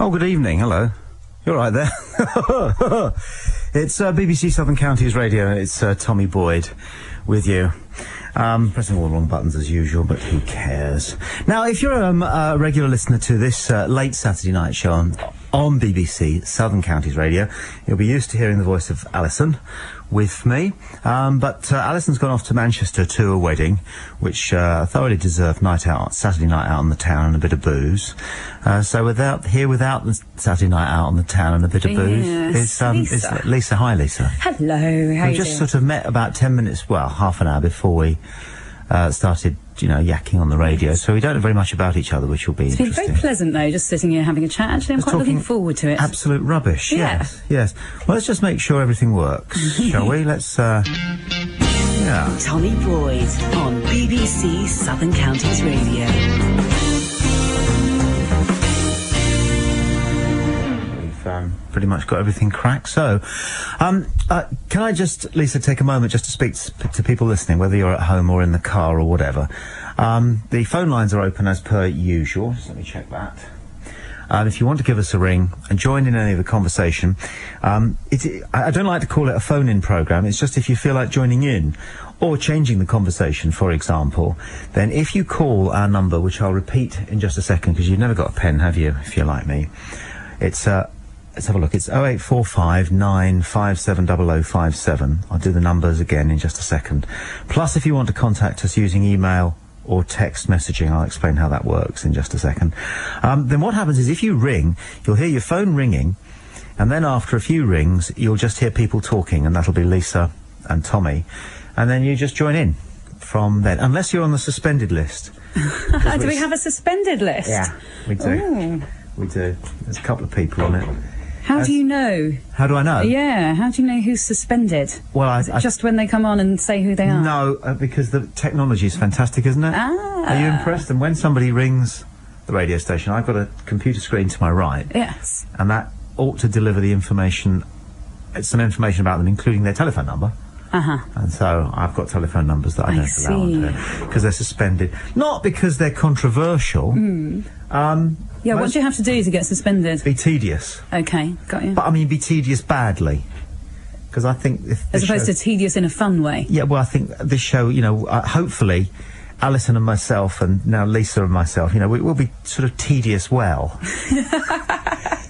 Oh, good evening. Hello. You're right there. It's BBC Southern Counties Radio. It's Tommy Boyd with you. Pressing all the wrong buttons as usual, but who cares? Now, if you're a regular listener to this late Saturday night show on BBC Southern Counties Radio, you'll be used to hearing the voice of Allison with me. But Allison's gone off to Manchester to a wedding, which thoroughly deserved Saturday night out on the town and a bit of booze. So without the Saturday night out on the town and a bit of booze is Lisa. Hi, Lisa. Hello, how are you doing? We just sort of met about 10 minutes, well, half an hour before we started, yakking on the radio, so we don't know very much about each other, which will be interesting. It's been very pleasant, though, just sitting here having a chat. Actually, I'm quite looking forward to it. Absolute rubbish, yes. Well, let's just make sure everything works, shall we? Let's, Tommy Boyds on BBC Southern Counties Radio. Pretty much got everything cracked. So, can I just, Lisa, take a moment just to speak to people listening, whether you're at home or in the car or whatever. The phone lines are open as per usual. Just let me check that. If you want to give us a ring and join in any of the conversation, I don't like to call it a phone-in programme. It's just if you feel like joining in or changing the conversation, for example, then if you call our number, which I'll repeat in just a second, because you've never got a pen, have you, if you're like me? It's, let's have a look. It's 0845 957 0057. I'll do the numbers again in just a second. Plus, if you want to contact us using email or text messaging, I'll explain how that works in just a second. Then what happens is if you ring, you'll hear your phone ringing, and then after a few rings, you'll just hear people talking, and that'll be Lisa and Tommy, and then you just join in from then, unless you're on the suspended list. Do we have a suspended list? Yeah, we do. Ooh. We do. There's a couple of people on it. How do you know? How do I know? Yeah, how do you know who's suspended? Well, just when they come on and say who they are? No, because the technology is fantastic, isn't it? Ah. Are you impressed? And when somebody rings the radio station, I've got a computer screen to my right. Yes. And that ought to deliver the information, some information about them, including their telephone number. Uh-huh. And so I've got telephone numbers that I don't allow onto it, because they're suspended. Not because they're controversial. Yeah, what do you have to do to get suspended? Be tedious. Okay, got you. But, I mean, be tedious badly. Because I think... As opposed to tedious in a fun way. Yeah, well, I think this show, hopefully, Allison and myself, and now Lisa and myself, we'll be sort of tedious well.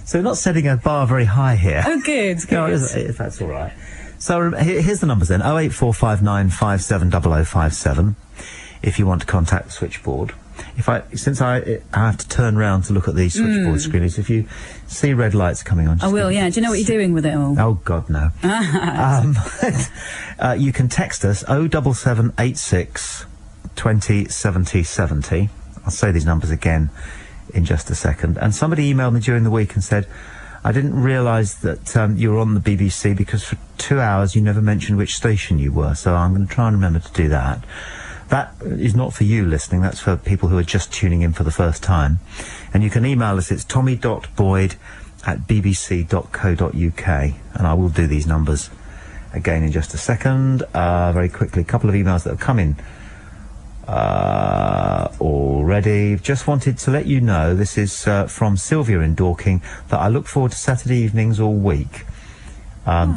So we're not setting a bar very high here. Oh, good. If that's all right. So here's the numbers then. 08459 570057 if you want to contact the switchboard. Since I have to turn round to look at the switchboard screens, if you see red lights coming on... I will, yeah. Do you know what you're doing with it all? Oh, God, no. You can text us 07786 20 70 70. I'll say these numbers again in just a second. And somebody emailed me during the week and said, I didn't realise that you were on the BBC because for 2 hours you never mentioned which station you were, so I'm going to try and remember to do that. That is not for you listening, that's for people who are just tuning in for the first time. And you can email us, it's tommy.boyd@bbc.co.uk, and I will do these numbers again in just a second. Very quickly, a couple of emails that have come in already. Just wanted to let you know, this is from Sylvia in Dorking, that I look forward to Saturday evenings all week.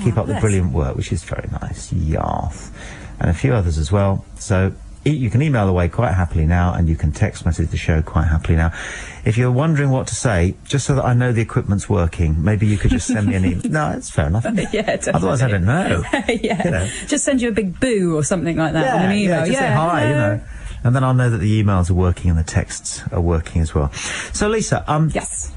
Keep up the brilliant work, which is very nice. Yes. And a few others as well. So you can email away quite happily now, and you can text message the show quite happily now. If you're wondering what to say, just so that I know the equipment's working, maybe you could just send me an email. No, that's fair enough. Yeah, definitely. Otherwise I don't know. Yeah. Just send you a big boo or something like that on an email. Yeah, just say hi, And then I'll know that the emails are working and the texts are working as well. So, Lisa, yes.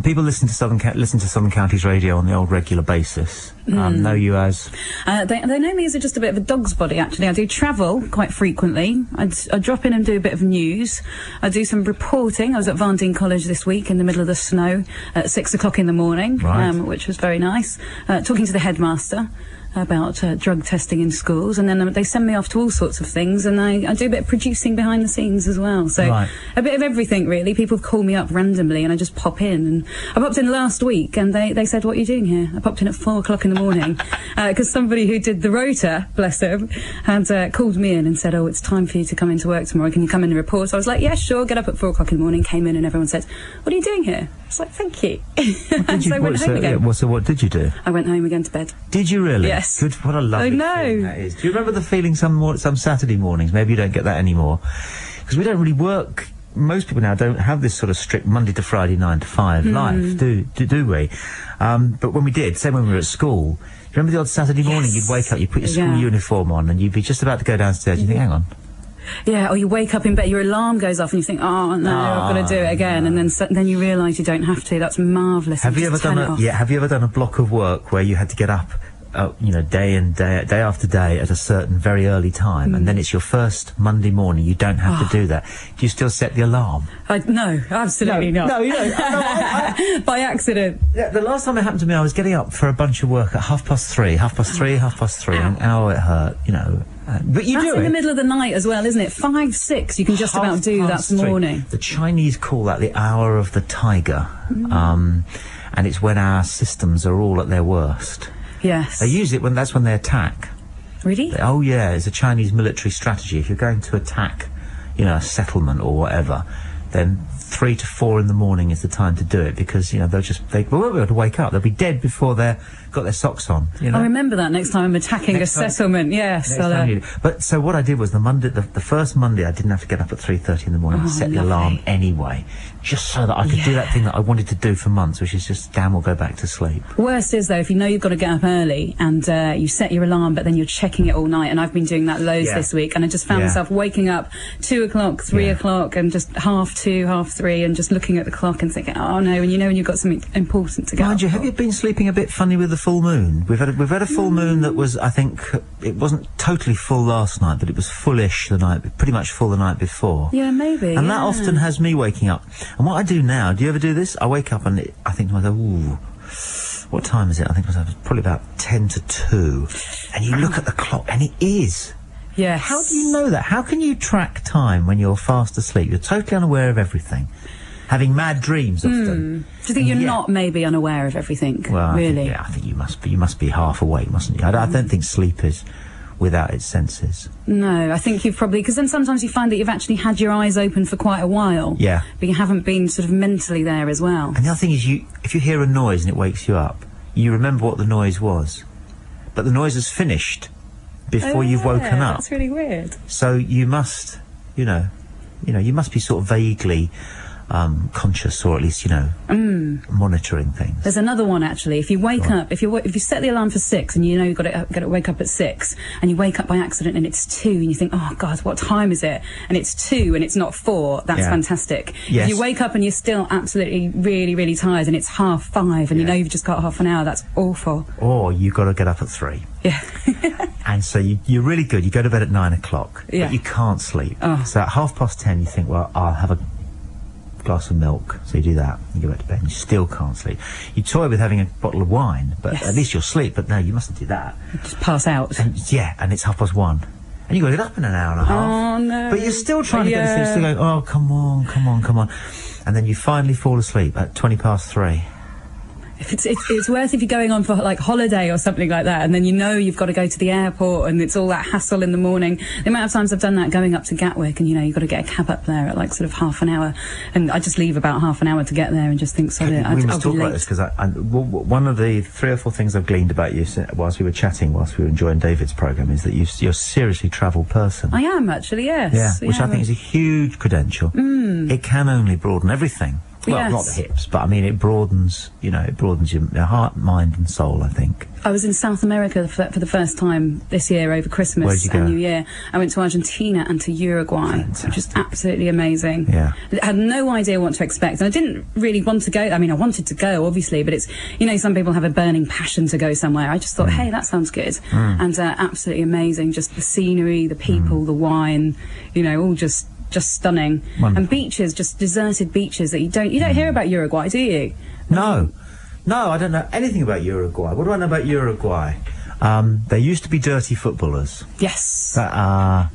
People listen to Southern Counties Radio on the old regular basis. Know you as? They know me as just a bit of a dog's body, actually. I do travel quite frequently. I drop in and do a bit of news. I do some reporting. I was at Varndine College this week in the middle of the snow at 6 o'clock in the morning, which was very nice. Talking to the headmaster about drug testing in schools, and then they send me off to all sorts of things, and I do a bit of producing behind the scenes as well, so a bit of everything really. People call me up randomly and I just pop in, and I popped in last week and they said, what are you doing here? I popped in at 4 o'clock in the morning because somebody who did the rota, bless him, had called me in and said, oh, it's time for you to come into work tomorrow, can you come in and report? So I was like, yeah, sure, get up at 4 o'clock in the morning, came in, and everyone said, what are you doing here? was like, thank you. Did you, so I went home again. So what did you do? I went home again to bed. Did you really? Yes. Good. What a lovely feeling that is. Do you remember the feeling some Saturday mornings? Maybe you don't get that anymore. Because we don't really work... Most people now don't have this sort of strict Monday to Friday 9 to 5 life, do we? But when we did, say when we were at school, remember the odd Saturday morning you'd wake up, you'd put your school uniform on and you'd be just about to go downstairs, you think, hang on. Yeah, or you wake up in bed, your alarm goes off and you think, oh no, I've got to do it again, and then you realise you don't have to. That's marvellous. Have you ever done a block of work where you had to get up day after day at a certain very early time, and then it's your first Monday morning, you don't have to do that. Do you still set the alarm? No, absolutely not. No, you don't. By accident. Yeah, the last time it happened to me, I was getting up for a bunch of work at 3:30, and oh, it hurt, but you do it. That's in the middle of the night as well, isn't it? 5, 6, you can just about do that morning. The Chinese call that the hour of the tiger, and it's when our systems are all at their worst. Yes. They use it that's when they attack. Really? Oh yeah, it's a Chinese military strategy. If you're going to attack, a settlement or whatever, then 3 to 4 in the morning is the time to do it, because they won't be able to wake up. They'll be dead before they've got their socks on. I remember that next time I'm attacking a settlement. Yes. But so what I did was the first Monday I didn't have to get up at 3:30 in the morning. I set the alarm anyway, just so that I could do that thing that I wanted to do for months, which is just damn well go back to sleep. Worst is though, if you know you've got to get up early and you set your alarm, but then you're checking it all night, and I've been doing that loads this week, and I just found myself waking up 2 o'clock, 3 o'clock, and just 2:30, 3:30, and just looking at the clock and thinking, oh no, and when you've got something important to get up for. Have you been sleeping a bit funny with the full moon? We've had a full moon that was, I think, it wasn't totally full last night, but it was fullish pretty much full the night before. Yeah, maybe. And that often has me waking up. And what I do now, do you ever do this? I wake up and I think to myself, ooh, what time is it? I think it was probably about 10 to 2. And you look at the clock and it is. Yes. How do you know that? How can you track time when you're fast asleep? You're totally unaware of everything. Having mad dreams often. Do you think you're not maybe unaware of everything? Well, really? I think you must be. You must be half awake, mustn't you? I don't think sleep is without its senses. No, I think you've probably... Because then sometimes you find that you've actually had your eyes open for quite a while. Yeah. But you haven't been sort of mentally there as well. And the other thing is, if you hear a noise and it wakes you up, you remember what the noise was. But the noise has finished before you've woken up. That's really weird. So you must, you must be sort of vaguely... conscious, or at least monitoring things. There's another one actually. If you wake up, if you set the alarm for 6 and you know you've got to wake up at 6, and you wake up by accident and it's 2, and you think, oh God, what time is it? And it's 2 and it's not 4. That's fantastic. Yes. If you wake up and you're still absolutely really, really tired and it's 5:30 and you know you've just got half an hour, that's awful. Or you've got to get up at 3. Yeah. And so you're really good. You go to bed at 9 o'clock, but you can't sleep. So at 10:30 you think, well, I'll have a glass of milk. So you do that, you go back to bed, and you still can't sleep. You toy with having a bottle of wine, but at least you'll sleep. But no, you mustn't do that. Just pass out. And, and it's 1:30. And you've got to get up in an hour and a half. Oh, no. But you're still trying to go to sleep, still going, oh, come on. And then you finally fall asleep at 3:20. It's worse if you're going on for like holiday or something like that, and then you've got to go to the airport and it's all that hassle in the morning. The amount of times I've done that going up to Gatwick, and you've got to get a cab up there at like sort of half an hour, and I just leave about half an hour to get there and just think, sorry, we must talk about this, because one of the 3 or 4 things I've gleaned about you whilst we were enjoying David's programme is that you're a seriously travelled person. I am actually, yes. Yeah, which I think is a huge credential. It can only broaden everything. Well, not the hips, but I mean, it broadens your heart, mind and soul, I think. I was in South America for the first time this year over Christmas and New Year. I went to Argentina and to Uruguay, which was absolutely amazing. Yeah. I had no idea what to expect, and I didn't really want to go. I mean, I wanted to go, obviously, but it's, some people have a burning passion to go somewhere. I just thought, hey, that sounds good. And absolutely amazing. Just the scenery, the people, the wine, all just stunning. Wonderful. And beaches, just deserted beaches that you don't hear about Uruguay, do you? No, I don't know anything about Uruguay. What do I know about Uruguay? They used to be dirty footballers. Yes. What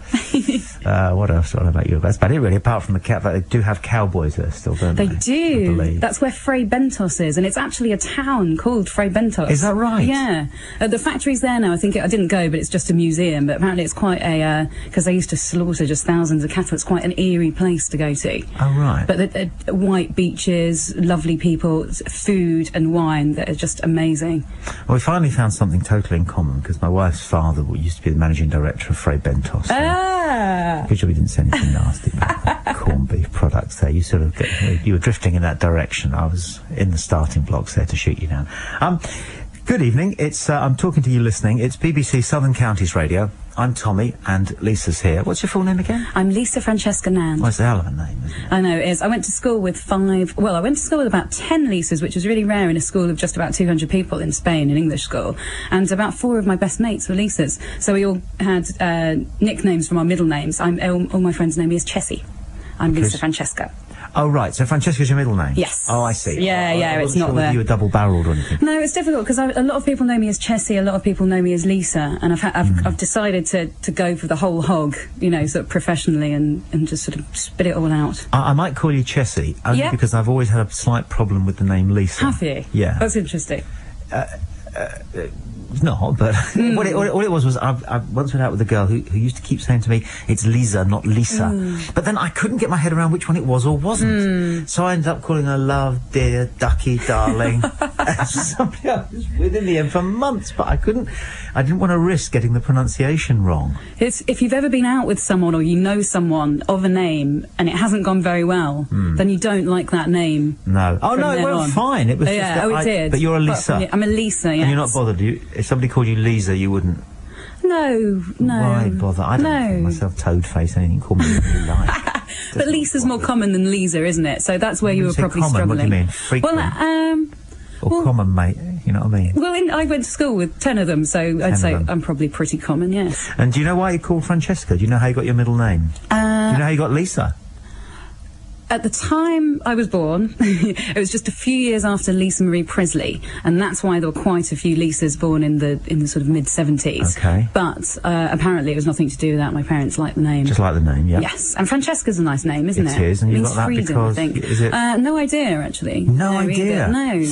else do I know about you? That's about it, really, apart from the cat. They do have cowboys there still, don't they? They do. That's where Fray Bentos is, and it's actually a town called Fray Bentos. Is that right? Yeah. The factory's there now. I think I didn't go, but it's just a museum. But apparently it's quite a... because they used to slaughter just thousands of cattle. It's quite an eerie place to go to. Oh, right. But the white beaches, lovely people, food and wine that are just amazing. Well, we finally found something totally in common, because my wife's father used to be the managing director of Fray Bentos. Good job we didn't say anything nasty about corned beef products there. You sort of you were drifting in that direction. I was in the starting blocks there to shoot you down. Good evening. It's I'm talking to you listening. It's BBC Southern Counties Radio. I'm Tommy, and Lisa's here. What's your full name again? I'm Lisa Francesca Nand. Well, it's a hell of a name, isn't it? I know, it is. I went to school with I went to school with about 10 Lisas, which is really rare in a school of just about 200 people in Spain, an English school. And about 4 of my best mates were Lisas. So we all had nicknames from our middle names. All my friends know me as Chessie. I'm Lisa Francesca. Oh, right. So Francesca's your middle name? Yes. Oh, I see. Yeah, it's not there. You were double-barrelled or anything? No, it's difficult because a lot of people know me as Chessie, a lot of people know me as Lisa, and I've decided to go for the whole hog, you know, sort of professionally and just sort of spit it all out. I might call you Chessie, only because I've always had a slight problem with the name Lisa. Have you? Yeah. That's interesting. Not, but all it was I once went out with a girl who used to keep saying to me, it's Lisa, not Lisa. But then I couldn't get my head around which one it was or wasn't. So I ended up calling her love, dear, ducky, darling. Somebody I was with in the end for months, but I didn't want to risk getting the pronunciation wrong. If you've ever been out with someone or you know someone of a name and it hasn't gone very well, then you don't like that name. No. Oh, no, it went fine. It was just that it did. But you're a Lisa. I'm a Lisa, yes. And you're not bothered, if somebody called you Lisa, you wouldn't? No. Why bother? I don't think myself toad-face, anything, call me whatever you like. But Lisa's more common than Lisa, isn't it? So that's where you were probably struggling. What do you mean? Frequent? Or common, mate, you know what I mean? Well, I went to school with 10 of them, so I'd say I'm probably pretty common, yes. And do you know why you're called Francesca? Do you know how you got your middle name? Do you know how you got Lisa? At the time I was born, it was just a few years after Lisa Marie Presley, and that's why there were quite a few Lisas born in the sort of mid-70s. Okay. But apparently it was nothing to do with that. My parents liked the name. Just like the name, yeah. Yes, and Francesca's a nice name, isn't it? It is, and you've got that freedom, because... I think. Is it? No idea, actually. No idea? No.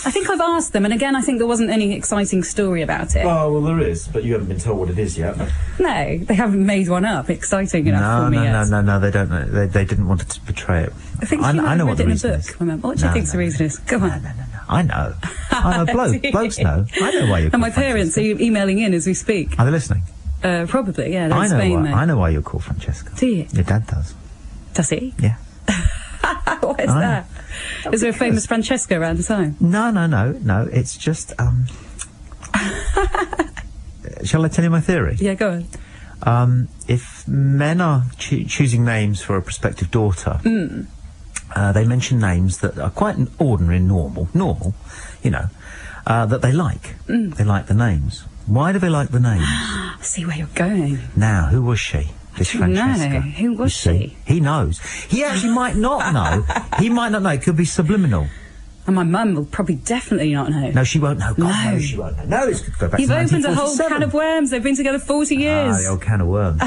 I think I've asked them, and again, I think there wasn't any exciting story about it. Oh, well, there is, but you haven't been told what it is yet. No, they haven't made one up exciting enough for me yet. No, they don't know. They didn't want to betray it. I think I know what the reason is. Remember. What do you think the reason is? Come on. No. I know. I'm a bloke. Blokes know. I know why you're called And my parents are emailing in as we speak. Are they listening? Probably, yeah. They're in Spain, I know why you're called Francesca. Do you? Your dad does. Does he? Yeah. What is that? Is there a famous Francesca around the time? No. It's just, Shall I tell you my theory? Yeah, go on. If men are choosing names for a prospective daughter, they mention names that are quite ordinary and normal, you know, that they like. They like the names. Why do they like the names? I see where you're going. Now, who was she? This Francesca. No, who was she? He knows. He actually might not know. He might not know. It could be subliminal. And my mum will probably definitely not know. No, she won't know. God knows she won't know. No, it's go back You've to opened a whole can of worms. They've been together 40 years. The old can of worms.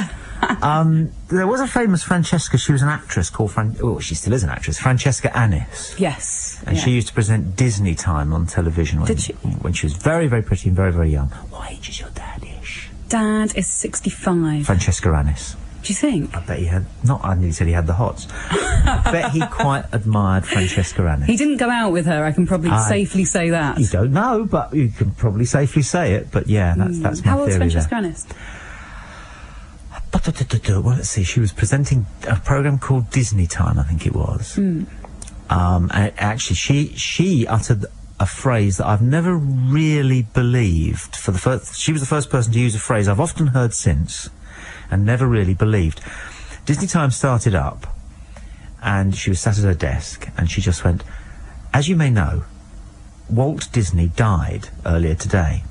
There was a famous Francesca. She was an actress called she still is an actress. Francesca Annis. Yes. And she used to present Disney Time on television when she was very, very pretty and very, very young. What age is your dad-ish? Dad is 65. Francesca Annis. Do you think? I bet he had... I nearly said he had the hots. I bet he quite admired Francesca Annis. He didn't go out with her, I can probably safely say that. You don't know, but you can probably safely say it. But yeah, that's my theory. How old's Francesca Annis? Well, let's see. She was presenting a programme called Disney Time, I think it was. And actually, she uttered a phrase that I've never really believed. She was the first person to use a phrase I've often heard since, and never really believed. Disney Time started up, and she was sat at her desk, and she just went, "As you may know, Walt Disney died earlier today.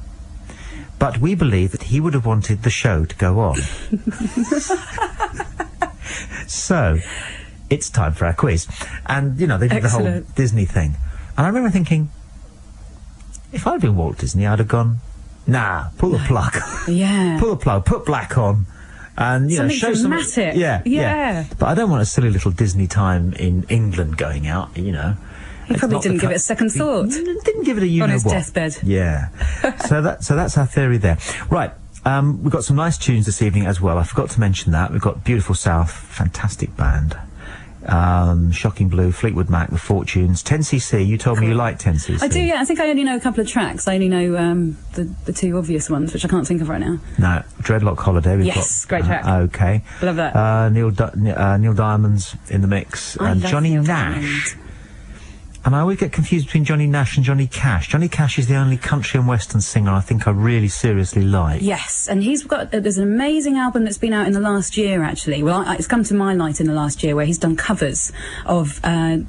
But we believe that he would have wanted the show to go on." So, it's time for our quiz. And, you know, they did the whole Disney thing. And I remember thinking, if I'd been Walt Disney, I'd have gone, Nah, pull the plug. Yeah. Pull the plug, put black on, and, you know, Something show dramatic. some... Yeah. But I don't want a silly little Disney time in England going out, you know. He probably didn't give it a second thought. Didn't give it a on his what. deathbed. Yeah. so that's our theory there. Right. We've got some nice tunes this evening as well. I forgot to mention that. We've got Beautiful South, fantastic band. Shocking Blue, Fleetwood Mac, The Fortunes, 10cc. You told me you like 10cc. I do, yeah. I think I only know a couple of tracks. I only know the two obvious ones, which I can't think of right now. No, Dreadlock Holiday. Yes, great track. Okay. Love that. Neil Diamond's in the mix, and Johnny Nash. And I always get confused between Johnny Nash and Johnny Cash. Johnny Cash is the only country and western singer I think I really seriously like. Yes, and he's got... there's an amazing album that's been out in the last year, actually. Well, it's come to my light in the last year, where he's done covers of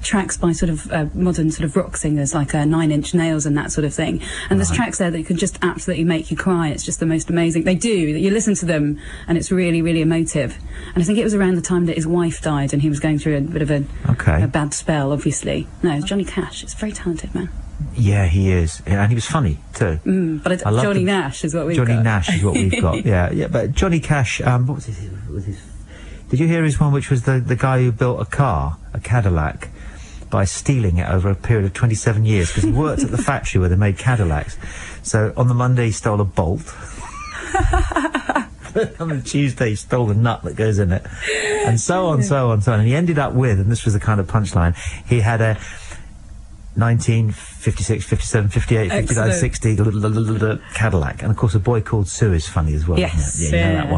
tracks by sort of modern sort of rock singers, like Nine Inch Nails and that sort of thing. And there's tracks there that could just absolutely make you cry. It's just the most amazing... They do. You listen to them, and it's really, really emotive. And I think it was around the time that his wife died, and he was going through a bit of a bad spell, obviously. No, it's Johnny Cash. It's a very talented man. Yeah, he is. Yeah, and he was funny, too. But Johnny Nash is what we've got. Johnny Nash is what we've got, yeah. But Johnny Cash, what was his... Did you hear his one, which was the guy who built a car, a Cadillac, by stealing it over a period of 27 years, because he worked at the factory where they made Cadillacs. So on the Monday, he stole a bolt. On the Tuesday, he stole the nut that goes in it. And so on. And he ended up with, and this was the kind of punchline, he had a 1956, 57, 58, 59, 60 Cadillac. And of course, A Boy Called Sue is funny as well. Yes. Isn't it? Yeah, you know that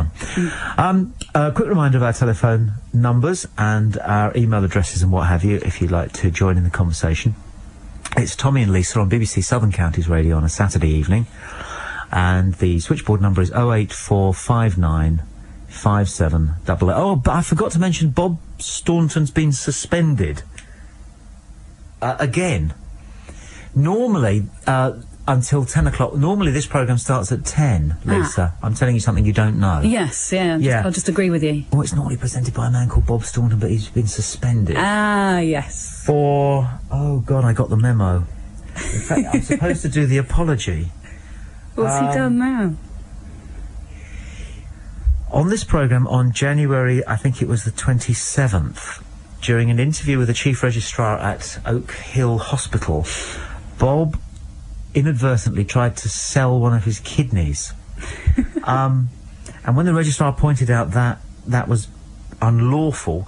one. A quick reminder of our telephone numbers and our email addresses and what have you, if you'd like to join in the conversation. It's Tommy and Lisa on BBC Southern Counties Radio on a Saturday evening. And the switchboard number is 08459 5700. Oh, but I forgot to mention Bob Staunton's been suspended. Again. Normally, until 10 o'clock. Normally this programme starts at 10, Lisa. I'm telling you something you don't know. Yes, yeah. I'll just agree with you. Oh, it's normally presented by a man called Bob Staunton, but he's been suspended. Yes. For... Oh, God, I got the memo. In fact, I'm supposed to do the apology. What's he done now? On this programme, on January, I think it was the 27th, during an interview with the Chief Registrar at Oak Hill Hospital, Bob inadvertently tried to sell one of his kidneys. And when the Registrar pointed out that that was unlawful,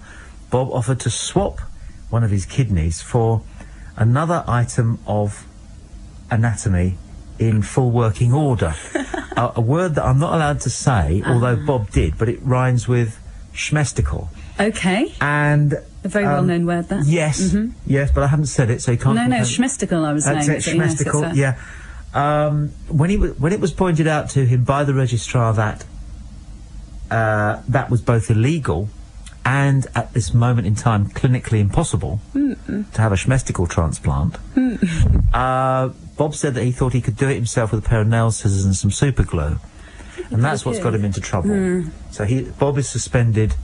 Bob offered to swap one of his kidneys for another item of anatomy in full working order. A word that I'm not allowed to say, although Bob did, but it rhymes with schmesticle. Okay. And... A very well-known word, that. Yes, yes, but I haven't said it, so you can't... No, schmesticle, I was saying. That's it, schmesticle, yeah. When it was pointed out to him by the Registrar that that was both illegal and, at this moment in time, clinically impossible to have a schmesticle transplant, Bob said that he thought he could do it himself with a pair of nail scissors and some super glue. And that's what's got him into trouble. So Bob is suspended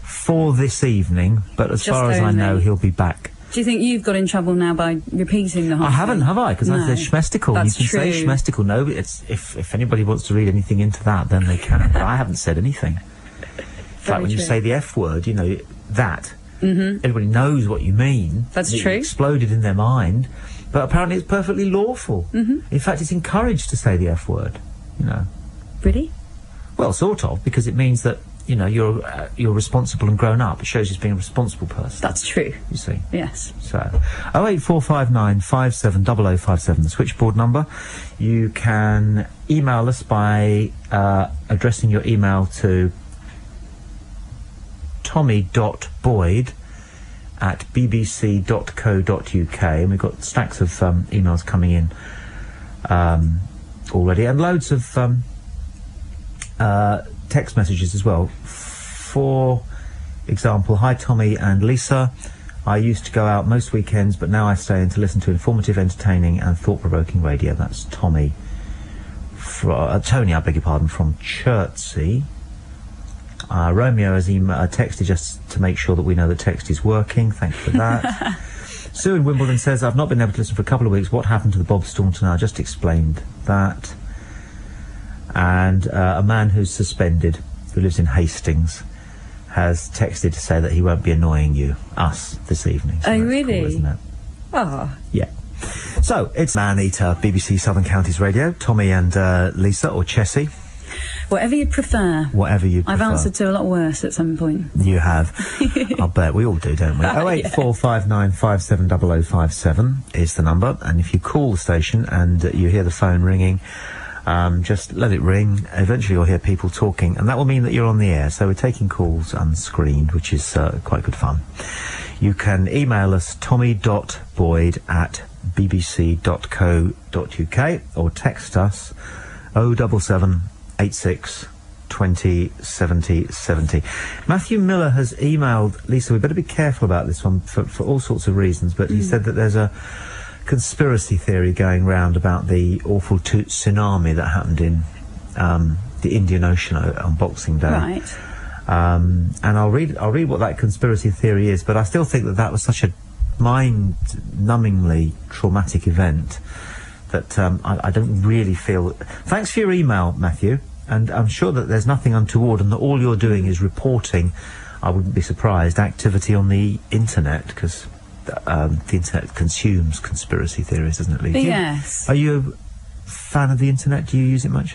for this evening, but as far as I know, he'll be back. Do you think you've got in trouble now by repeating the whole thing? I haven't, have I? Because I said schmesticle. That's you can say schmesticle. No, it's if anybody wants to read anything into that, then they can. But I haven't said anything. In fact, when you say the F word, you know, that, everybody knows what you mean. That's it true. Exploded in their mind, but apparently it's perfectly lawful. In fact, it's encouraged to say the F word, you know. Really? Well, sort of, because it means that, you know, you're responsible and grown up. It shows you as being a responsible person. That's true. You see? Yes. So, 08459 570057, the switchboard number. You can email us by addressing your email to tommy.boyd at bbc.co.uk, and we've got stacks of emails coming in already, and loads of text messages as well. For example, hi Tommy and Lisa, I used to go out most weekends, but now I stay in to listen to informative, entertaining and thought-provoking radio. That's Tommy. Tony, I beg your pardon, from Chertsey. Romeo has texted just to make sure that we know the text is working. Thank you for that. Sue in Wimbledon says, I've not been able to listen for a couple of weeks. What happened to the Bob Staunton? I just explained that. And a man who's suspended, who lives in Hastings, has texted to say that he won't be annoying us this evening. So oh, that's really? Cool, isn't it? Oh. Yeah. So, it's Man-Eater, BBC Southern Counties Radio, Tommy and Lisa, or Chessie. Whatever you prefer. Whatever you prefer. I've answered to a lot worse at some point. You have. I'll bet. We all do, don't we? 08459570057 is the number. And if you call the station and you hear the phone ringing, just let it ring. Eventually you'll hear people talking, and that will mean that you're on the air. So we're taking calls unscreened, which is quite good fun. You can email us tommy.boyd@bbc.co.uk or text us 07786 20 70 70. Matthew Miller has emailed Lisa. We better be careful about this one for all sorts of reasons, but he said that there's a conspiracy theory going round about the awful tsunami that happened in the Indian Ocean on Boxing Day. Right. And I'll read what that conspiracy theory is, but I still think that was such a mind-numbingly traumatic event that I don't really feel... Thanks for your email, Matthew, and I'm sure that there's nothing untoward and that all you're doing is reporting, I wouldn't be surprised, activity on the internet, because the internet consumes conspiracy theories, doesn't it, Lee? Yes. Are you a fan of the internet? Do you use it much?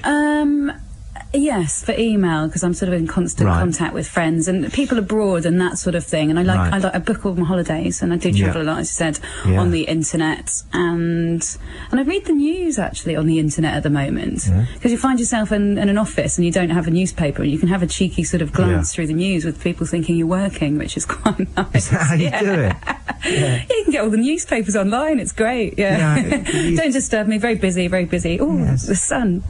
Yes, for email, because I'm sort of in constant contact with friends and people abroad and that sort of thing. And I book all my holidays, and I do travel a lot, as you said, on the internet. And I read the news actually on the internet at the moment, because you find yourself in an office and you don't have a newspaper, and you can have a cheeky sort of glance through the news with people thinking you're working, which is quite nice. Is that how you do it? Yeah, you can get all the newspapers online. It's great. Yeah. Don't disturb me. Very busy. Very busy. Oh, the sun.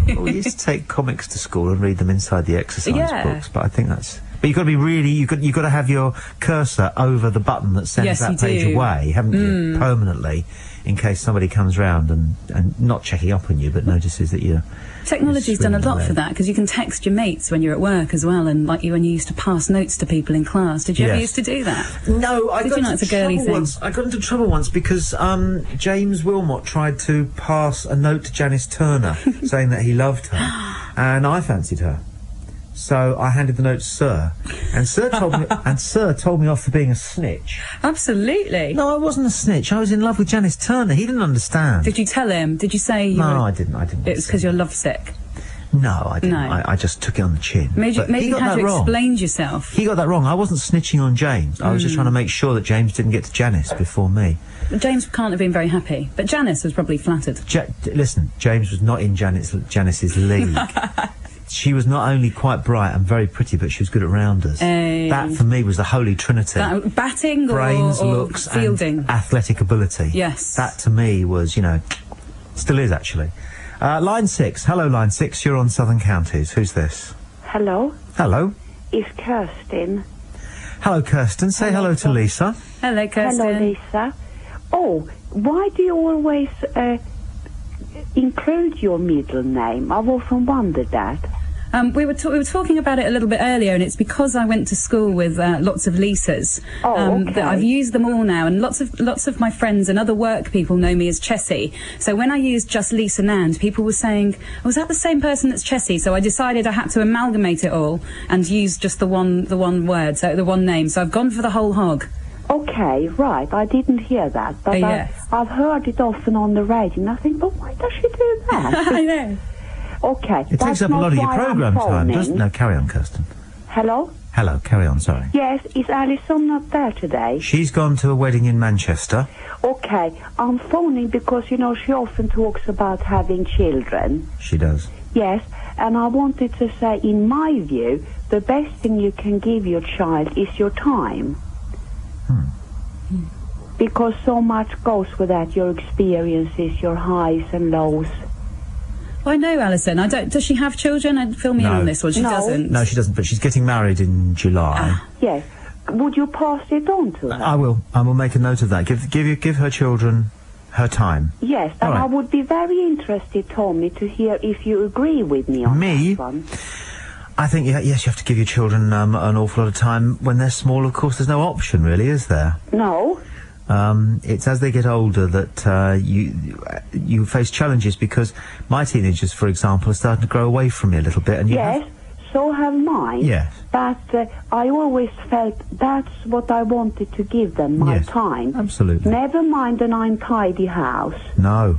Well, we used to take comics to school and read them inside the exercise books, but I think that's... But you've got to be really... You've got to have your cursor over the button that sends that page away, haven't you? Permanently, in case somebody comes round and not checking up on you, but notices that you're... Technology's done a lot for that, because you can text your mates when you're at work as well, and like when you used to pass notes to people in class. Did you ever used to do that? No, I got into trouble once. I got into trouble once because James Wilmot tried to pass a note to Janice Turner saying that he loved her, and I fancied her. So I handed the note to Sir, and Sir told me off for being a snitch. Absolutely. No, I wasn't a snitch. I was in love with Janice Turner. He didn't understand. Did you tell him? Did you say? I didn't. It was because you're lovesick. No, I didn't. No. I just took it on the chin. Maybe you had to explain yourself. He got that wrong. I wasn't snitching on James. I was just trying to make sure that James didn't get to Janice before me. James can't have been very happy, but Janice was probably flattered. Listen, James was not in Janice's league. She was not only quite bright and very pretty, but she was good at rounders. That, for me, was the holy trinity. Batting brains, or looks, fielding. And athletic ability. Yes. That, to me, was, still is, actually. Line 6. Hello, Line 6. You're on Southern Counties. Who's this? Hello. Hello. It's Kirsten. Hello, Kirsten. Say hello to Lisa. Hello, Kirsten. Hello, Lisa. Oh, why do you always include your middle name? I've often wondered that. We were talking about it a little bit earlier, and it's because I went to school with lots of Lisas. That I've used them all now, and lots of my friends and other work people know me as Chessie. So when I used just Lisa Nand, people were saying, "Was that the same person that's Chessie?" So I decided I had to amalgamate it all and use just the one word, so the one name. So I've gone for the whole hog. Okay, right. I didn't hear that, but I've heard it often on the radio, and I think, but why does she do that? I know. Okay. It takes up a lot of your programme time, doesn't it? No, carry on, Kirsten. Hello? Hello, carry on, sorry. Yes, is Allison not there today? She's gone to a wedding in Manchester. Okay, I'm phoning because, she often talks about having children. She does. Yes, and I wanted to say, in my view, the best thing you can give your child is your time. Because so much goes with that, your experiences, your highs and lows. Well, I know, Alison. Does she have children? Fill me in on this one. She doesn't. No, she doesn't, but she's getting married in July. Yes. Would you pass it on to her? I will. I will make a note of that. Give her children her time. Yes, and I would be very interested, Tommy, to hear if you agree with me on that one. I think, yes, you have to give your children an awful lot of time when they're small. Of course, there's no option, really, is there? No. It's as they get older that you face challenges, because my teenagers, for example, are starting to grow away from me a little bit. And yes, so have mine. Yes. But I always felt that's what I wanted to give them, my time. Absolutely. Never mind an untidy house. No.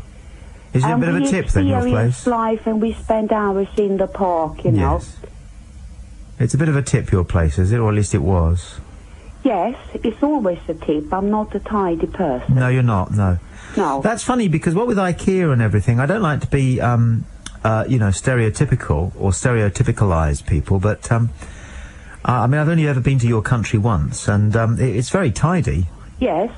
Is it a bit of a tip then, your place? Life, and we spend hours in the park, you know. Yes. It's a bit of a tip, your place, is it? Or at least it was. Yes, it's always a tip. I'm not a tidy person. No, you're not, no. No. That's funny, because what with IKEA and everything, I don't like to be, stereotypical or stereotypicalise people, but, I mean, I've only ever been to your country once, and, it's very tidy. Yes.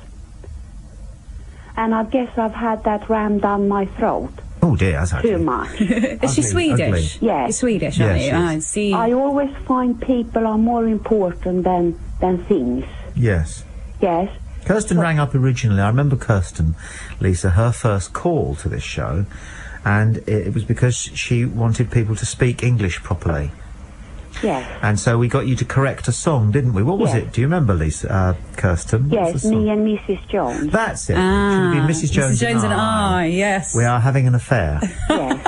And I guess I've had that rammed down my throat. Oh dear, that's too much. Is she Swedish? Yes. You're Swedish, aren't you? I see. I always find people are more important than things. Yes. Yes. Kirsten rang up originally. I remember Kirsten, Lisa, her first call to this show, and it was because she wanted people to speak English properly. Yes. And so we got you to correct a song, didn't we? What was it? Do you remember, Lisa, Kirsten? Yes, Me and Mrs. Jones. That's it. It should be Mrs. Jones, Mrs. Jones and I, yes. We are having an affair. Yes.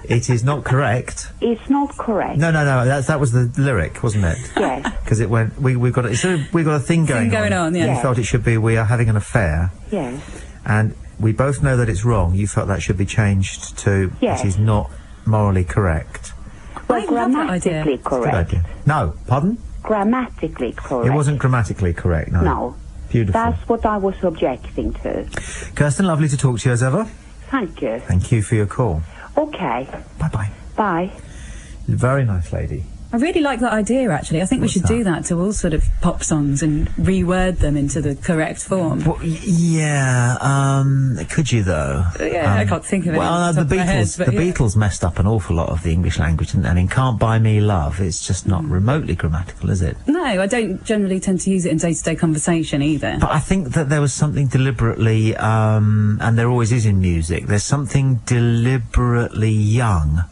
It is not correct. It's not correct. No. That was the lyric, wasn't it? Yes. Because it went. We've got a thing going on. Yeah. You felt it should be we are having an affair. Yes. And we both know that it's wrong. You felt that should be changed to it is not morally correct. Well, grammatically correct. Good idea. No, pardon? Grammatically correct. It wasn't grammatically correct, no. No. Beautiful. That's what I was objecting to. Kirsten, lovely to talk to you as ever. Thank you. Thank you for your call. Okay. Bye-bye. Bye. Very nice lady. I really like that idea, actually. I think we should do that to all sort of pop songs and reword them into the correct form. Well, could you, though? Yeah, I can't think of it. Well, the Beatles messed up an awful lot of the English language, didn't they? I mean, Can't Buy Me Love, it's just not remotely grammatical, is it? No, I don't generally tend to use it in day-to-day conversation either. But I think that there was something deliberately, and there always is in music, there's something deliberately young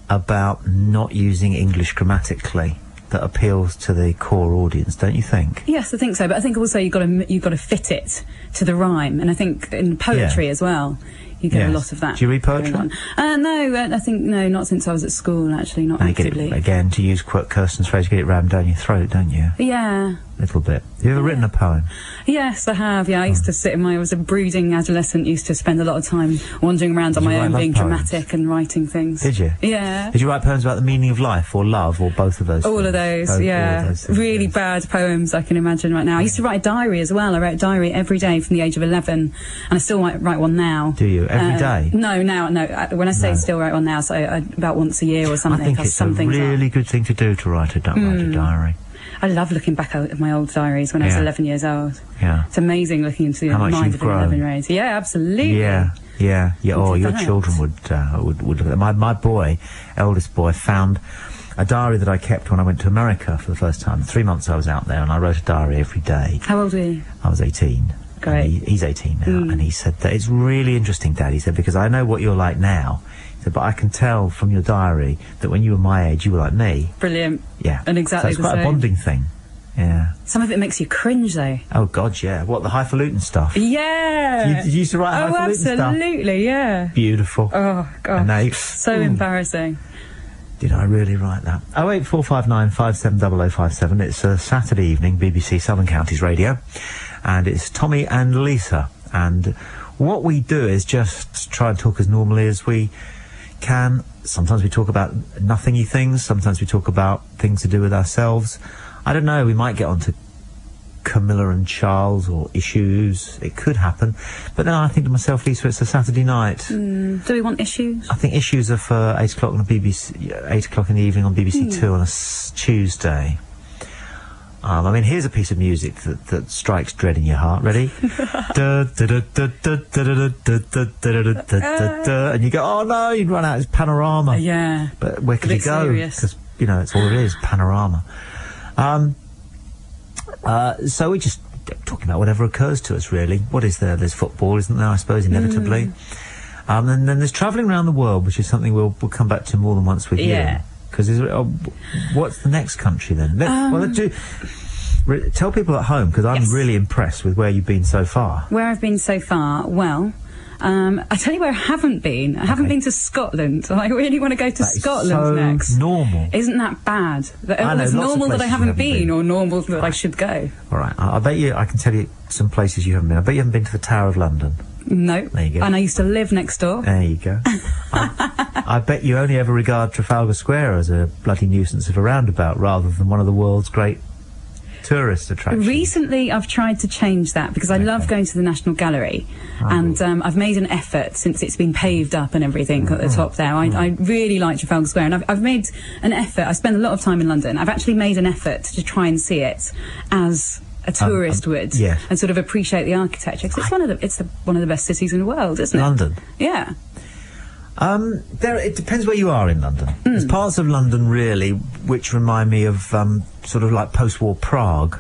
about not using English grammatically that appeals to the core audience, don't you think? Yes, I think so. But I think also you've got to fit it to the rhyme, and I think in poetry as well, you get a lot of that. Do you read poetry? No, I think not since I was at school. Actually, not actively. Again, to use Kirsten's phrase, you get it rammed down your throat, don't you? Yeah. A little bit. Have you ever written a poem? Yes, I have. Yeah, I used to I was a brooding adolescent, used to spend a lot of time wandering around on my own, being dramatic and writing things. Did you? Yeah. Did you write poems about the meaning of life, or love, or both of those All of those, yeah. All of those things, really bad poems I can imagine right now. I used to write a diary as well. I wrote a diary every day from the age of 11, and I still write one now. Do you? Every day? No. When I say still write one now, so about once a year or something. I think it's a really good thing to do to write a diary. I love looking back at my old diaries when I was 11 years old. Yeah. It's amazing looking into the mind of an 11-year-old. Yeah, absolutely. Yeah. Oh, your children would look at that. My boy, eldest boy, found a diary that I kept when I went to America for the first time. 3 months I was out there, and I wrote a diary every day. How old were you? I was 18. Great. He's 18 now, and he said that it's really interesting, Dad. He said, because I know what you're like now. He said, but I can tell from your diary that when you were my age, you were like me. Brilliant. Yeah. And exactly so it's quite a bonding thing. Yeah. Some of it makes you cringe, though. Oh, God, yeah. What, the highfalutin stuff? Yeah. You used to write highfalutin stuff? Oh, absolutely, yeah. Beautiful. Oh, God. So embarrassing. Did I really write that? 08459 570057. It's a Saturday evening, BBC Southern Counties Radio. And it's Tommy and Lisa. And what we do is just try and talk as normally as we can. Sometimes we talk about nothingy things. Sometimes we talk about things to do with ourselves. I don't know, we might get onto Camilla and Charles or issues. It could happen. But then I think to myself, Lisa, it's a Saturday night. Do we want issues? I think issues are for 8 o'clock on the BBC, 8 o'clock in the evening on BBC Two on a Tuesday. I mean, here's a piece of music that strikes dread in your heart. Ready? And you go, oh no, you'd run out. It's Panorama. Yeah. But where could you go? Because, that's all it is, Panorama. So we just talking about whatever occurs to us, really. What is there? There's football, isn't there, I suppose, inevitably. And then there's travelling around the world, which is something we'll come back to more than once with you. Because what's the next country then? Tell people at home, because I'm really impressed with where you've been so far. Where I've been so far, well... I tell you where I haven't been. I haven't been to Scotland. I really want to go to Scotland next. Normal. Isn't that bad? It's normal that I haven't been, or normal that I should go. All right. I bet you I can tell you some places you haven't been. I bet you haven't been to the Tower of London. No. There you go. And I used to live next door. There you go. I bet you only ever regard Trafalgar Square as a bloody nuisance of a roundabout rather than one of the world's great tourist attractions. Recently, I've tried to change that because I love going to the National Gallery, and I've made an effort since it's been paved up and everything at the top there. I really like Trafalgar Square, and I've made an effort. I spend a lot of time in London. I've actually made an effort to try and see it as a tourist would, and sort of appreciate the architecture. Cause it's one of the best cities in the world, isn't it? London. Yeah. It depends where you are in London. There's parts of London, really, which remind me of sort of like post-war Prague.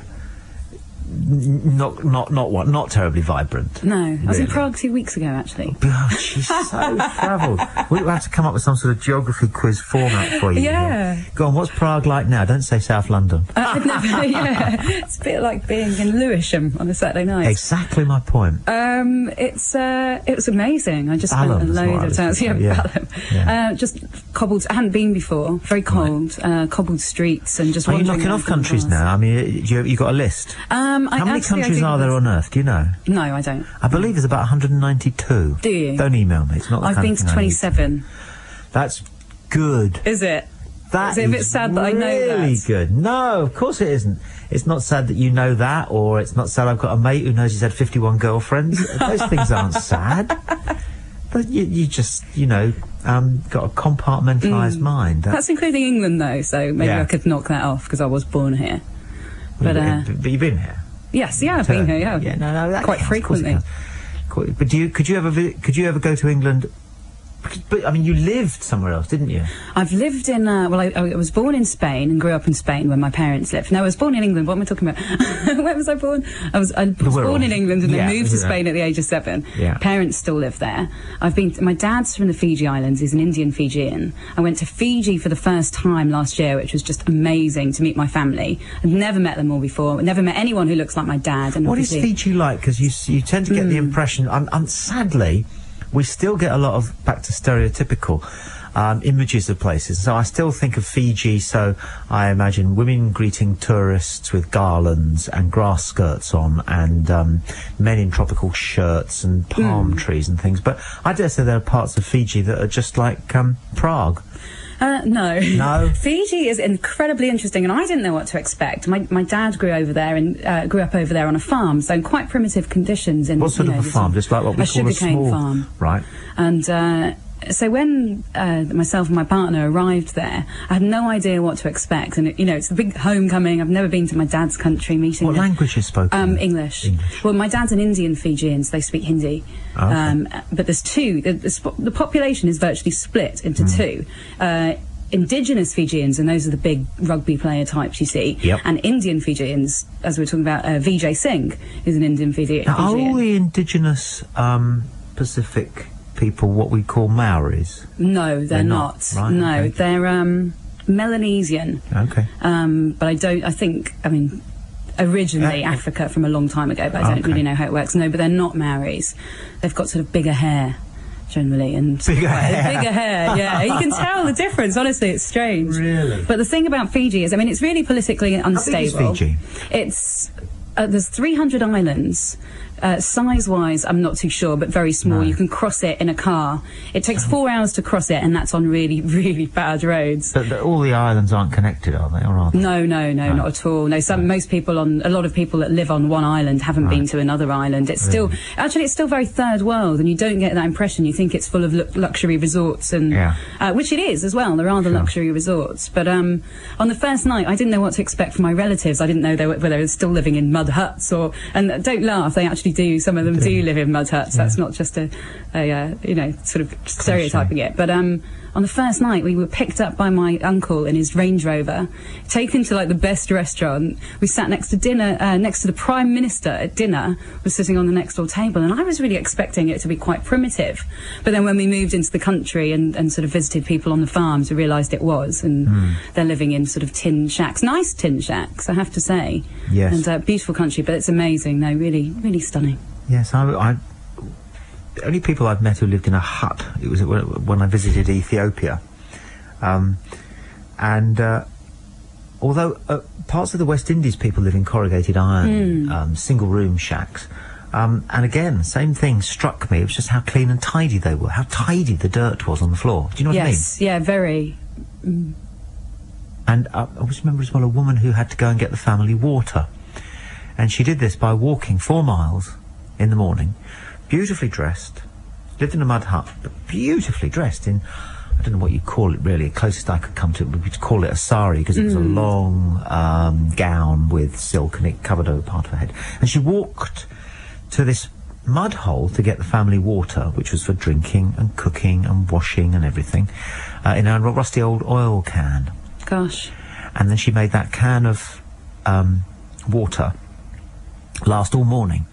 Not terribly vibrant. No, really. I was in Prague 2 weeks ago, actually. Oh, she's so travelled. We'll have to come up with some sort of geography quiz format for you. Yeah. Go on, what's Prague like now? Don't say South London. I've never, it's a bit like being in Lewisham on a Saturday night. Exactly my point. It was amazing. I just spent a load of time. Balham. Yeah. Just cobbled. I hadn't been before. Very cold. Cobbled streets and just. Are you knocking off countries now? I mean, you got a list. How many countries are there on Earth? Do you know? No, I don't. I believe there's about 192. Do you? Don't email me. It's not. I've been to 27. That's good. Is it? That is it a bit sad that I know that? Really good. No, of course it isn't. It's not sad that you know that, or it's not sad I've got a mate who knows he's had 51 girlfriends. Those things aren't sad. But you just, got a compartmentalised mind. That's including England, though, so maybe I could knock that off because I was born here. But you've been here? Yes, I've been here, Yeah, no, that quite frequently. But could you ever go to England? But I mean, you lived somewhere else, didn't you? I've lived in. I was born in Spain and grew up in Spain where my parents lived. No, I was born in England. What am I talking about? Where was I born? I was born in England and then moved to Spain at the age of 7. Yeah. Parents still live there. My dad's from the Fiji Islands. He's an Indian Fijian. I went to Fiji for the first time last year, which was just amazing to meet my family. I'd never met them all before. Never met anyone who looks like my dad. And what is Fiji like? Because you tend to get the impression. Sadly, we still get a lot of, back to stereotypical, images of places. So I still think of Fiji, so I imagine women greeting tourists with garlands and grass skirts on, and men in tropical shirts and palm trees and things. But I dare say there are parts of Fiji that are just like Prague. No. No? Fiji is incredibly interesting, and I didn't know what to expect. My dad grew up over there on a farm, so in quite primitive conditions. What sort of a farm? Just like what we call a sugarcane farm. Right. And so when myself and my partner arrived there, I had no idea what to expect. And, it's a big homecoming. I've never been to my dad's country meeting. What language is spoken? English. Well, my dad's an Indian Fijian, so they speak Hindi. Okay. But there's two. The population is virtually split into two. Indigenous Fijians, and those are the big rugby player types you see. Yep. And Indian Fijians, as we were talking about, Vijay Singh, who's an Indian Fijian. Now, are all the indigenous Pacific people what we call Maoris? No, they're not. Right, no, okay. They're Melanesian. Okay. But originally Africa from a long time ago, but I don't really know how it works. No, but they're not Maoris. They've got sort of bigger hair, generally, and bigger hair. Yeah, you can tell the difference. Honestly, it's strange. Really. But the thing about Fiji is, it's really politically unstable. How big is Fiji? It's there's 300 islands. Size-wise, I'm not too sure, but very small. No. You can cross it in a car. It takes 4 hours to cross it, and that's on really, really bad roads. But all the islands aren't connected, are they? Or are they? No, not at all. No, a lot of people that live on one island haven't been to another island. It's still very third world, and you don't get that impression. You think it's full of luxury resorts, and which it is as well. There are the luxury resorts, but on the first night, I didn't know what to expect from my relatives. I didn't know whether they were still living in mud huts and don't laugh, they actually do. Some of them do live in mud huts. That's not just a sort of stereotyping it. But on the first night, we were picked up by my uncle in his Range Rover, taken to like the best restaurant. We sat next to the Prime Minister at dinner, was sitting on the next door table, and I was really expecting it to be quite primitive. But then when we moved into the country and sort of visited people on the farms, we realised it was, and they're living in sort of tin shacks, nice tin shacks, I have to say. Yes. And beautiful country, but it's amazing, though, really, really stunning. Yes, the only people I've met who lived in a hut, it was when I visited Ethiopia. Although parts of the West Indies people live in corrugated iron, single-room shacks. And again, same thing struck me. It was just how clean and tidy they were, how tidy the dirt was on the floor. Do you know what I mean? Yes, yeah, very. And I always remember as well a woman who had to go and get the family water. And she did this by walking 4 miles in the morning, beautifully dressed, lived in a mud hut, but beautifully dressed in, I don't know what you call it really, closest I could come to it would be to call it a sari, because it was a long gown with silk and it covered over part of her head. And she walked to this mud hole to get the family water, which was for drinking and cooking and washing and everything, in a rusty old oil can. Gosh. And then she made that can of water last all morning.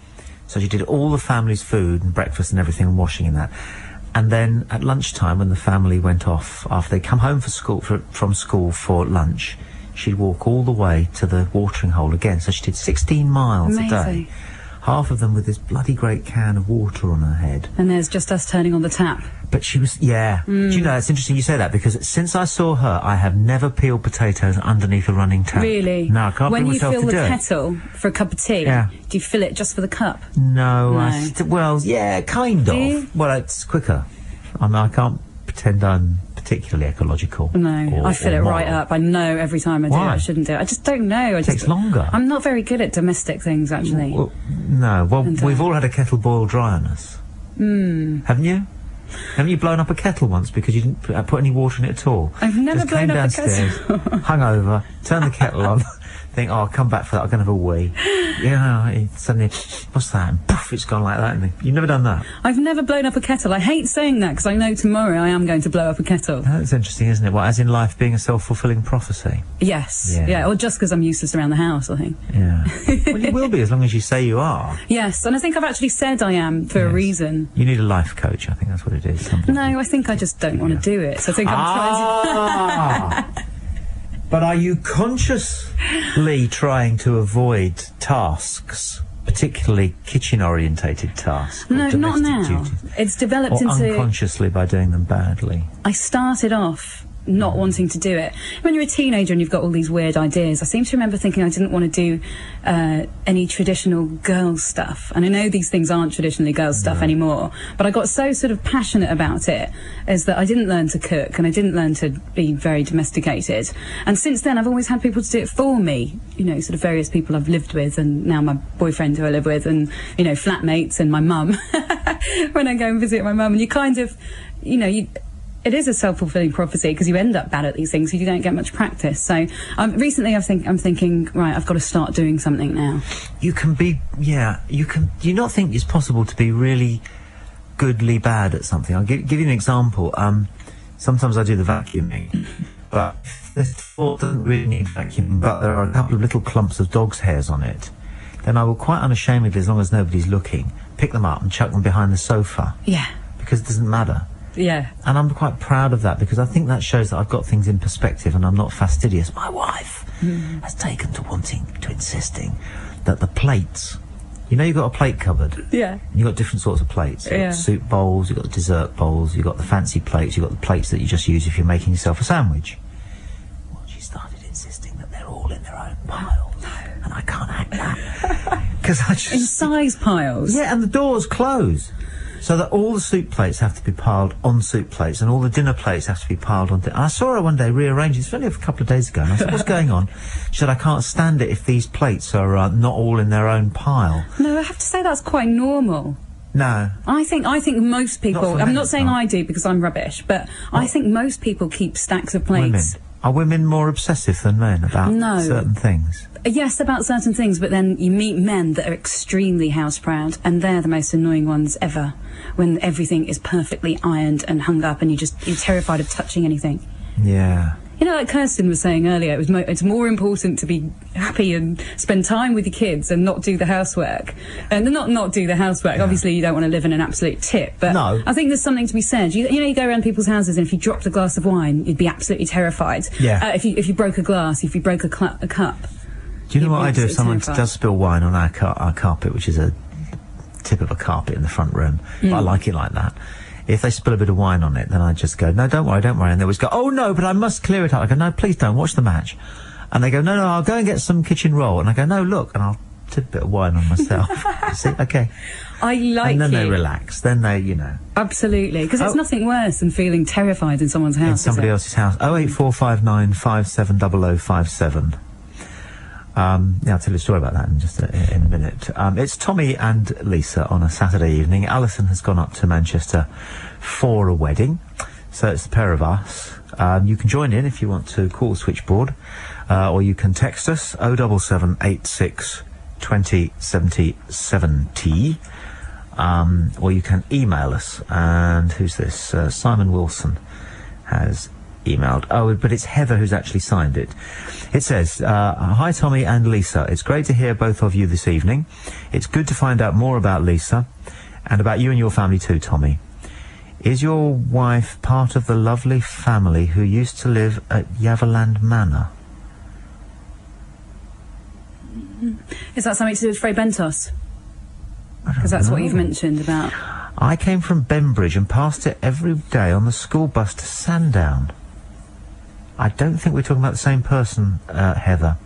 So she did all the family's food and breakfast and everything and washing in that. And then at lunchtime, when the family went off, after they'd come home from school for lunch, she'd walk all the way to the watering hole again. So she did 16 miles a day. Half of them with this bloody great can of water on her head. And there's just us turning on the tap. But she was, Do you know, it's interesting you say that, because since I saw her, I have never peeled potatoes underneath a running tap. Really? No, I can't bring myself to do it. When you fill the kettle for a cup of tea, do you fill it just for the cup? No. Well, yeah, kind of. Well, it's quicker. I mean, I can't pretend I'm particularly ecological. No, I fill it right up. I know every time I do it, I shouldn't do it. I just don't know. It takes longer. I'm not very good at domestic things, actually. Well, no. Well, we've all had a kettle boil dry on us. Haven't you? Haven't you blown up a kettle once because you didn't put any water in it at all? I've never blown up a kettle. Hung over, turned the kettle on, think, oh, I'll come back for that, I'm going to have a wee. Suddenly, what's that? And poof, it's gone like that. You've never done that? I've never blown up a kettle. I hate saying that because I know tomorrow I am going to blow up a kettle. That's interesting, isn't it? Well, as in life being a self-fulfilling prophecy. Yes. Yeah, or just because I'm useless around the house, I think. Yeah. Well, you will be as long as you say you are. Yes, and I think I've actually said I am for a reason. You need a life coach, I think that's what it is. No, I think I just don't want to do it. So I think I'm trying to... But are you consciously trying to avoid tasks, particularly kitchen-orientated tasks? No, not now. Duties? It's developed or into... unconsciously by doing them badly? I started off not wanting to do it. When you're a teenager and you've got all these weird ideas, I seem to remember thinking I didn't want to do any traditional girl stuff. And I know these things aren't traditionally girl stuff anymore, but I got so sort of passionate about it is that I didn't learn to cook and I didn't learn to be very domesticated. And since then I've always had people to do it for me, you know, sort of various people I've lived with and now my boyfriend who I live with and, you know, flatmates and my mum when I go and visit my mum. And you kind of, you know, it is a self-fulfilling prophecy because you end up bad at these things so you don't get much practice. So recently I'm thinking, right, I've got to start doing something now. You can be, do you not think it's possible to be really goodly bad at something? I'll give you an example. Sometimes I do the vacuuming, but this floor doesn't really need vacuuming, but there are a couple of little clumps of dog's hairs on it. Then I will quite unashamedly, as long as nobody's looking, pick them up and chuck them behind the sofa. Yeah. Because it doesn't matter. Yeah. And I'm quite proud of that because I think that shows that I've got things in perspective and I'm not fastidious. My wife has taken to insisting that the plates, you know, you've got a plate cupboard. Yeah. You've got different sorts of plates. You've got soup bowls, you've got dessert bowls, you've got the fancy plates, you've got the plates that you just use if you're making yourself a sandwich. Well, she started insisting that they're all in their own piles. No. And I can't hack that. Because I just... In size piles? Yeah, and the doors close. So that all the soup plates have to be piled on soup plates and all the dinner plates have to be piled on... I saw her one day rearrange it. It's only a couple of days ago. And I said, what's going on? She said, I can't stand it if these plates are not all in their own pile. No, I have to say that's quite normal. No. I think most people... I'm not saying I do because I'm rubbish, but I think most people keep stacks of plates Are women more obsessive than men about certain things? Yes, about certain things, but then you meet men that are extremely house-proud, and they're the most annoying ones ever, when everything is perfectly ironed and hung up and you're terrified of touching anything. Yeah. You know, like Kirsten was saying earlier, it's more important to be happy and spend time with your kids and not do the housework. And not do the housework. Yeah. Obviously, you don't want to live in an absolute tip, but no. I think there's something to be said. You know, you go around people's houses and if you dropped a glass of wine, you'd be absolutely terrified. Yeah. If you broke a glass, if you broke a cup. Do you know what I do if someone does spill wine on our carpet, which is a tip of a carpet in the front room? But I like it like that. If they spill a bit of wine on it, then I just go, no, don't worry. And they always go, oh, no, but I must clear it up. I go, no, please don't. Watch the match. And they go, no, I'll go and get some kitchen roll. And I go, no, look. And I'll tip a bit of wine on myself. See, okay. I like And then they relax. Then they, you know. Absolutely. Because there's nothing worse than feeling terrified in someone's house. In somebody else's house. 08459 570057. Yeah, I'll tell you a story about that in just in a minute. It's Tommy and Lisa on a Saturday evening. Allison has gone up to Manchester for a wedding, so it's the pair of us. You can join in if you want to call the switchboard, or you can text us 07786 20 70 70, or you can email us. And who's this? Simon Wilson has emailed. Oh, but it's Heather who's actually signed it. It says, hi Tommy and Lisa. It's great to hear both of you this evening. It's good to find out more about Lisa and about you and your family too, Tommy. Is your wife part of the lovely family who used to live at Yaverland Manor? Is that something to do with Fray Bentos? Because that's what you've mentioned about. I came from Bembridge and passed it every day on the school bus to Sandown. I don't think we're talking about the same person, Heather.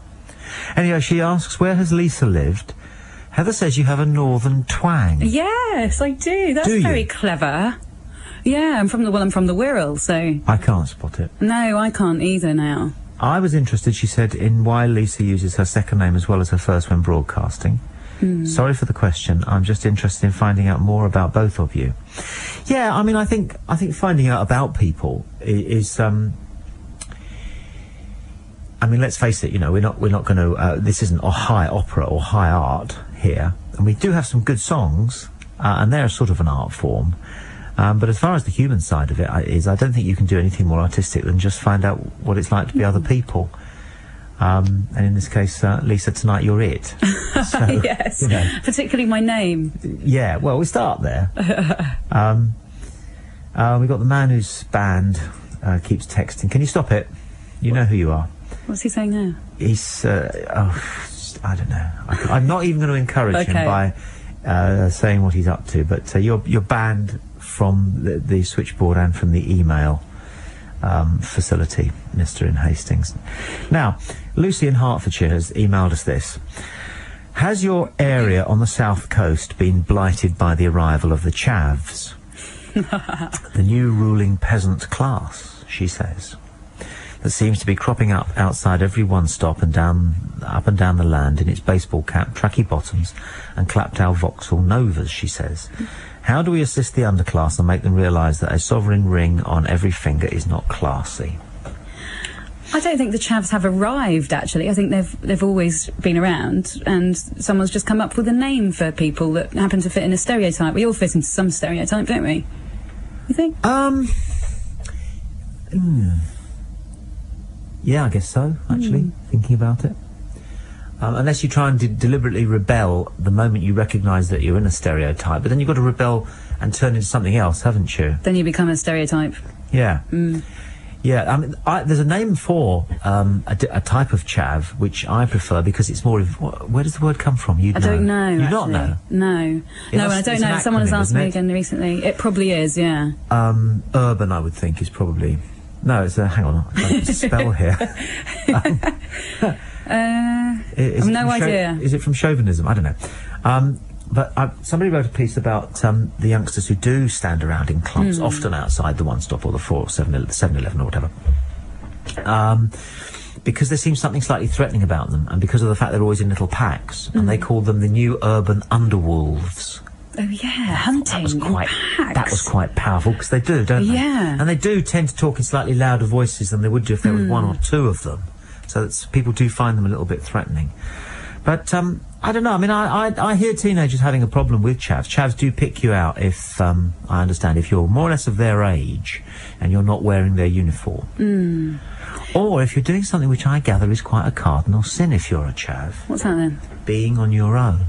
Anyway, she asks, where has Lisa lived? Heather says you have a northern twang. Yes, I do. That's very clever. Yeah, I'm from the Wirral, so... I can't spot it. No, I can't either now. I was interested, she said, in why Lisa uses her second name as well as her first when broadcasting. Sorry for the question. I'm just interested in finding out more about both of you. Yeah, I mean, I think finding out about people is I mean, let's face it, you know, we're not going to, this isn't a high opera or high art here. And we do have some good songs, and they're sort of an art form. But as far as the human side of it is, I don't think you can do anything more artistic than just find out what it's like to be other people. And in this case, Lisa, tonight you're it. So, yes, you know. Particularly my name. Yeah, well, we start there. We've got the man whose band keeps texting. Can you stop it? You know who you are. What's he saying now? He's, I don't know. I'm not even going to encourage him by saying what he's up to, but you're banned from the switchboard and from the email facility, Mr. in Hastings. Now, Lucy in Hertfordshire has emailed us this. Has your area on the south coast been blighted by the arrival of the chavs? The new ruling peasant class, she says, that seems to be cropping up outside every one-stop up and down the land in its baseball cap, tracky bottoms and clapped-out Vauxhall Novas, she says. How do we assist the underclass and make them realise that a sovereign ring on every finger is not classy? I don't think the chavs have arrived, actually. I think they've always been around, and someone's just come up with a name for people that happen to fit in a stereotype. We all fit into some stereotype, don't we? You think? Yeah, I guess so, actually, thinking about it. Unless you try and deliberately rebel the moment you recognise that you're in a stereotype, but then you've got to rebel and turn into something else, haven't you? Then you become a stereotype. Yeah. Yeah, I mean, there's a name for a type of chav, which I prefer because it's more of... Where does the word come from? I don't know, You actually. not know? No. No, I don't know. Someone has asked me again recently. It probably is, yeah. Urban, I would think, is probably... No, it's hang on, I can't spell here. I've no idea. Is it from chauvinism? I don't know. But somebody wrote a piece about the youngsters who do stand around in clumps, often outside the One Stop or the 7-Eleven or whatever. Because there seems something slightly threatening about them, and because of the fact they're always in little packs, and they call them the new urban underwolves. Oh yeah, hunting. That was quite powerful, because they do, don't they? Yeah. And they do tend to talk in slightly louder voices than they would do if there was one or two of them. So people do find them a little bit threatening. But I don't know. I mean, I hear teenagers having a problem with chavs. Chavs do pick you out if I understand, if you're more or less of their age and you're not wearing their uniform. Or if you're doing something which I gather is quite a cardinal sin if you're a chav. What's that then? Being on your own.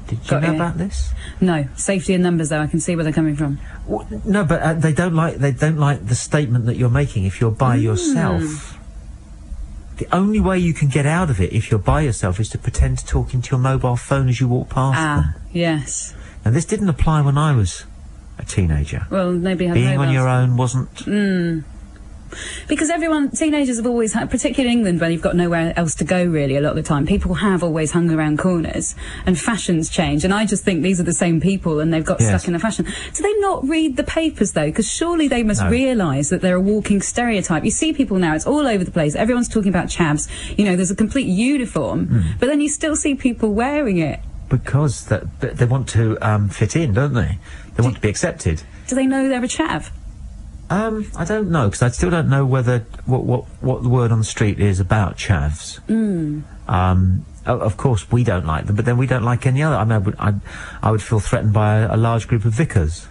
Did you know about this? No. Safety in numbers, though. I can see where they're coming from. Well, no, but they don't like the statement that you're making if you're by yourself. The only way you can get out of it if you're by yourself is to pretend to talk into your mobile phone as you walk past them. Yes. Now, this didn't apply when I was a teenager. Well, nobody had Being mobiles. on your own wasn't... Because teenagers have always had, particularly in England where you've got nowhere else to go really a lot of the time, people have always hung around corners and fashions change, and I just think these are the same people and they've got stuck in the fashion. Do they not read the papers though? Because surely they must realise that they're a walking stereotype. You see people now, it's all over the place, everyone's talking about chavs, you know, there's a complete uniform, but then you still see people wearing it. Because they want to fit in, don't they? They want to be accepted. Do they know they're a chav? I don't know, because I still don't know whether what the word on the street is about chavs. Of course, we don't like them, but then we don't like any other. I mean, I would feel threatened by a large group of vicars.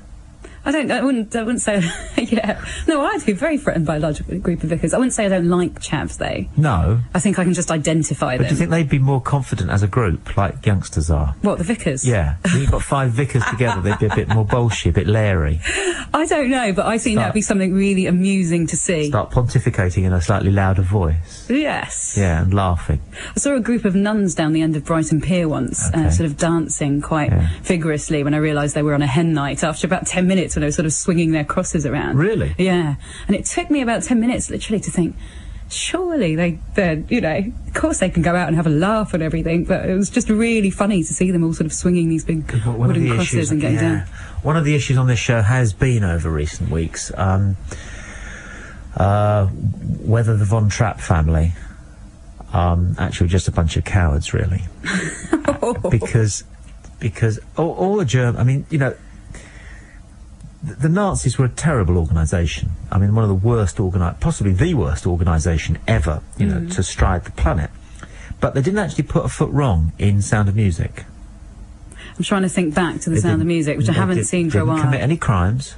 I wouldn't say, yeah. No, I'd be very threatened by a large group of vicars. I wouldn't say I don't like chavs, though. No. I think I can just identify them. But do you think they'd be more confident as a group, like youngsters are? What, the vicars? Yeah. So you've got 5 vicars together, they'd be a bit more bolshy, a bit leery. I don't know, but I think that'd be something really amusing to see. Start pontificating in a slightly louder voice. Yes. Yeah, and laughing. I saw a group of nuns down the end of Brighton Pier once, sort of dancing quite vigorously when I realised they were on a hen night after about 10 minutes when they were sort of swinging their crosses around. Really? Yeah. And it took me about 10 minutes literally to think, surely they're, you know, of course they can go out and have a laugh and everything, but it was just really funny to see them all sort of swinging these big wooden crosses and getting down. One of the issues on this show has been over recent weeks, whether the Von Trapp family, actually just a bunch of cowards, really. Because all the German, I mean, you know, the Nazis were a terrible organisation. I mean, one of the worst possibly the worst organisation ever, you know, to stride the planet. But they didn't actually put a foot wrong in Sound of Music. I'm trying to think back to the Sound of Music, which I haven't seen for a while. Didn't commit any crimes,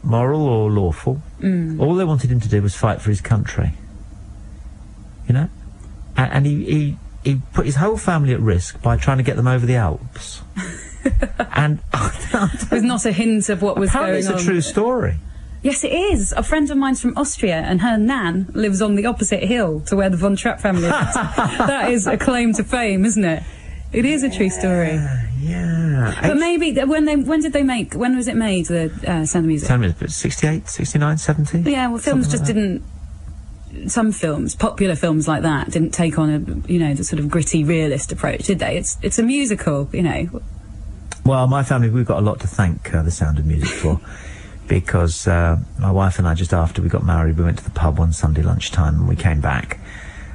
moral or lawful. All they wanted him to do was fight for his country. You know? And he put his whole family at risk by trying to get them over the Alps. And there's not a hint of what was going on. It's a true story. Yes, it is. A friend of mine's from Austria, and her nan lives on the opposite hill to where the Von Trapp family lives. That is a claim to fame, isn't it? It is a true story. Yeah. But maybe when was it made? The Sound of Music. Sound of Music, 68, 69, 70. Yeah. Well, films just didn't. Some films, popular films like that, didn't take on the sort of gritty realist approach, did they? It's a musical, you know. Well, my family, we've got a lot to thank the Sound of Music for, because my wife and I, just after we got married, we went to the pub one Sunday lunchtime and we came back,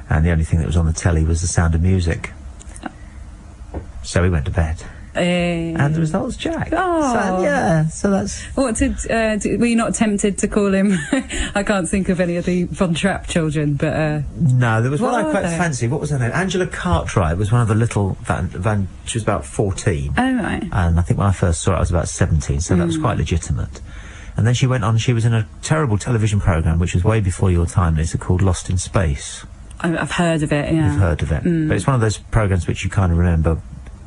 and the only thing that was on the telly was the Sound of Music. So we went to bed. And the result's Jack. Oh. So that's... What were you not tempted to call him? I can't think of any of the Von Trapp children, but... No, there was one I quite fancied. What was her name? Angela Cartwright was one of the little... she was about 14. Oh, right. And I think when I first saw it, I was about 17, so that was quite legitimate. And then she went on, she was in a terrible television programme, which was way before your time, Lisa, called Lost in Space. I've heard of it, yeah. You've heard of it. But it's one of those programmes which you kind of remember...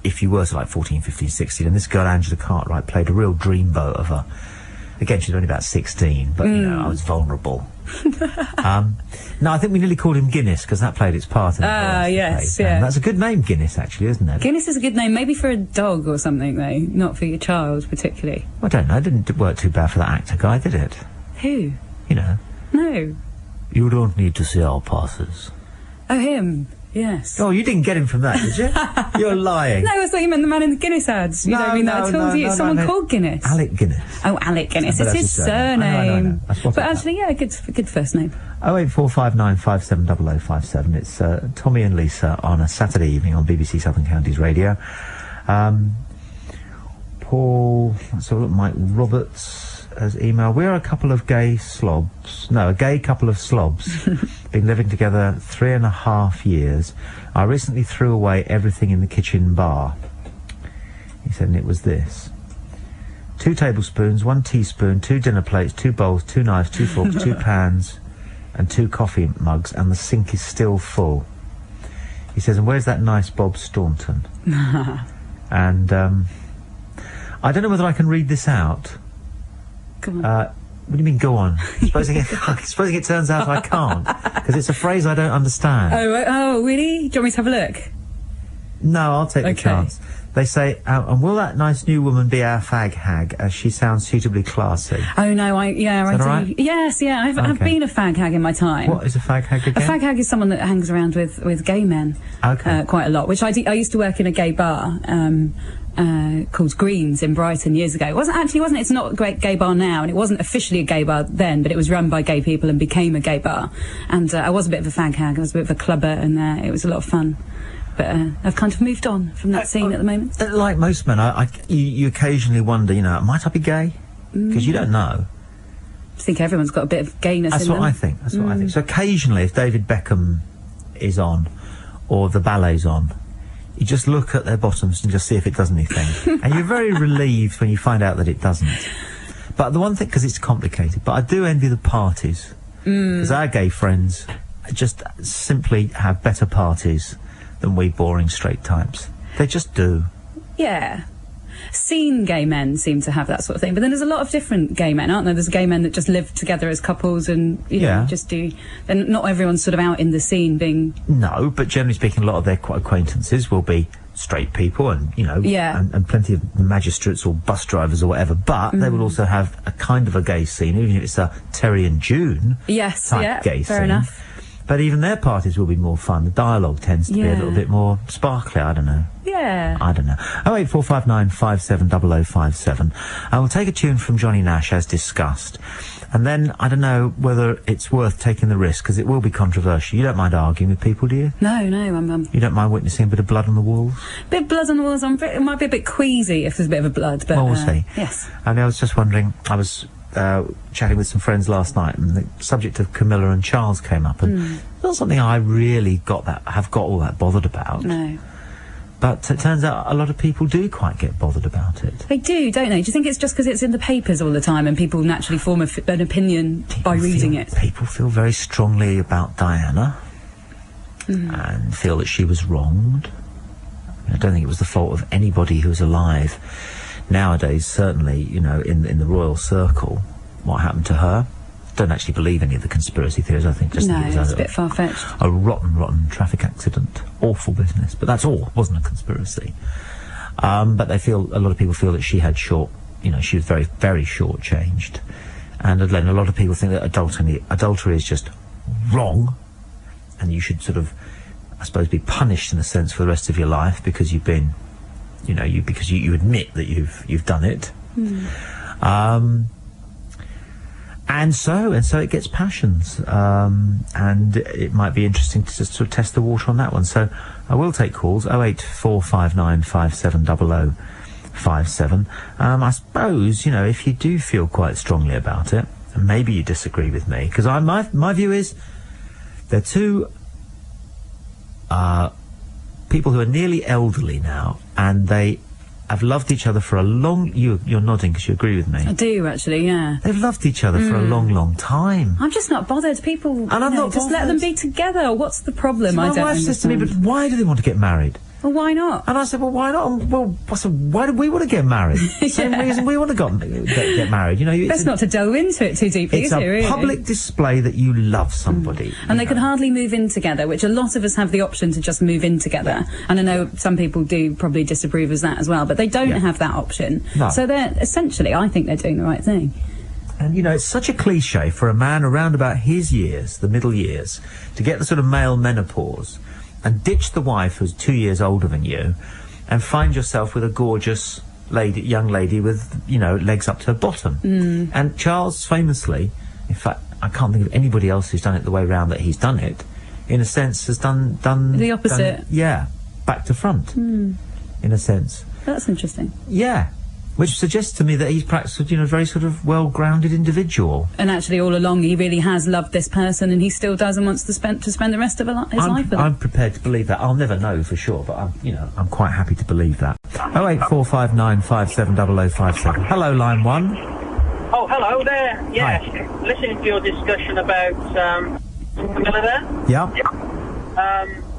if you were to like 14, 15, 16, and this girl Angela Cartwright played a real dreamboat of her. Again, she was only about 16, but you know, I was vulnerable. No, I think we nearly called him Guinness because that played its part in the yes, yeah. That's a good name, Guinness, actually, isn't it? Guinness is a good name, maybe for a dog or something, though, not for your child particularly. I don't know, it didn't work too bad for that actor guy, did it? Who? You know. No. You don't need to see our passes. Oh, him. Yes. Oh, you didn't get him from that, did you? You're lying. No, I thought you meant the man in the Guinness ads. You don't mean that at all, do you? It's someone called Guinness. Alec Guinness. Oh, Alec Guinness. It's his surname. I know. But actually, yeah, good first name. 08459 570057. It's Tommy and Lisa on a Saturday evening on BBC Southern Counties Radio. Paul, let's have a look, Mike Roberts has emailed. We're a couple of gay slobs. No, a gay couple of slobs. Been living together 3.5 years. I recently threw away everything in the kitchen bar. He said, and it was this. 2 tablespoons, 1 teaspoon, 2 dinner plates, 2 bowls, 2 knives, 2 forks, 2 pans, and 2 coffee mugs, and the sink is still full. He says, and where's that nice Bob Staunton? And, I don't know whether I can read this out. Go on. What do you mean, go on? Supposing it turns out I can't, because it's a phrase I don't understand. Oh, really? Do you want me to have a look? No, I'll take the chance. They say, and will that nice new woman be our fag hag, as she sounds suitably classy? Oh, no, I do. Right? Yes, yeah, I've been a fag hag in my time. What is a fag hag again? A fag hag is someone that hangs around with gay men quite a lot, which I used to work in a gay bar called Greens in Brighton years ago. It's not a great gay bar now, and it wasn't officially a gay bar then, but it was run by gay people and became a gay bar. And I was a bit of a fag hag, I was a bit of a clubber, and it was a lot of fun. But I've kind of moved on from that scene at the moment. Like most men, you occasionally wonder, might I be gay? Because you don't know. I think everyone's got a bit of gayness in them. That's what I think. So occasionally, if David Beckham is on, or the ballet's on, you just look at their bottoms and just see if it does anything. And you're very relieved when you find out that it doesn't. But the one thing, because it's complicated, but I do envy the parties. Because our gay friends just simply have better parties than we boring straight types. They just do. Yeah. Scene gay men seem to have that sort of thing, but then there's a lot of different gay men, aren't there? There's gay men that just live together as couples and, you know, just do... Then not everyone's sort of out in the scene being... No, but generally speaking, a lot of their acquaintances will be straight people and, and plenty of magistrates or bus drivers or whatever, but they will also have a kind of a gay scene, even if it's a Terry and June type gay scene. Fair enough. But even their parties will be more fun. The dialogue tends to be a little bit more sparkly, I don't know. Yeah. I don't know. 08459 570057. I will take a tune from Johnny Nash as discussed. And then, I don't know whether it's worth taking the risk, because it will be controversial. You don't mind arguing with people, do you? No, I'm... You don't mind witnessing a bit of blood on the walls? Bit of blood on the walls. It might be a bit queasy if there's a bit of a blood, but... Well, we'll see. Yes. And I was just wondering, I was... chatting with some friends last night, and the subject of Camilla and Charles came up, and it's not something I really have got all that bothered about. No. But it turns out a lot of people do quite get bothered about it. They do, don't they? Do you think it's just because it's in the papers all the time and people naturally form an opinion by reading it? People feel very strongly about Diana and feel that she was wronged. I don't think it was the fault of anybody who was alive. Nowadays, certainly, in the royal circle, what happened to her? Don't actually believe any of the conspiracy theories, I think. Just think it was a bit far-fetched. A rotten traffic accident. Awful business. But that's all. It wasn't a conspiracy. But a lot of people feel that she had she was very, very short-changed. And then a lot of people think that adultery is just wrong, and you should sort of, I suppose, be punished in a sense for the rest of your life because you've been... because you admit that you've done it, and so it gets passions, and it might be interesting to just sort of test the water on that one. So I will take calls 08459 570057. I suppose if you do feel quite strongly about it, and maybe you disagree with me, because my view is they're two people who are nearly elderly now, and they have loved each other for a long... You're nodding because you agree with me. I do, actually, yeah. They've loved each other for a long, long time. I'm just not bothered. People... And I'm not just let them be together. What's the problem? So my wife says to me, but why do they want to get married? Well, why not? And I said, well, why not? Well, why do we want to get married? Same reason we want to get married. Best not to delve into it too deeply, it's a public display that you love somebody. And they can hardly move in together, which a lot of us have the option to just move in together. And I know some people do probably disapprove of that as well, but they don't have that option. No. So they're essentially, I think they're doing the right thing. And, it's such a cliche for a man around about his years, the middle years, to get the sort of male menopause and ditch the wife who's 2 years older than you and find yourself with a gorgeous young lady with, legs up to her bottom. And Charles famously, in fact, I can't think of anybody else who's done it the way round that he's done it, in a sense has done the opposite. Back to front, in a sense. That's interesting. Yeah. Which suggests to me that he's perhaps, a very sort of well-grounded individual. And actually, all along, he really has loved this person, and he still does and wants to spend the rest of his life with them. I'm prepared to believe that. I'll never know for sure, but I'm quite happy to believe that. 08459 570057. Hello, line 1. Oh, hello there. Yeah, Hi. Listening to your discussion about Camilla there. Yeah.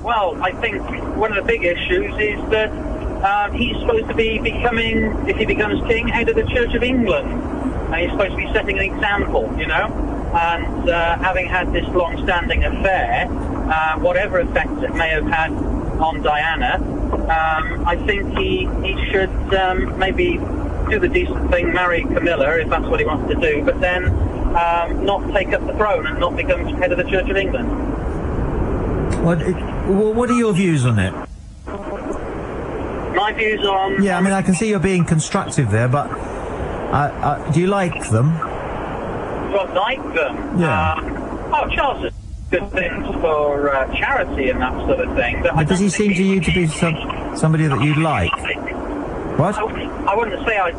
Well, I think one of the big issues is that he's supposed to be becoming, if he becomes king, head of the Church of England. And he's supposed to be setting an example, And having had this long-standing affair, whatever effect it may have had on Diana, I think he should maybe do the decent thing, marry Camilla, if that's what he wants to do, but then not take up the throne and not become head of the Church of England. What are your views on it? My views on... Yeah, I can see you're being constructive there, but do you like them? Do I like them? Yeah. Charles has good things for charity and that sort of thing. But does he seem to you to be somebody that you like? What? I wouldn't say I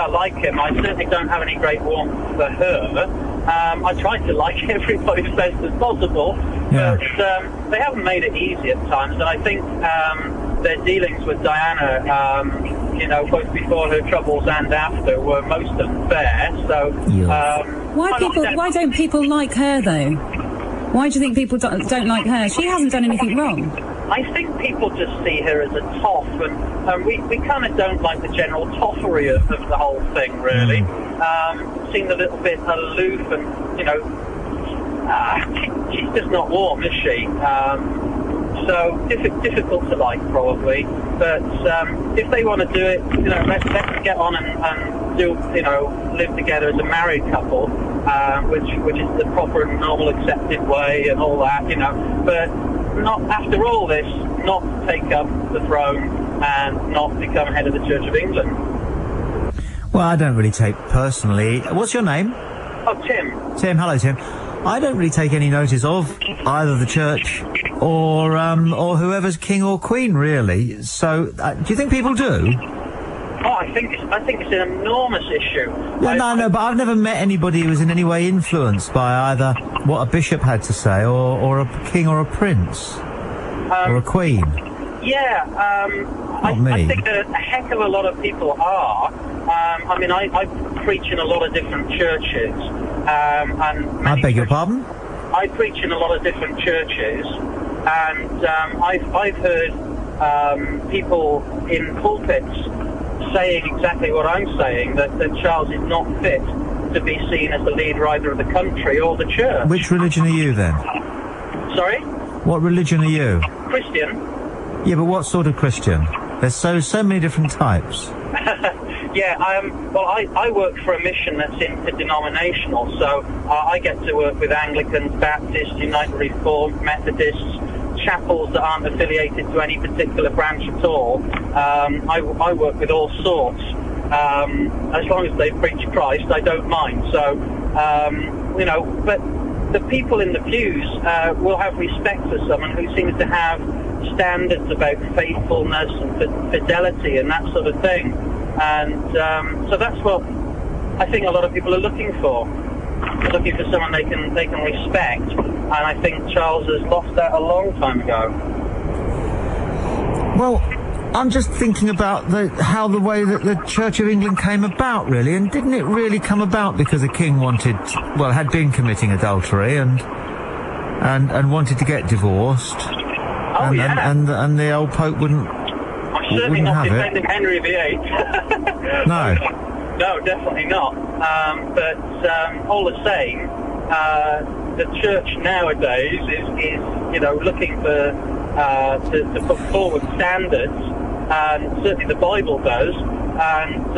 like him. I certainly don't have any great warmth for her. I try to like everybody as best as possible, but they haven't made it easy at times, and I think their dealings with Diana, both before her troubles and after, were most unfair. So, why don't people like her though? Why do you think people don't like her? She hasn't done anything wrong. I think people just see her as a toff, and we kind of don't like the general toffery of the whole thing, really. Seemed a little bit aloof, and she's just not warm, is she? So difficult to like, probably. But if they want to do it, let's get on and do, live together as a married couple, which is the proper, normal, accepted way, and all that, But not after all this, not take up the throne and not become head of the Church of England. Well, I don't really take personally. What's your name? Oh, Tim. Tim, hello, Tim. I don't really take any notice of either the church or whoever's king or queen, really. So, do you think people do? Oh, I think it's an enormous issue. Yeah, no, but I've never met anybody who was in any way influenced by either what a bishop had to say or a king or a prince or a queen. Yeah, I think that a heck of a lot of people are. I preach in a lot of different churches. I beg your pardon? I preach in a lot of different churches, and I've heard people in pulpits saying exactly what I'm saying, that Charles is not fit to be seen as the leader either of the country or the church. Which religion are you then? Sorry? What religion are you? Christian. Yeah, but what sort of Christian? There's so many different types. Yeah, I work for a mission that's interdenominational, so I get to work with Anglicans, Baptists, United Reformed, Methodists, chapels that aren't affiliated to any particular branch at all. I work with all sorts. As long as they preach Christ, I don't mind. So, but the people in the pews will have respect for someone who seems to have standards about faithfulness and fidelity and that sort of thing. And so that's what I think a lot of people are looking for. They're looking for someone they can respect, and I think Charles has lost that a long time ago. Well, I'm just thinking about the way that the Church of England came about, really, and didn't it really come about because the king had been committing adultery and wanted to get divorced, and the old Pope wouldn't. I'm certainly not defending Henry VIII. No. No, definitely not. But all the same, the church nowadays is looking for to put forward standards, and certainly the Bible does. And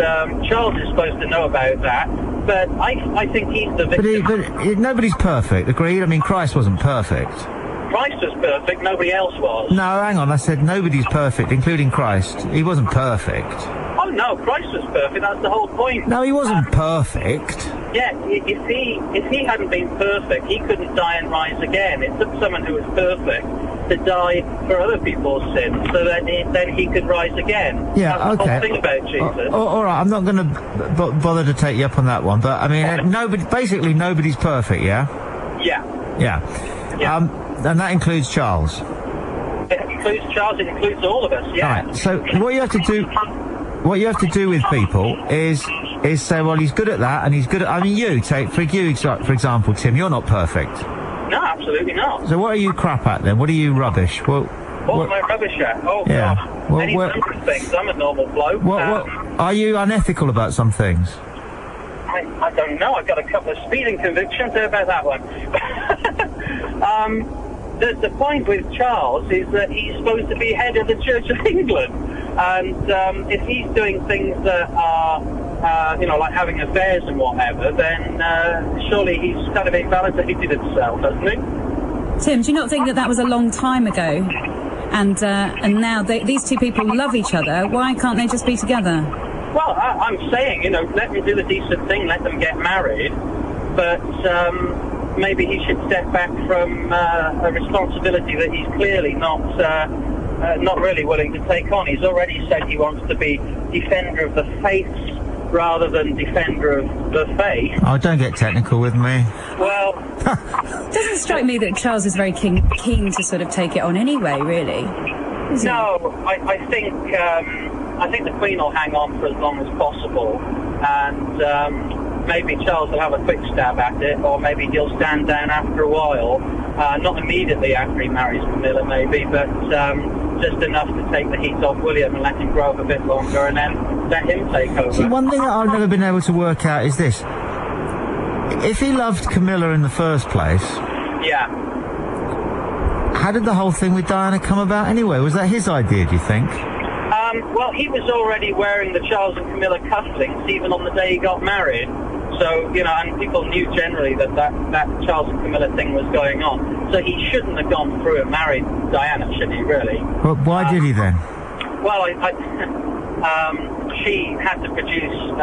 Charles is supposed to know about that. But I think he's the victim. But nobody's perfect. Agreed? I mean, Christ wasn't perfect. Christ was perfect. Nobody else was. No, hang on. I said nobody's perfect, including Christ. He wasn't perfect. Oh no, Christ was perfect. That's the whole point. No, he wasn't perfect. Yeah, if he hadn't been perfect, he couldn't die and rise again. It took someone who was perfect to die for other people's sins, so that then he could rise again. Yeah, that's okay. the whole thing about Jesus. All right, I'm not going to bother to take you up on that one, but I mean, basically nobody's perfect, yeah? Yeah. Yeah. And that includes Charles. It includes Charles. It includes all of us. Yeah. Right. So what you have to do with people is say, well, he's good at that, and he's good at. I mean, for example, Tim, you're not perfect. No, absolutely not. So what are you crap at then? What are you rubbish? What am I rubbish at? Oh, yeah. God. Well, Any number of things. I'm a normal bloke. What are you unethical about some things? I don't know. I've got a couple of speeding convictions. How about that one? The point with Charles is that he's supposed to be head of the Church of England. And if he's doing things that are, like having affairs and whatever, then surely he's kind of invalidated himself, hasn't he? Tim, do you not think that was a long time ago? And now these two people love each other. Why can't they just be together? Well, I'm saying, let them do the decent thing, let them get married, but maybe he should step back from a responsibility that he's clearly not really willing to take on. He's already said he wants to be defender of the faiths rather than defender of the faith. Oh, don't get technical with me. Well... It doesn't strike me that Charles is very keen to sort of take it on anyway, really. No, I think the Queen will hang on for as long as possible, and maybe Charles will have a quick stab at it, or maybe he'll stand down after a while, not immediately after he marries Camilla maybe, but just enough to take the heat off William and let him grow up a bit longer, and then let him take over. See, one thing that I've never been able to work out is this. If he loved Camilla in the first place... Yeah. How did the whole thing with Diana come about anyway? Was that his idea, do you think? Well, he was already wearing the Charles and Camilla cufflinks even on the day he got married. So, and people knew generally that Charles and Camilla thing was going on. So he shouldn't have gone through and married Diana, should he, really? Well, why did he then? Well, she had to produce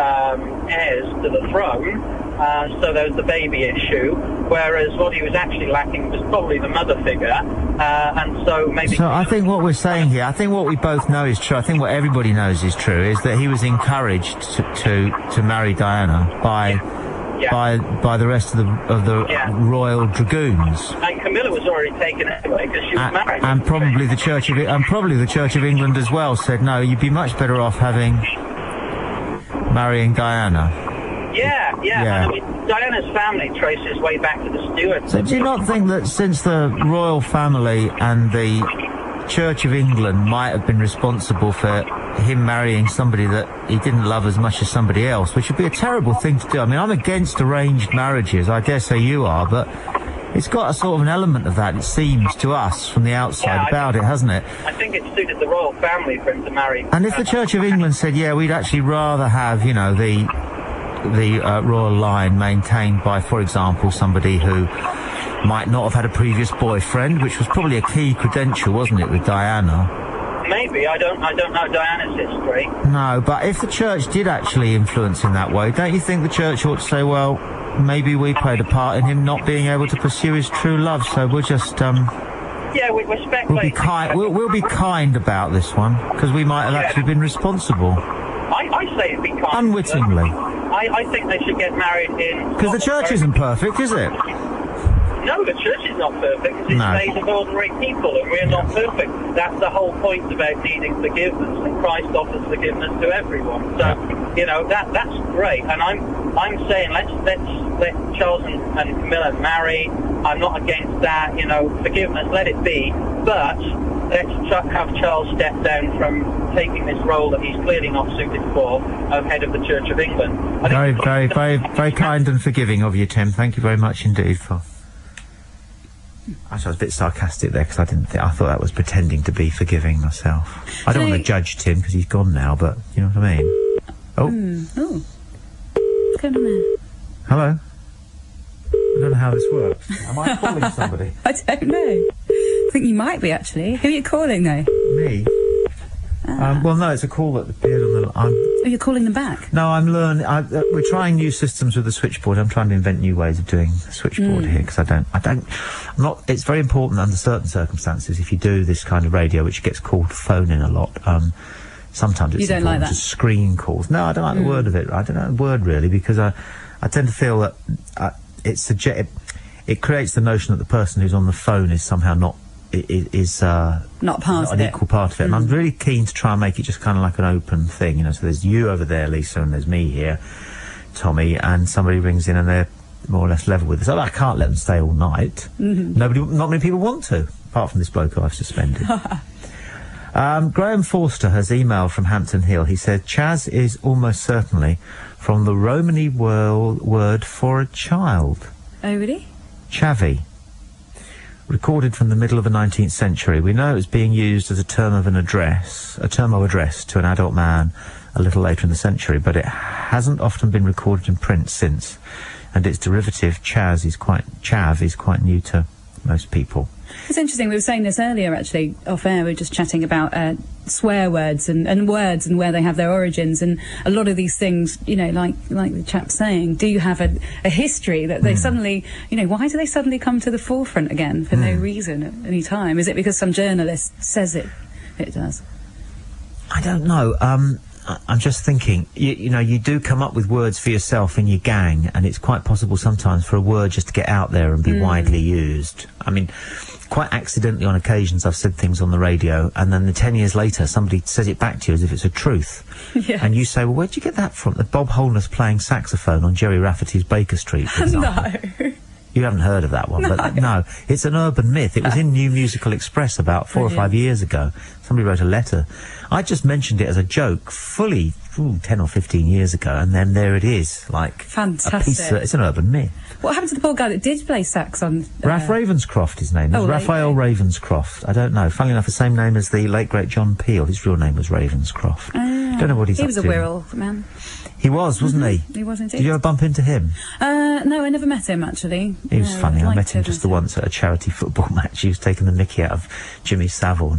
heirs to the throne, so there was the baby issue, whereas what he was actually lacking was probably the mother figure, and so maybe... So I think what we're saying here, I think what we both know is true, I think what everybody knows is true, is that he was encouraged to marry Diana by the rest of the Royal Dragoons. And Camilla was already taken anyway because she was married. And probably the Church of England as well said, no, you'd be much better off marrying Diana. Yeah. And I mean, Diana's family traces way back to the Stuarts. So do you not think that since the royal family and the Church of England might have been responsible for him marrying somebody that he didn't love as much as somebody else, which would be a terrible thing to do? I mean, I'm against arranged marriages, I dare say you are, but it's got a sort of an element of that, it seems, to us from the outside about it, hasn't it? I think it suited the royal family for him to marry. And if the Church of England said, yeah, we'd actually rather have, the royal line maintained by, for example, somebody who might not have had a previous boyfriend, which was probably a key credential, wasn't it, with Diana? Maybe. I don't know Diana's history. No, but if the Church did actually influence in that way, don't you think the Church ought to say, well, maybe we played a part in him not being able to pursue his true love, so we'll just, yeah, we're speculating. We'll be kind about this one, because we might have actually been responsible. I say it'd be kind. Unwittingly. I think they should get married in... Because the Church isn't perfect, is it? No, the Church is not perfect, because it's made of ordinary people, and we're not perfect. That's the whole point about needing forgiveness, and Christ offers forgiveness to everyone. So, that's great, and I'm saying let's let Charles and Camilla marry. I'm not against that, forgiveness, let it be, but let's have Charles step down from taking this role that he's clearly not suited for of head of the Church of England. Very, very, very, very kind and forgiving of you, Tim. Thank you very much indeed for... Actually, I was a bit sarcastic there because I thought that was pretending to be forgiving myself. I don't want to judge Tim because he's gone now, but you know what I mean. Oh. What's going on there? Hello. I don't know how this works. Am I calling somebody? I don't know. I think you might be, actually. Who are you calling, though? Me. Well, no, it's a call that appeared on the... Oh, you're calling them back? No, I'm learning... we're trying new systems with the switchboard. I'm trying to invent new ways of doing the switchboard here, because I'm not... It's very important under certain circumstances, if you do this kind of radio, which gets called phone-in a lot, sometimes it's important like that? to screen calls. No, I don't like the word of it. I don't like the word, really, because I tend to feel that it creates the notion that the person who's on the phone is somehow not part of an it. equal part of it. And I'm really keen to try and make it just kind of like an open thing, you know. So there's you over there, Lisa, and there's me here, Tommy, and somebody rings in and they're more or less level with us. I can't let them stay all night. Not many people want to, apart from this bloke who I've suspended. Graham Forster has emailed from Hampton Hill. He said, Chaz is almost certainly from the Romany word for a child. Oh, really? Chavvy. Recorded from the middle of the 19th century. We know it was being used as a term of address to an adult man a little later in the century, but it hasn't often been recorded in print since, and its derivative, chav, is quite new to most people. It's interesting, we were saying this earlier, actually, off air. We were just chatting about swear words and words and where they have their origins, and a lot of these things, you know, like the chap's saying, do you have a history that they suddenly, you know, why do they suddenly come to the forefront again for no reason at any time? Is it because some journalist says it does? I don't know. I'm just thinking, you know, you do come up with words for yourself in your gang, and it's quite possible sometimes for a word just to get out there and be widely used. I mean, quite accidentally on occasions I've said things on the radio, and then 10 years later somebody says it back to you as if it's a truth. Yeah. And you say, well, where'd you get that from? The Bob Holness playing saxophone on Jerry Rafferty's Baker Street, for example. No. You haven't heard of that one, but no, it's an urban myth. It was in New Musical Express about 4 or 5 years ago. Somebody wrote a letter. I just mentioned it as a joke fully 10 or 15 years ago, and then there it is, like fantastic. A piece of, it's an urban myth. What happened to the poor guy that did play sax on... Ralph Ravenscroft, his name is. Raphael Ravenscroft. I don't know. Funnily enough, the same name as the late, great John Peel. His real name was Ravenscroft. Don't know what he's up to. He was a Wirral man. He was, wasn't he? He was indeed. Did you ever bump into him? No, I never met him, actually. He was funny. I met him just the once at a charity football match. He was taking the mickey out of Jimmy Savile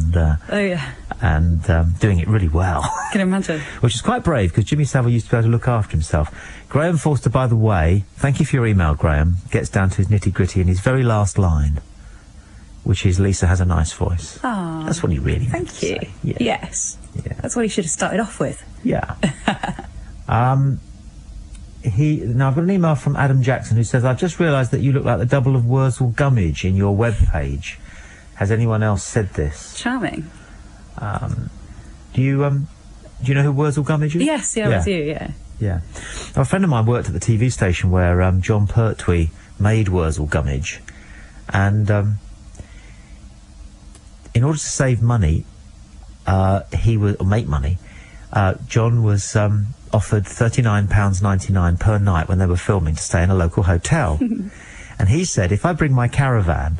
and doing it really well. Can imagine. Which is quite brave, because Jimmy Savile used to be able to look after himself. Graham Forster, by the way, thank you for your email, Graham, gets down to his nitty-gritty in his very last line, which is, Lisa has a nice voice. Oh, that's what he really meant to say. Yeah. Yes. Yeah. That's what he should have started off with. Yeah. Now I've got an email from Adam Jackson who says, I've just realised that you look like the double of Wurzel Gummidge in your webpage. Has anyone else said this? Charming. Do you know who Wurzel Gummidge is? Yes, I do, yeah. Yeah. Now, a friend of mine worked at the TV station where John Pertwee made Wurzel Gummidge, and in order to save money, make money, John was offered £39.99 per night when they were filming to stay in a local hotel. And he said, if I bring my caravan,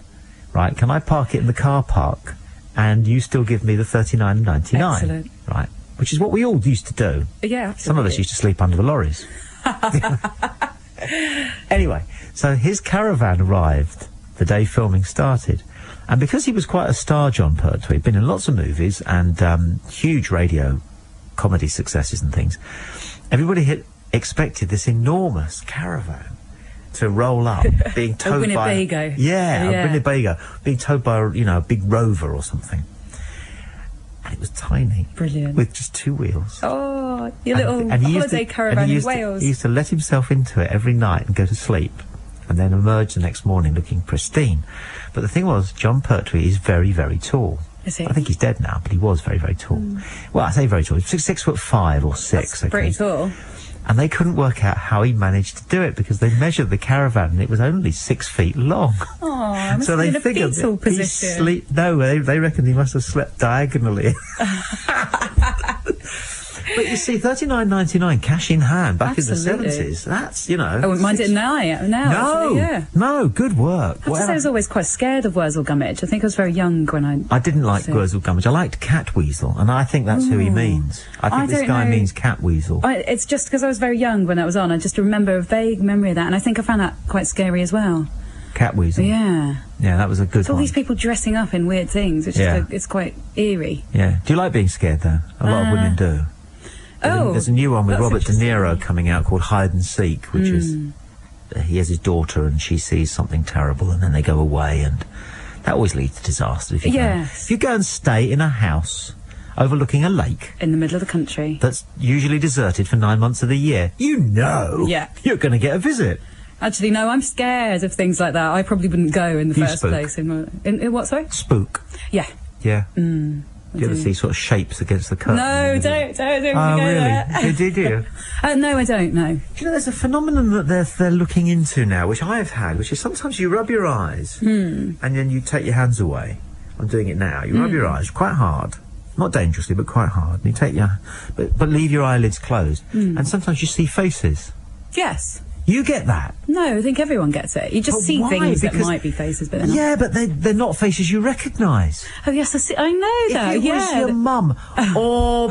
right, can I park it in the car park and you still give me the £39.99? Excellent. Right, which is what we all used to do. Yeah, absolutely. Some of us used to sleep under the lorries. Anyway, so his caravan arrived the day filming started. And because he was quite a star, John Pertwee, been in lots of movies and huge radio comedy successes and things, everybody had expected this enormous caravan to roll up, being towed a Winnebago. by... a Winnebago, being towed by, a big Rover or something. And it was tiny. Brilliant. With just 2 wheels. Oh, your little holiday caravan in Wales. He used to let himself into it every night and go to sleep, and then emerge the next morning looking pristine. But the thing was, John Pertwee is very, very tall. Is he? I think he's dead now, but he was very, very tall. Well, I say very tall. He's 6'5" or 6. That's pretty tall. And they couldn't work out how he managed to do it because they measured the caravan and it was only 6 feet long. Oh, so they figured in a fetal position. They reckon he must have slept diagonally. But you see, $39.99 cash in hand back in the 70s. That's, I wouldn't mind it now. Actually, yeah. No, good work. I have to say I was always quite scared of Wurzel Gummidge. I think I was very young when I didn't like Wurzel Gummidge. I liked Cat Weasel, and I think that's who he means. I think this guy means Cat Weasel. It's just because I was very young when that was on. I just remember a vague memory of that, and I think I found that quite scary as well. Cat weasel. Yeah. Yeah, that was a good It's all one. these people dressing up in weird things. It's just it's quite eerie. Yeah. Do you like being scared, though? A lot of women do. There's a new one with Robert De Niro coming out called Hide and Seek, which is... he has his daughter and she sees something terrible and then they go away, and that always leads to disaster. If you go and stay in a house overlooking a lake... in the middle of the country. ...that's usually deserted for 9 months of the year, you're going to get a visit. Actually, no, I'm scared of things like that. I probably wouldn't go in the first place. In what, sorry? Spook. Yeah. Yeah. Do you ever see sort of shapes against the curtain? No, don't go really? Did you? No, I don't, no. Do you know, there's a phenomenon that they're looking into now, which I've had, which is sometimes you rub your eyes and then you take your hands away. I'm doing it now. You rub your eyes quite hard. Not dangerously, but quite hard. And you take but leave your eyelids closed. And sometimes you see faces. Yes. You get that? No, I think everyone gets it. You just see things that might be faces, but they're not. Yeah, but they're not faces you recognise. Oh, yes, I know that, If it was your mum, or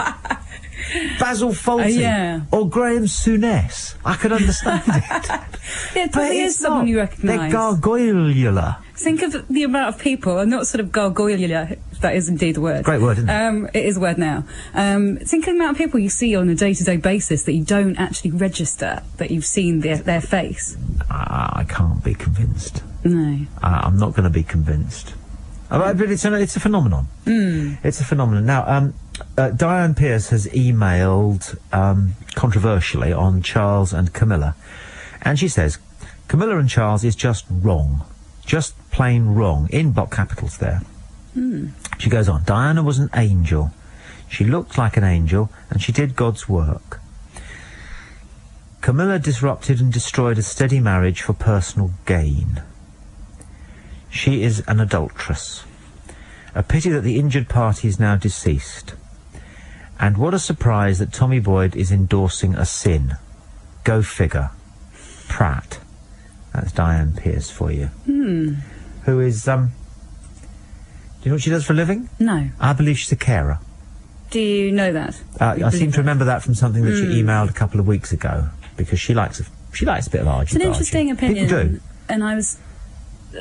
Basil Fawlty, or Graham Souness, I could understand it. Yeah, it probably is someone you recognise. They're gargoyler. Think of the amount of people, and not sort of gargoyler, that is indeed a word. Great word, isn't it? It is a word now. Think of the amount of people you see on a day-to-day basis that you don't actually register that you've seen their face. I can't be convinced. No. I'm not going to be convinced. But it's a phenomenon. It's a phenomenon. Now, Diane Pearce has emailed controversially on Charles and Camilla. And she says, Camilla and Charles is just wrong. Just plain wrong. In block capitals there. She goes on, Diana was an angel. She looked like an angel, and she did God's work. Camilla disrupted and destroyed a steady marriage for personal gain. She is an adulteress. A pity that the injured party is now deceased. And what a surprise that Tommy Boyd is endorsing a sin. Go figure. Pratt. That's Diane Pearce for you. Who is, do you know what she does for a living? No. I believe she's a carer. Do you know that? I seem to remember that from something that she emailed a couple of weeks ago, because she likes a bit of argy. It's an interesting opinion. People do. And I was,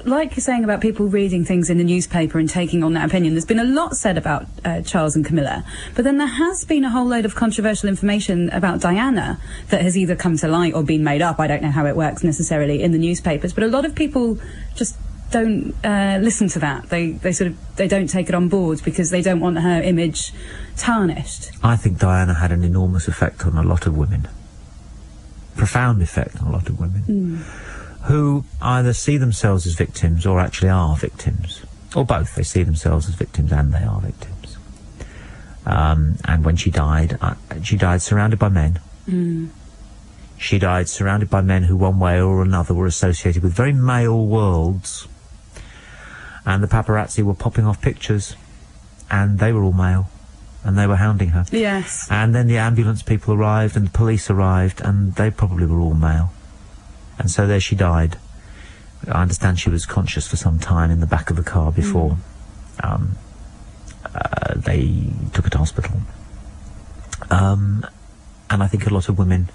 like you're saying about people reading things in the newspaper and taking on that opinion, there's been a lot said about Charles and Camilla, but then there has been a whole load of controversial information about Diana that has either come to light or been made up. I don't know how it works necessarily in the newspapers, but a lot of people just don't listen to that. They don't take it on board because they don't want her image tarnished. I think Diana had an enormous effect on a lot of women. Profound effect on a lot of women. Who either see themselves as victims or actually are victims. Or both. They see themselves as victims and they are victims. And when she died surrounded by men. She died surrounded by men who one way or another were associated with very male worlds. And the paparazzi were popping off pictures, and they were all male, and they were hounding her. Yes. And then the ambulance people arrived, and the police arrived, and they probably were all male. And so there she died. I understand she was conscious for some time in the back of the car before they took her to hospital. And I think a lot of women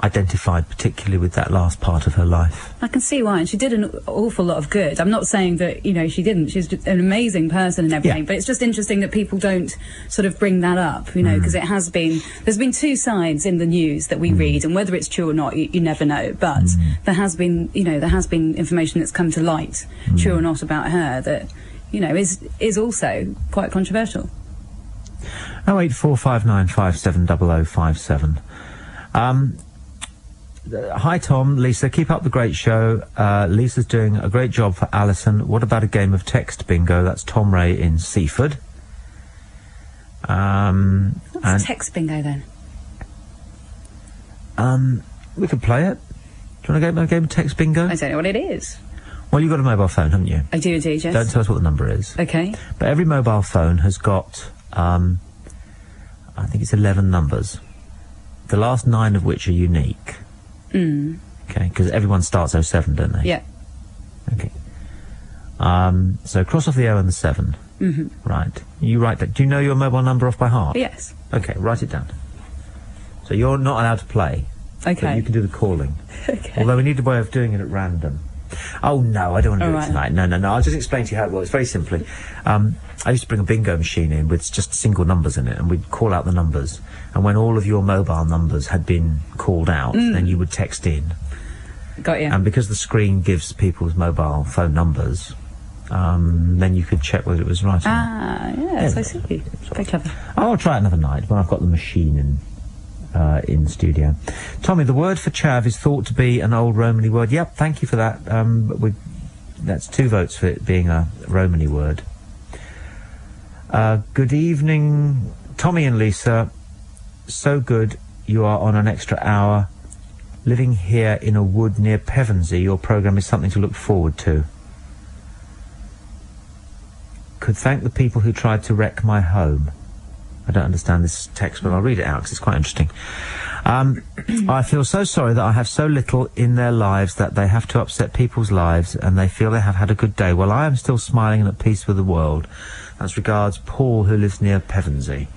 identified particularly with that last part of her life. I can see why, and she did an awful lot of good. I'm not saying that, she didn't. She's just an amazing person and everything, but it's just interesting that people don't sort of bring that up, because there's been two sides in the news that we read, and whether it's true or not, you never know, but there has been information that's come to light, true or not, about her that, is also quite controversial. 08459570057. Hi Tom, Lisa, keep up the great show. Lisa's doing a great job for Allison. What about a game of text bingo? That's Tom Ray in Seaford. What's text bingo then? We could play it. Do you want a game of text bingo? I don't know what it is. Well, you've got a mobile phone, haven't you? I do indeed, yes. Don't tell us what the number is. Okay. But every mobile phone has got, I think it's 11 numbers. The last 9 of which are unique. Okay, because everyone starts 07, don't they? Yeah. Okay. So cross off the 0 and the 7. Right. You write that. Do you know your mobile number off by heart? Yes. Okay, write it down. So you're not allowed to play. Okay. But you can do the calling. Okay. Although we need a way of doing it at random. Oh, no, I don't want to do All it tonight. No. I'll just explain to you how it works very simply. I used to bring a bingo machine in with just single numbers in it, and we'd call out the numbers. And when all of your mobile numbers had been called out, then you would text in. Got you. And because the screen gives people's mobile phone numbers, then you could check whether it was right or not. Yes, I see. Very clever. I'll try it another night when I've got the machine in studio. Tommy, the word for chav is thought to be an old Romany word. Yep, thank you for that. That's 2 votes for it being a Romany word. Good evening, Tommy and Lisa. So good you are on an extra hour. Living here in a wood near Pevensey, your programme is something to look forward to. Could thank the people who tried to wreck my home. I don't understand this text, but I'll read it out because it's quite interesting. I feel so sorry that I have so little in their lives that they have to upset people's lives and they feel they have had a good day. Well, I am still smiling and at peace with the world. As regards Paul, who lives near Pevensey.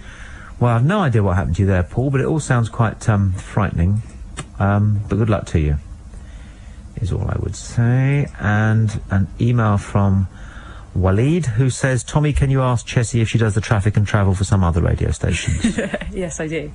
Well, I've no idea what happened to you there, Paul, but it all sounds quite frightening. But good luck to you, is all I would say. And an email from Waleed, who says, Tommy, can you ask Chessie if she does the traffic and travel for some other radio stations? Yes, I do.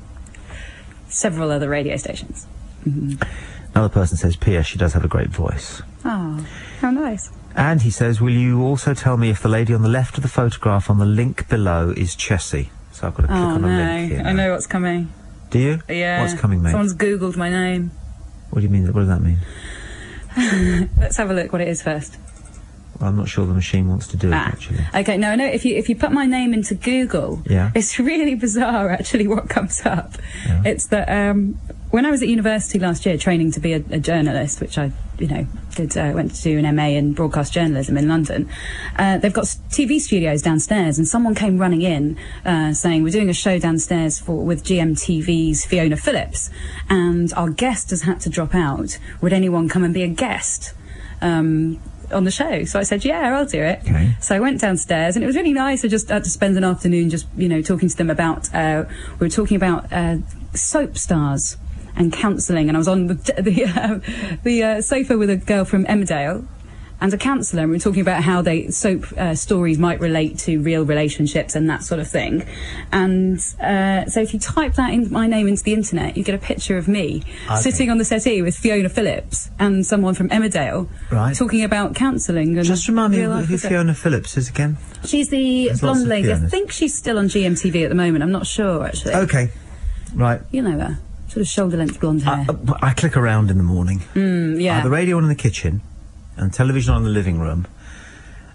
Several other radio stations. Another person says, P.S. she does have a great voice. Oh, how nice. And he says, will you also tell me if the lady on the left of the photograph on the link below is Chessie? So I've got to click on a link here. I know what's coming. Do you? Yeah. What's coming, mate? Someone's Googled my name. What do you mean? What does that mean? Let's have a look what it is first. Well, I'm not sure the machine wants to do it, actually. Okay, no, if you put my name into Google, it's really bizarre, actually, what comes up. Yeah. It's that when I was at university last year training to be a journalist, which I, went to do an MA in broadcast journalism in London, they've got TV studios downstairs, and someone came running in saying, we're doing a show downstairs with GMTV's Fiona Phillips, and our guest has had to drop out. Would anyone come and be a guest? On the show. So I said, yeah, I'll do it. Okay. So I went downstairs and it was really nice. I just had to spend an afternoon just, talking to them about, we were talking about soap stars and counselling, and I was on the sofa with a girl from Emmerdale and a counsellor, and we were talking about how soap stories might relate to real relationships and that sort of thing. And so if you type my name into the internet, you get a picture of me sitting on the settee with Fiona Phillips and someone from Emmerdale talking about counselling. And just remind me who Fiona Phillips is again. She's the blonde lady. I think she's still on GMTV at the moment. I'm not sure, actually. Okay, right. You know her. Sort of shoulder-length blonde hair. I click around in the morning. Yeah. I have the radio on in the kitchen and television on in the living room,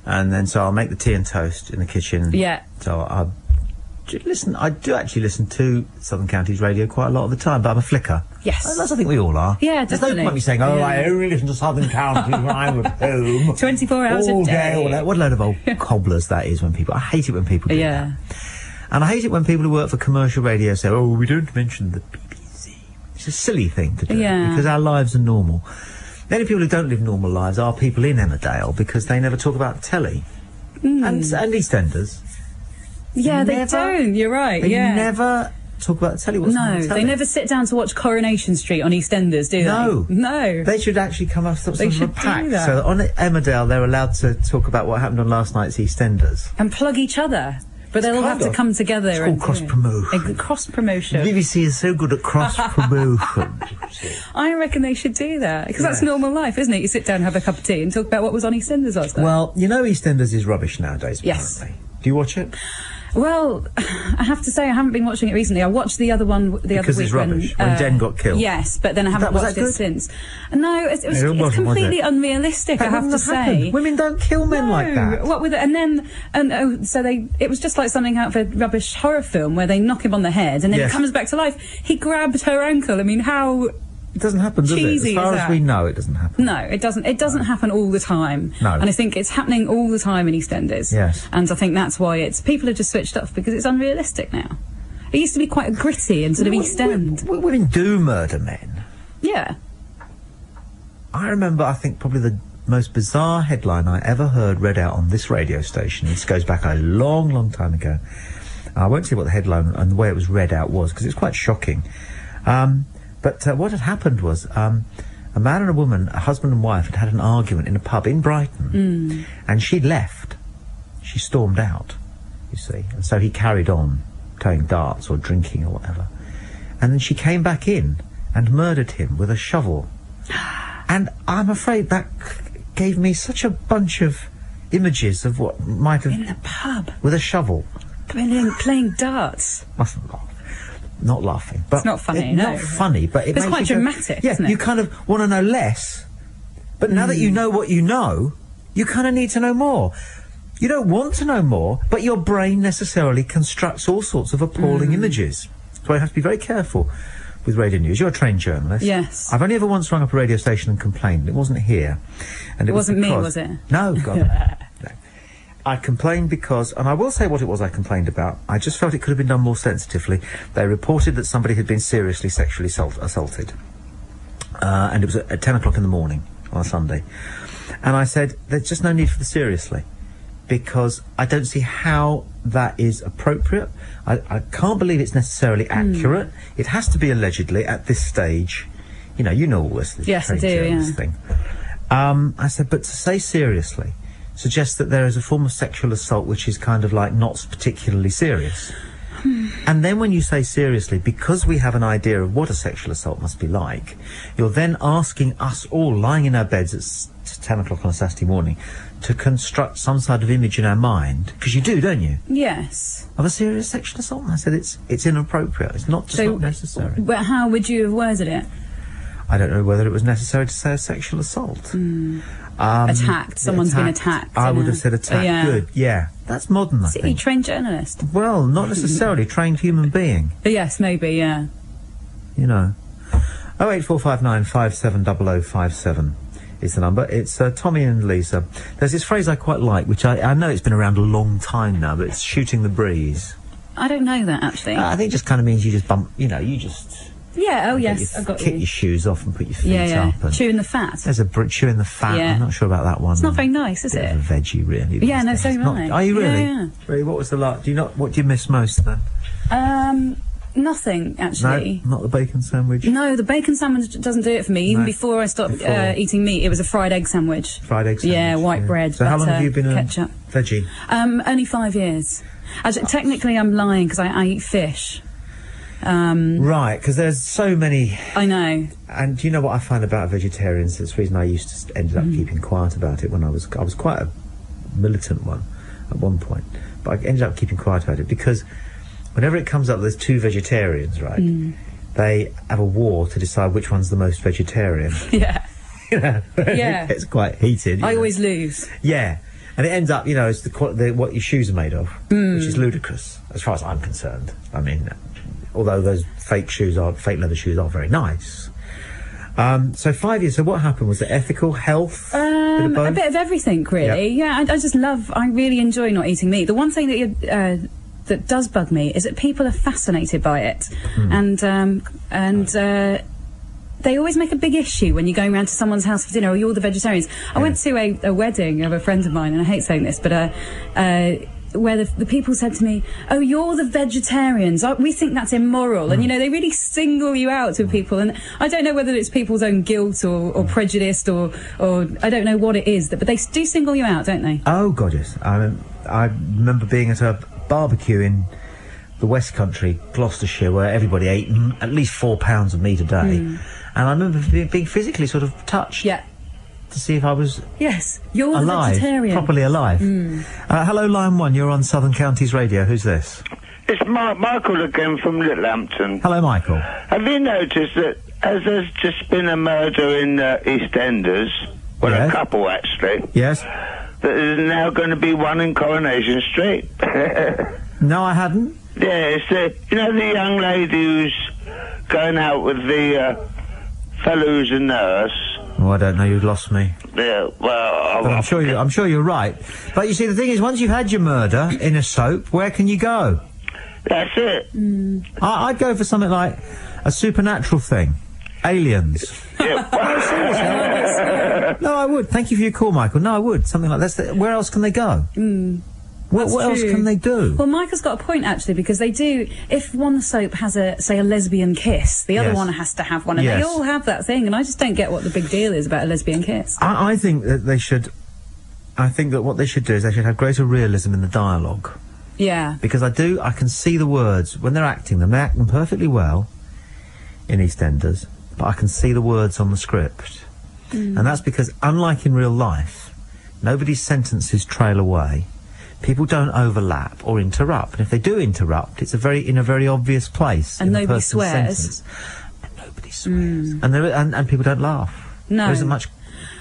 and then so I'll make the tea and toast in the kitchen. Yeah. So I do actually listen to Southern Counties radio quite a lot of the time, but I'm a flicker. Yes. As I think we all are. Yeah, There's definitely. no point me saying, I only listen to Southern Counties when I'm at home. 24 hours all a day. What a load of old cobblers that is when people... I hate it when people do that. And I hate it when people who work for commercial radio say, oh, we don't mention the BBC. It's a silly thing to do, because our lives are normal. The only people who don't live normal lives are people in Emmerdale, because they never talk about telly. And EastEnders. Yeah, they don't. You're right. They never talk about telly. What's on telly. They never sit down to watch Coronation Street on EastEnders, do they? No. They should actually come up with some sort of a pact. So on Emmerdale, they're allowed to talk about what happened on last night's EastEnders. And plug each other. But they'll all have to come together. It's called cross-promotion. Cross-promotion. The BBC is so good at cross-promotion. I reckon they should do that, because that's normal life, isn't it? You sit down and have a cup of tea and talk about what was on EastEnders last night. Well, EastEnders is rubbish nowadays, apparently. Yes. Do you watch it? Well, I have to say I haven't been watching it recently. I watched the other one the other week. Because it's rubbish, when Jen got killed. Yes, but then I haven't watched it since. No, it's completely unrealistic, I have to say. Women don't kill men like that. What with it? It was just like something out of a rubbish horror film where they knock him on the head and then he comes back to life. He grabbed her ankle. I mean, how... It doesn't happen, does it? As far as we know, it doesn't happen. No, it doesn't. It doesn't happen all the time. No. And I think it's happening all the time in EastEnders. Yes. And I think that's why people are just switched off, because it's unrealistic now. It used to be quite gritty and sort of East End. Women do murder men. Yeah. I remember, I think, probably the most bizarre headline I ever heard read out on this radio station. This goes back a long, long time ago. I won't say what the headline and the way it was read out was, because it's quite shocking. But what had happened was a A man and a woman, a husband and wife, had an argument in a pub in Brighton, and she'd left. She stormed out, you see, and so he carried on playing darts or drinking or whatever. And then she came back in and murdered him with a shovel. And I'm afraid that gave me such a bunch of images of what might have... In the pub? With a shovel. Playing darts. Mustn't laugh. Not laughing. But it's not funny, no. Not funny, but it's quite dramatic, isn't it? You kind of want to know less, but now that you know what you know, you kind of need to know more. You don't want to know more, but your brain necessarily constructs all sorts of appalling images. So you have to be very careful with radio news. You're a trained journalist. Yes. I've only ever once rung up a radio station and complained. It wasn't here. And it wasn't me, was it? No, God. No. I complained because, and I will say what it was I complained about, I just felt it could have been done more sensitively. They reported that somebody had been seriously sexually assaulted. And it was at 10 o'clock in the morning on a Sunday. And I said, there's just no need for the seriously, because I don't see how that is appropriate. I can't believe it's necessarily accurate. It has to be allegedly at this stage. You know all this. Yes, I do, thing. I said, but to say seriously suggests that there is a form of sexual assault which is kind of like not particularly serious. And then when you say seriously, because we have an idea of what a sexual assault must be like, you're then asking us all lying in our beds at 10 o'clock on a Saturday morning to construct some sort of image in our mind, because you do, don't you? Yes. Of a serious sexual assault. And I said it's inappropriate. It's not just not necessary. But how would you have worded it? I don't know whether it was necessary to say a sexual assault. Attacked. Someone's been attacked. I would have said attacked. Good. Yeah. That's modern, I think. Is he trained journalist? Well, not necessarily. Trained human being. Yes, maybe, yeah. You know. 08459 570057 is the number. It's Tommy and Lisa. There's this phrase I quite like, which I know it's been around a long time now, but it's shooting the breeze. I don't know that, actually. I think it just kind of means you just bump, you just... Yeah, oh yes, I've got you. Kick your shoes off and put your feet up. And chewing the fat. There's a chewing the fat. Yeah. I'm not sure about that one. It's not very nice, is Bit it? of a veggie, really. Yeah, no, so am I. Are you really? Yeah. Really? What was the last? What do you miss most then? Nothing, actually. No, not the bacon sandwich? No, the bacon sandwich doesn't do it for me. Even before I stopped eating meat, it was a fried egg sandwich. Fried egg sandwich? Yeah, white bread, So how long have you been ketchup. a veggie? Only 5 years. Technically, I'm lying, because I eat fish. Right, because there's so many... I know. And do you know what I find about vegetarians? That's the reason I used to ended up keeping quiet about it when I was quite a militant one at one point. But I ended up keeping quiet about it because whenever it comes up there's two vegetarians, right? They have a war to decide which one's the most vegetarian. Yeah. You know? Yeah. It's quite heated. I always lose. Yeah. And it ends up, it's what your shoes are made of, which is ludicrous, as far as I'm concerned. I mean... although those fake leather shoes are very nice. So 5 years, so what happened? Was it ethical, health, a bit of everything, really. Yeah, I really enjoy not eating meat. The one thing that does bug me is that people are fascinated by it. And they always make a big issue when you're going around to someone's house for dinner, or you're the vegetarians. I went to a wedding of a friend of mine, and I hate saying this, but where the people said to me, "Oh, you're the vegetarians. We think that's immoral." And, they really single you out to people. And I don't know whether it's people's own guilt or prejudice or I don't know what it is, but they do single you out, don't they? Oh, God, yes. I remember being at a barbecue in the West Country, Gloucestershire, where everybody ate at least 4 pounds of meat a day. And I remember being physically sort of touched. Yeah. To see if I was you're alive, the vegetarian. Properly alive. Hello, Line 1, you're on Southern Counties Radio. Who's this? It's Michael again from Littlehampton. Hello, Michael. Have you noticed that as there's just been a murder in EastEnders, a couple actually, that there's now going to be one in Coronation Street? No, I hadn't. Yeah, it's the young lady who's going out with the fellow who's a nurse. Oh, I don't know. You've lost me. Yeah, well, but I'm sure you're right. But you see, the thing is, once you've had your murder in a soap, where can you go? That's it. I'd go for something like a supernatural thing, Aliens. Yeah. No, I would. Thank you for your call, Michael. No, I would. Something like that. Where else can they go? What else can they do? Well, Michael's got a point, actually, because they do... If one soap has, say, a lesbian kiss, the other one has to have one, and they all have that thing, and I just don't get what the big deal is about a lesbian kiss. I think that they should... I think that what they should do is they should have greater realism in the dialogue. Yeah. Because I can see the words. When they're acting them, they act them perfectly well in EastEnders, but I can see the words on the script. And that's because, unlike in real life, nobody's sentences trail away. People don't overlap or interrupt. And if they do interrupt, it's in a very obvious place. And nobody swears. Sentence. And nobody swears. And people don't laugh. No. There isn't much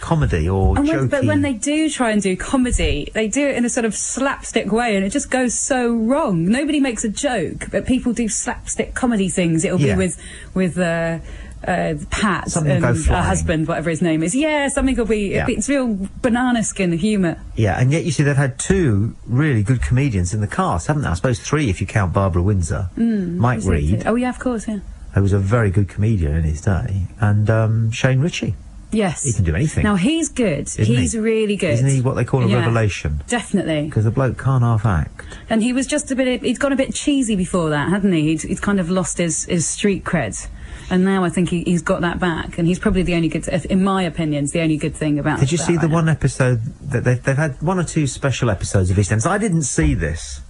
comedy or jokey. But when they do try and do comedy, they do it in a sort of slapstick way, and it just goes so wrong. Nobody makes a joke, but people do slapstick comedy things. It'll be with Pat and her husband, whatever his name is. Yeah, something will be... It's real banana skin humour. Yeah, and yet you see they've had 2 really good comedians in the cast, haven't they? I suppose 3 if you count Barbara Windsor. Mike Reid. Oh, yeah, of course, yeah. Who was a very good comedian in his day. And Shane Ritchie. Yes. He can do anything. Now, he's good. He's really good. Isn't he what they call a revelation? Definitely. Because the bloke can't half act. And he was just he'd gone a bit cheesy before that, hadn't he? He'd kind of lost his street cred. And now I think he's got that back. And he's probably the only good, in my opinion, the only good thing about Did you see the one episode, that they've had 1 or 2 special episodes of EastEnders? I didn't see this,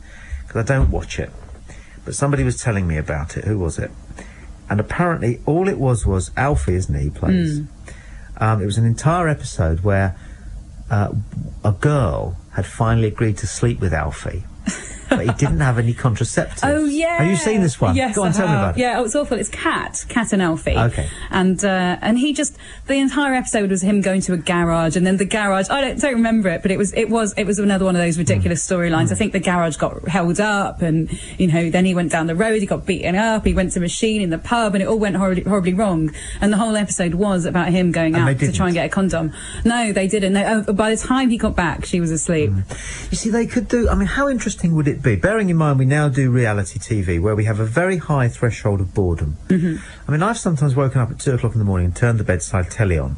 because I don't watch it. But somebody was telling me about it. Who was it? And apparently all it was Alfie, isn't he, plays? It was an entire episode where a girl had finally agreed to sleep with Alfie, but he didn't have any contraceptives. Oh, yeah. Have you seen this one? Yes, Go on, tell me about it. Yeah, it's awful. It's Cat and Alfie. Okay. And he just... The entire episode was him going to a garage, and then the garage... I don't remember it, but it was another one of those ridiculous storylines. I think the garage got held up, and, then he went down the road, he got beaten up, he went to Machine in the pub, and it all went horribly wrong. And the whole episode was about him going out to try and get a condom. No, they didn't. By the time he got back, she was asleep. You see, they could do... I mean, how interesting would it be? Bearing in mind we now do reality TV, where we have a very high threshold of boredom. I mean, I've sometimes woken up at 2 o'clock in the morning and turned the bedside telly on,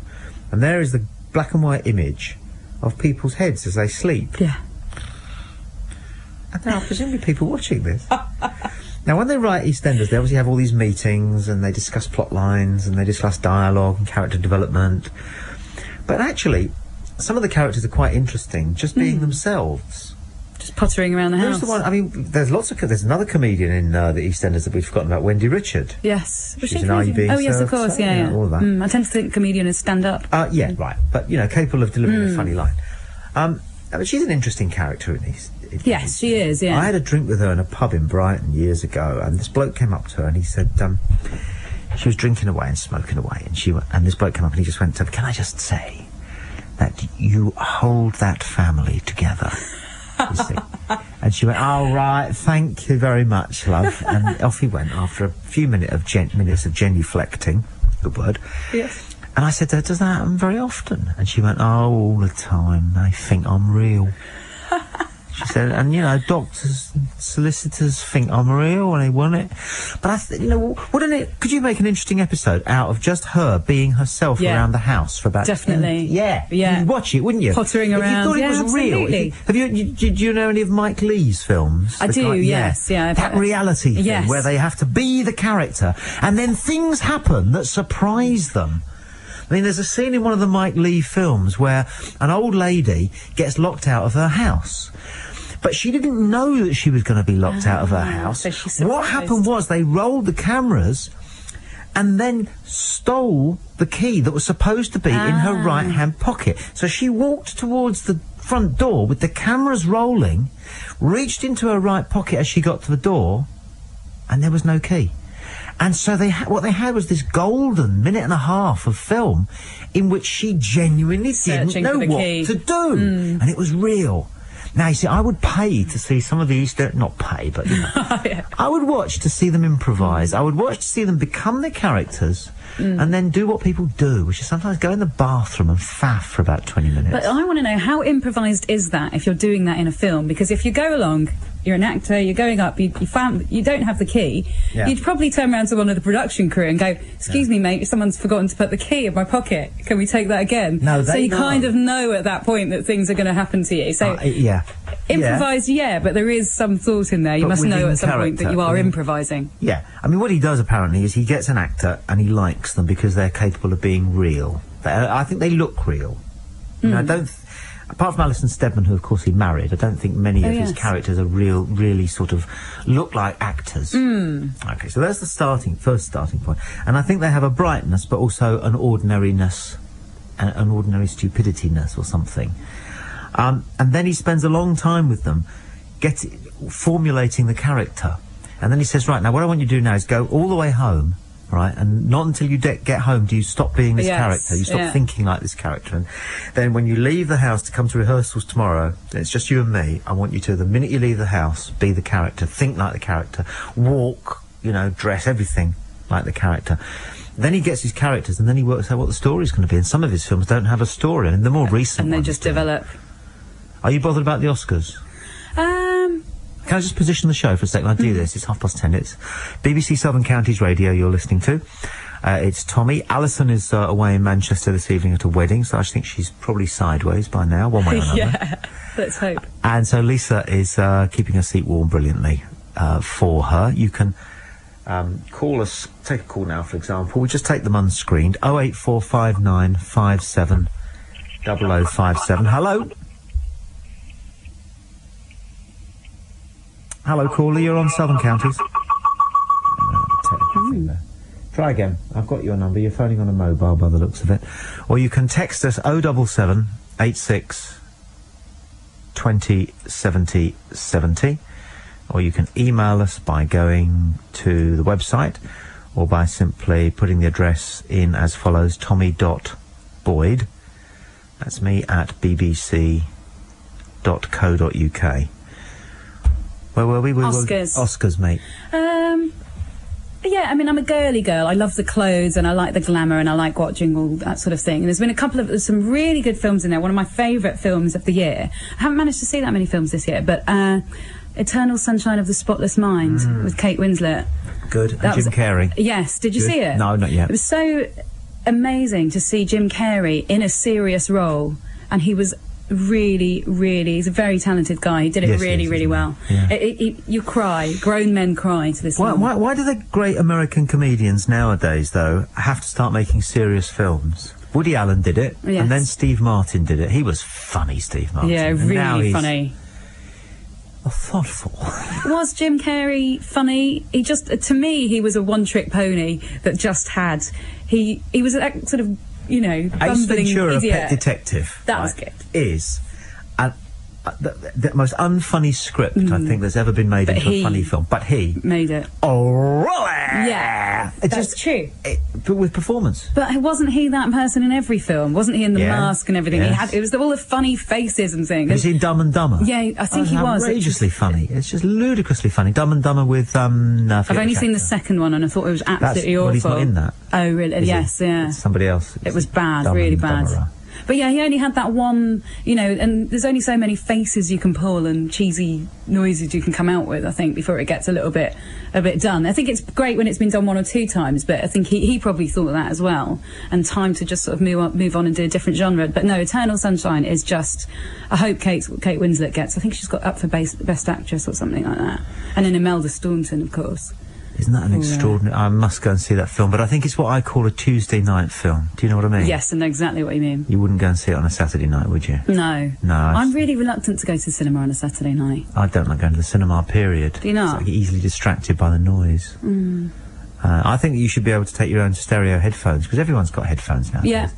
and there is the black and white image of people's heads as they sleep. Yeah. And there are presumably people watching this. Now, when they write EastEnders, they obviously have all these meetings, and they discuss plot lines, and they discuss dialogue and character development. But actually, some of the characters are quite interesting, just being themselves. Just pottering around the house. Who's the one? I mean, there's another comedian in the EastEnders that we've forgotten about, Wendy Richard. Yes. She's in Are You Being Served? Oh, yes, of course, yeah. All of that. I tend to think comedian is stand-up. Yeah, right. But, capable of delivering a funny line. But she's an interesting character in EastEnders. Yes, she is, yeah. I had a drink with her in a pub in Brighton years ago, and this bloke came up to her and he said, she was drinking away and smoking away, and this bloke came up and he just went, can I just say that you hold that family together? You see. And she went, oh, right, thank you very much, love. And off he went after a few minutes of genuflecting, good word. Yes. And I said to her, does that happen very often? And she went, oh, all the time. They think I'm real. She said, and, doctors, solicitors think I'm real and they want it. But wouldn't it... Could you make an interesting episode out of just her being herself around the house for about... Definitely. 10, yeah. You'd watch it, wouldn't you? Pottering around. If you thought it was real. Do you know any of Mike Lee's films? I do, yes. Yeah. That reality thing where they have to be the character and then things happen that surprise them. I mean, there's a scene in one of the Mike Lee films where an old lady gets locked out of her house. But she didn't know that she was going to be locked out of her house. So what happened was they rolled the cameras and then stole the key that was supposed to be in her right-hand pocket. So she walked towards the front door with the cameras rolling, reached into her right pocket as she got to the door, and there was no key. And so what they had was this golden minute and a half of film in which she genuinely didn't know what to do. And it was real. Now, you see, I would pay to see some of the not pay, but, I would watch to see them improvise. I would watch to see them become their characters and then do what people do, which is sometimes go in the bathroom and faff for about 20 minutes. But I want to know, how improvised is that if you're doing that in a film? Because if you go along, you're an actor, you're going up, you don't have the key, you'd probably turn around to one of the production crew and go, excuse me, mate, someone's forgotten to put the key in my pocket. Can we take that again? No, so you kind of know at that point that things are going to happen to you. So Improvise, but there is some thought in there. You must know at some point that you are improvising. Yeah. I mean, what he does, apparently, is he gets an actor and he likes them because they're capable of being real. I think they look real. I don't... Apart from Allison Steadman, who, of course, he married, I don't think many of his characters are really sort of look like actors. Okay, so that's the first starting point. And I think they have a brightness, but also an ordinariness, an ordinary stupidityness or something. And then he spends a long time with them, formulating the character. And then he says, right, now what I want you to do now is go all the way home, right, and not until you get home do you stop being this character. You stop thinking like this character. And then when you leave the house to come to rehearsals tomorrow, it's just you and me, I want you to, the minute you leave the house, be the character, think like the character, walk, dress, everything like the character. Then he gets his characters, and then he works out what the story's going to be. And some of his films don't have a story, and the more recent ones... And they just develop... Are you bothered about the Oscars? Can I just position the show for a second? I do this. It's 10:30. It's BBC Southern Counties Radio you're listening to. It's Tommy. Alison is away in Manchester this evening at a wedding, so I think she's probably sideways by now, one way or another. Yeah, let's hope. And so Lisa is keeping her seat warm brilliantly for her. You can call us, take a call now, for example. We just take them unscreened. 08459 57 0057. Hello? Hello, caller, you're on Southern Counties. Try again. I've got your number. You're phoning on a mobile by the looks of it. Or you can text us 077 86 20 70 70. Or you can email us by going to the website or by simply putting the address in as follows, tommy.boyd. That's me at bbc.co.uk. Where were we? Oscars, mate. Yeah, I mean, I'm a girly girl. I love the clothes and I like the glamour and I like watching all that sort of thing. And there's been there's some really good films in there. One of my favourite films of the year. I haven't managed to see that many films this year, but Eternal Sunshine of the Spotless Mind with Kate Winslet. Good. And Jim Carrey. Yes. Did you see it? No, not yet. It was so amazing to see Jim Carrey in a serious role, and he was really, he's a very talented guy. He did it really well. Yeah. You cry. Grown men cry to this film. Why do the great American comedians nowadays, though, have to start making serious films? Woody Allen did it, and then Steve Martin did it. He was funny, Steve Martin. Yeah, really funny. Thoughtful. Was Jim Carrey funny? He just, to me, he was a one-trick pony that just had... He was a sort of... bumbling Ace Ventura, idiot. Pet Detective. That was good. Is the most unfunny script I think that's ever been made into a funny film. But he made it. Oh, really? Yeah, that's true. But with performance. But wasn't he that person in every film? Wasn't he in The Mask and everything? Yes. It was all the funny faces and things. Have you seen Dumb and Dumber? Yeah, I think he was. Outrageously funny. It's just ludicrously funny. Dumb and Dumber with I've only seen the second one and I thought it was absolutely awful. Well, he's not in that. Oh, really? Yes, yeah. It's somebody else. It was bad, really bad. But yeah, he only had that one, and there's only so many faces you can pull and cheesy noises you can come out with, I think, before it gets a bit done. I think it's great when it's been done one or two times, but I think he probably thought that as well, and time to just sort of move on and do a different genre. But no, Eternal Sunshine is just, I hope Kate Winslet gets, I think she's got up for Best Actress or something like that. And then Imelda Staunton, of course. Isn't that an extraordinary... I must go and see that film, but I think it's what I call a Tuesday night film. Do you know what I mean? Yes, I know exactly what you mean. You wouldn't go and see it on a Saturday night, would you? No. No. I'm really reluctant to go to the cinema on a Saturday night. I don't like going to the cinema, period. Do you not? I get easily distracted by the noise. I think that you should be able to take your own stereo headphones, because everyone's got headphones now. Yeah.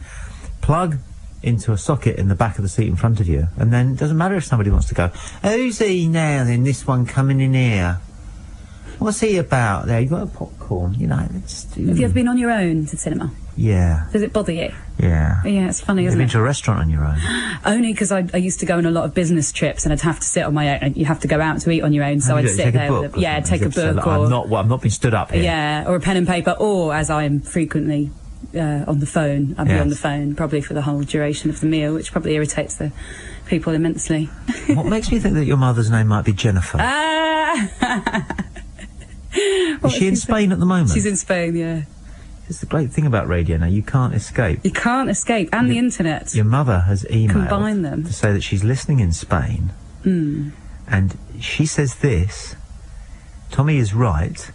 Plug into a socket in the back of the seat in front of you, and then it doesn't matter if somebody wants to go, who's he now then, this one coming in here? What's he about there? You've got a popcorn, Have you ever been on your own to cinema? Yeah. Does it bother you? Yeah. Yeah, it's funny, isn't it? Have you been to a restaurant on your own? Only because I used to go on a lot of business trips and I'd have to sit on my own. You have to go out to eat on your own, so I'd sit there. Take a book. I've not been stood up here. Yeah, or a pen and paper, or as I am frequently on the phone, I'll be on the phone probably for the whole duration of the meal, which probably irritates the people immensely. What makes me think that your mother's name might be Jennifer? Is she in Spain at the moment? She's in Spain, yeah. It's the great thing about radio now, you can't escape. You can't escape, and the internet. Your mother has emailed Combine them. to say that she's listening in Spain, And she says this, Tommy is right,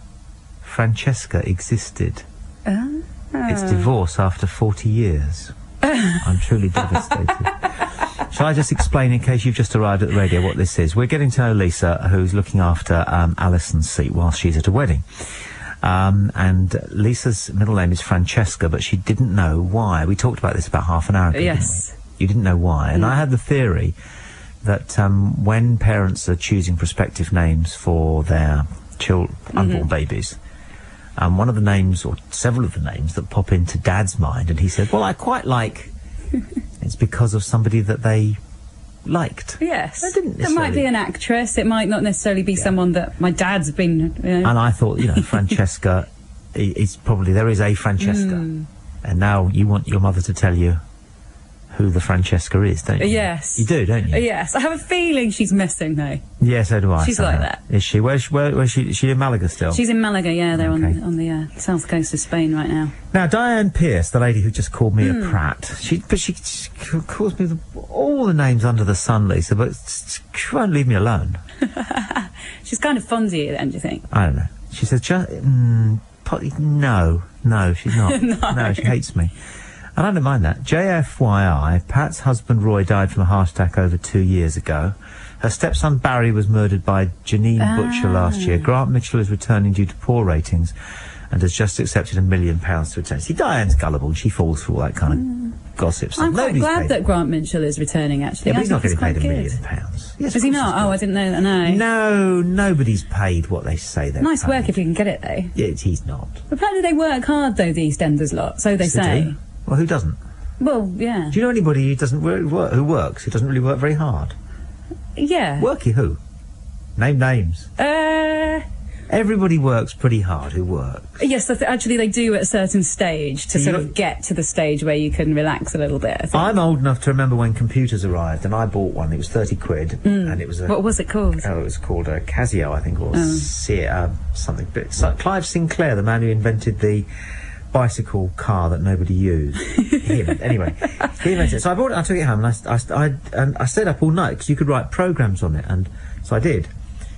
Francesca existed. It's divorce after 40 years. I'm truly devastated. Shall I just explain, in case you've just arrived at the radio, what this is? We're getting to know Lisa, who's looking after Allison's seat while she's at a wedding. And Lisa's middle name is Francesca, but she didn't know why. We talked about this about half an hour ago. Yes. You didn't know why. And I had the theory that when parents are choosing prospective names for their unborn babies, one of the names, or several of the names that pop into Dad's mind, and he said, well, I quite like, it's because of somebody that they liked. Yes. It might be an actress, it might not necessarily be someone that my dad's been, And I thought, Francesca is probably, there is a Francesca. And now you want your mother to tell you who the Francesca is, don't you? Yes. You do, don't you? Yes. I have a feeling she's missing, though. Yeah, so do I. She's like that. Is she? Where's she? Is she in Malaga still? She's in Malaga, yeah. They're on the south coast of Spain right now. Now, Diane Pearce, the lady who just called me a prat, she calls me all the names under the sun, Lisa, but she won't leave me alone. She's kind of fond of you, then, do you think? I don't know. She says, no, she's not. No, she hates me. And I don't mind that. JFYI, Pat's husband Roy died from a heart attack over 2 years ago. Her stepson Barry was murdered by Janine Butcher last year. Grant Mitchell is returning due to poor ratings and has just accepted £1 million to return. See, Diane's gullible and she falls for all that kind of gossip stuff. I'm quite glad that Grant Mitchell is returning, actually. Yeah, but he's not getting paid £1 million. Yes, is he not? Oh, I didn't know that, no. No, nobody's paid what they say they're Nice paid. work if you can get it, though. Yeah, he's not. But apparently they work hard, though, the EastEnders lot, so they say. Well, who doesn't? Well, yeah. Do you know anybody who doesn't who works, who doesn't really work very hard? Yeah. Worky who? Name names. Everybody works pretty hard who works. Yes, actually they do at a certain stage to sort of get to the stage where you can relax a little bit, I think. I'm old enough to remember when computers arrived, and I bought one. It was 30 quid, and it was a... What was it called? Oh, it was called a Casio, I think, or something. But Clive Sinclair, the man who invented the bicycle car that nobody used. Anyway, he invented it. So I bought it, I took it home, and I stayed up all night, because you could write programs on it, and so I did.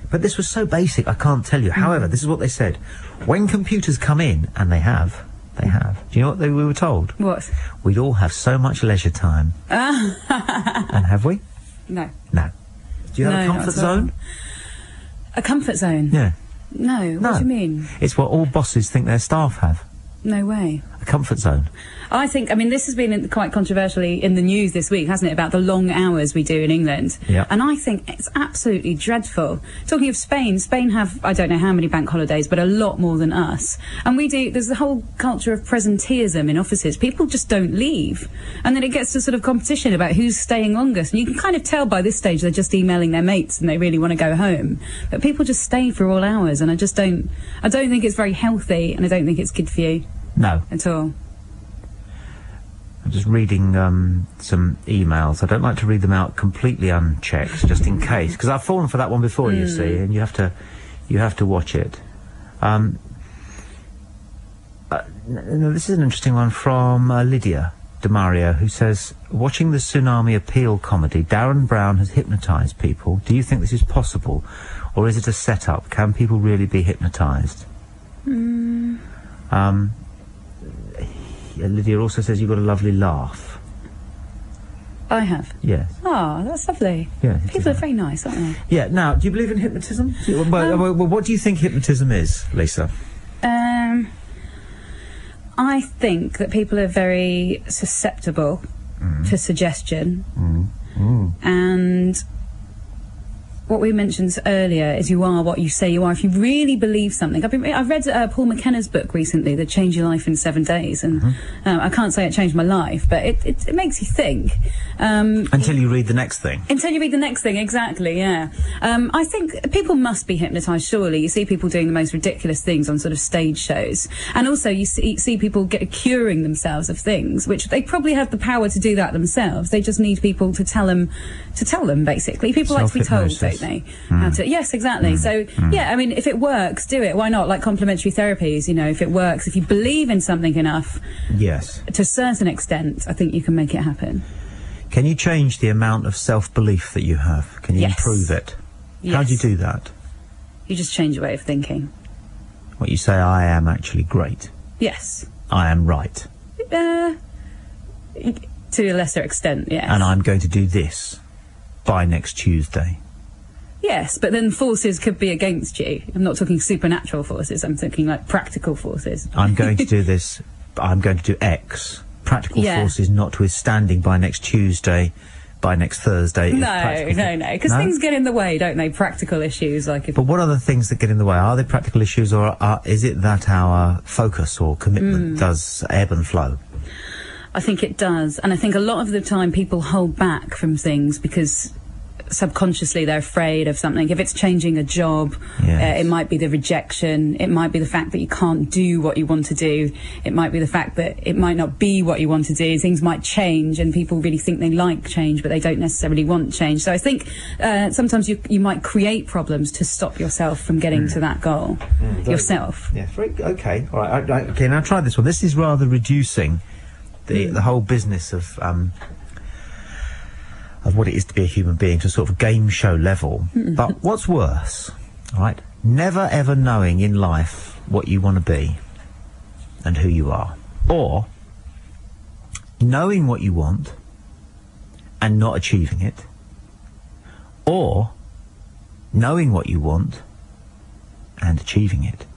But this was so basic, I can't tell you. However, this is what they said. When computers come in, and they have. Do you know what we were told? What? We'd all have so much leisure time. And have we? No. No. Do you have a comfort zone? A comfort zone? Yeah. No. What do you mean? It's what all bosses think their staff have. No way. A comfort zone. I think, this has been quite controversially in the news this week, hasn't it, about the long hours we do in England. Yeah. And I think it's absolutely dreadful. Talking of Spain have, I don't know how many bank holidays, but a lot more than us. And there's the whole culture of presenteeism in offices. People just don't leave. And then it gets to sort of competition about who's staying longest. And you can kind of tell by this stage they're just emailing their mates and they really want to go home. But people just stay for all hours, and I don't think it's very healthy, and I don't think it's good for you. No. At all. I'm just reading some emails. I don't like to read them out completely unchecked, just in case, because I've fallen for that one before, you see, and you have to watch it. This is an interesting one from Lydia DeMario, who says, watching the Tsunami Appeal comedy, Darren Brown has hypnotised people. Do you think this is possible, or is it a setup? Can people really be hypnotised? Lydia also says you've got a lovely laugh. I have? Yes. Oh, that's lovely. Yeah. People are very nice, aren't they? Yeah. Now, do you believe in hypnotism? Well, what do you think hypnotism is, Lisa? I think that people are very susceptible to suggestion. And what we mentioned earlier is you are what you say you are. If you really believe something, I've read Paul McKenna's book recently, that Change Your Life in 7 Days, and I can't say it changed my life, but it makes you think. Until you read the next thing. Until you read the next thing, exactly, yeah. I think people must be hypnotised, surely. You see people doing the most ridiculous things on sort of stage shows, and also you see people curing themselves of things, which they probably have the power to do that themselves. They just need people to tell them, basically. People like to be told, don't they? Yes, exactly. So, yeah, if it works, do it. Why not? Like complementary therapies, if it works, if you believe in something enough, yes, to a certain extent, I think you can make it happen. Can you change the amount of self-belief that you have? Can you improve it? Yes. How do you do that? You just change your way of thinking. What you say, I am actually great. Yes. I am right. To a lesser extent, yes. And I'm going to do this by next Tuesday. Yes, but then forces could be against you. I'm not talking supernatural forces, I'm talking like practical forces. I'm going to do this, I'm going to do X. Practical forces notwithstanding by next Tuesday, by next Thursday. No, because things get in the way, don't they? Practical issues, like if... But what are the things that get in the way? Are they practical issues, or is it that our focus or commitment does ebb and flow? I think it does, and I think a lot of the time people hold back from things because subconsciously they're afraid of something. If it's changing a job, it might be the rejection, it might be the fact that you can't do what you want to do, it might be the fact that it might not be what you want to do, things might change and people really think they like change but they don't necessarily want change. So I think sometimes you might create problems to stop yourself from getting to that goal yourself. Yeah, okay, all right, okay, now try this one. This is rather reducing the whole business of what it is to be a human being to sort of game show level. But what's worse, all right, never ever knowing in life what you want to be and who you are, or knowing what you want and not achieving it, or knowing what you want and achieving it.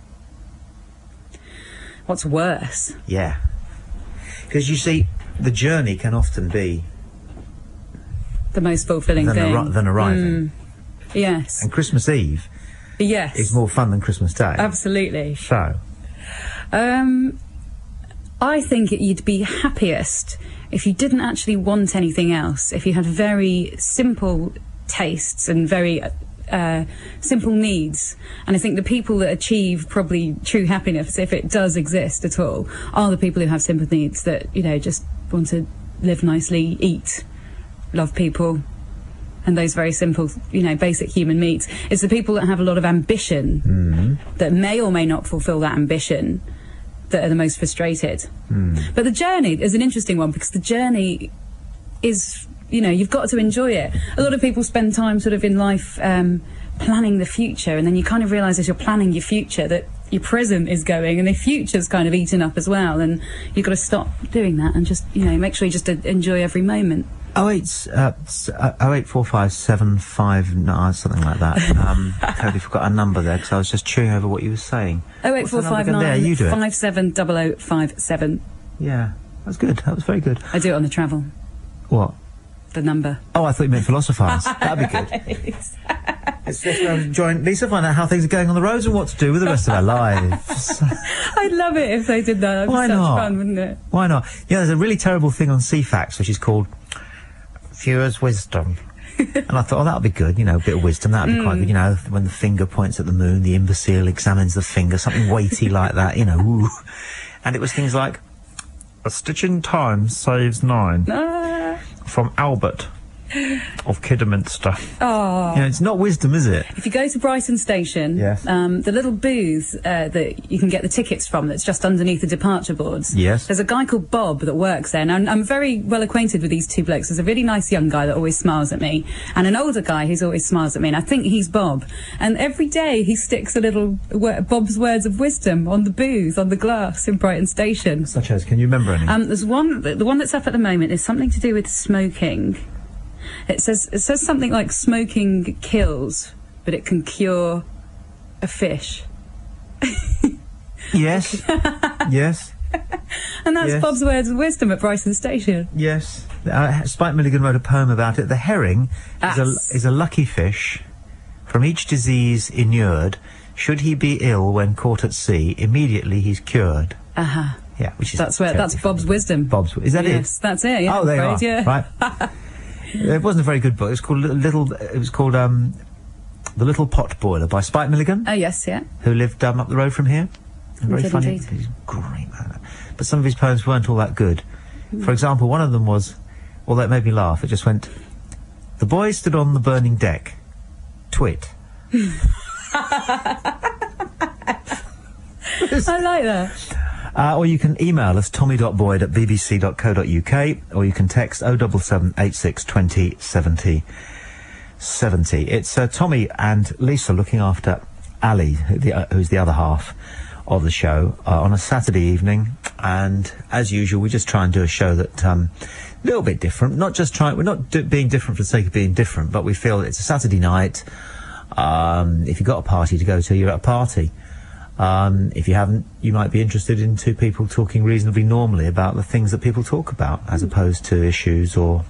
What's worse? Yeah. Because you see, the journey can often be the most fulfilling thing. Than arriving. Yes. And Christmas Eve is more fun than Christmas Day. Absolutely. So? I think you'd be happiest if you didn't actually want anything else, if you had very simple tastes and very simple needs. And I think the people that achieve probably true happiness, if it does exist at all, are the people who have simple needs that, you know, just want to live nicely, eat, love people, and those very simple, you know, basic human needs. It's the people that have a lot of ambition that may or may not fulfill that ambition that are the most frustrated. But the journey is an interesting one, because the journey is, you know, you've got to enjoy it. A lot of people spend time sort of in life planning the future, and then you kind of realise as you're planning your future that your present is going and the future's kind of eaten up as well, and you've got to stop doing that and just, you know, make sure you just enjoy every moment. 0845759 something like that. Totally forgot a number there because I was just chewing over what you were saying. 08459 570057. Yeah, that's good. That was very good. I do it on the travel. What? The number. Oh, I thought you meant philosophise. That'd be good. Let's join Lisa, find out how things are going on the roads and what to do with the rest of our lives. I'd love it if they did that. That'd be such fun, wouldn't it? Why not? Yeah, there's a really terrible thing on CFAX which is called Viewer's Wisdom. And I thought, oh, that'll be good, you know, a bit of wisdom, that'd be quite good, you know, when the finger points at the moon, the imbecile examines the finger, something weighty like that, you know, ooh. And it was things like, a stitch in time saves 9. From Albert of Kidderminster. Oh. You know, it's not wisdom, is it? If you go to Brighton Station, the little booth that you can get the tickets from that's just underneath the departure boards, there's a guy called Bob that works there. Now, I'm very well acquainted with these two blokes. There's a really nice young guy that always smiles at me, and an older guy who's always smiles at me, and I think he's Bob. And every day he sticks a little Bob's words of wisdom on the booth, on the glass in Brighton Station. Such as, can you remember any? There's one, the one that's up at the moment is something to do with smoking. It says something like smoking kills, but it can cure a fish. Yes. Yes. And that's Bob's words of wisdom at Brighton Station. Yes. Spike Milligan wrote a poem about it. The herring is a lucky fish. From each disease inured, should he be ill when caught at sea, immediately he's cured. Yeah, which is that's Bob's wisdom. Is that it? Yes, that's it. Yeah, oh, there you are. Yeah. Right. It wasn't a very good book. It was called The Little Pot Boiler by Spike Milligan. Oh yes, yeah. Who lived up the road from here. Very funny. Indeed. He's great, man. But some of his poems weren't all that good. For example, one of them was, although it made me laugh, it just went, "The boy stood on the burning deck. Twit." I like that. Or you can email us, tommy.boyd@bbc.co.uk, or you can text 077 86 20 70 70. It's Tommy and Lisa looking after Ali, who's the other half of the show, on a Saturday evening. And as usual, we just try and do a show that a little bit different. We're not being different for the sake of being different, but we feel it's a Saturday night. If you've got a party to go to, you're at a party. If you haven't, you might be interested in two people talking reasonably normally about the things that people talk about, as opposed to issues or...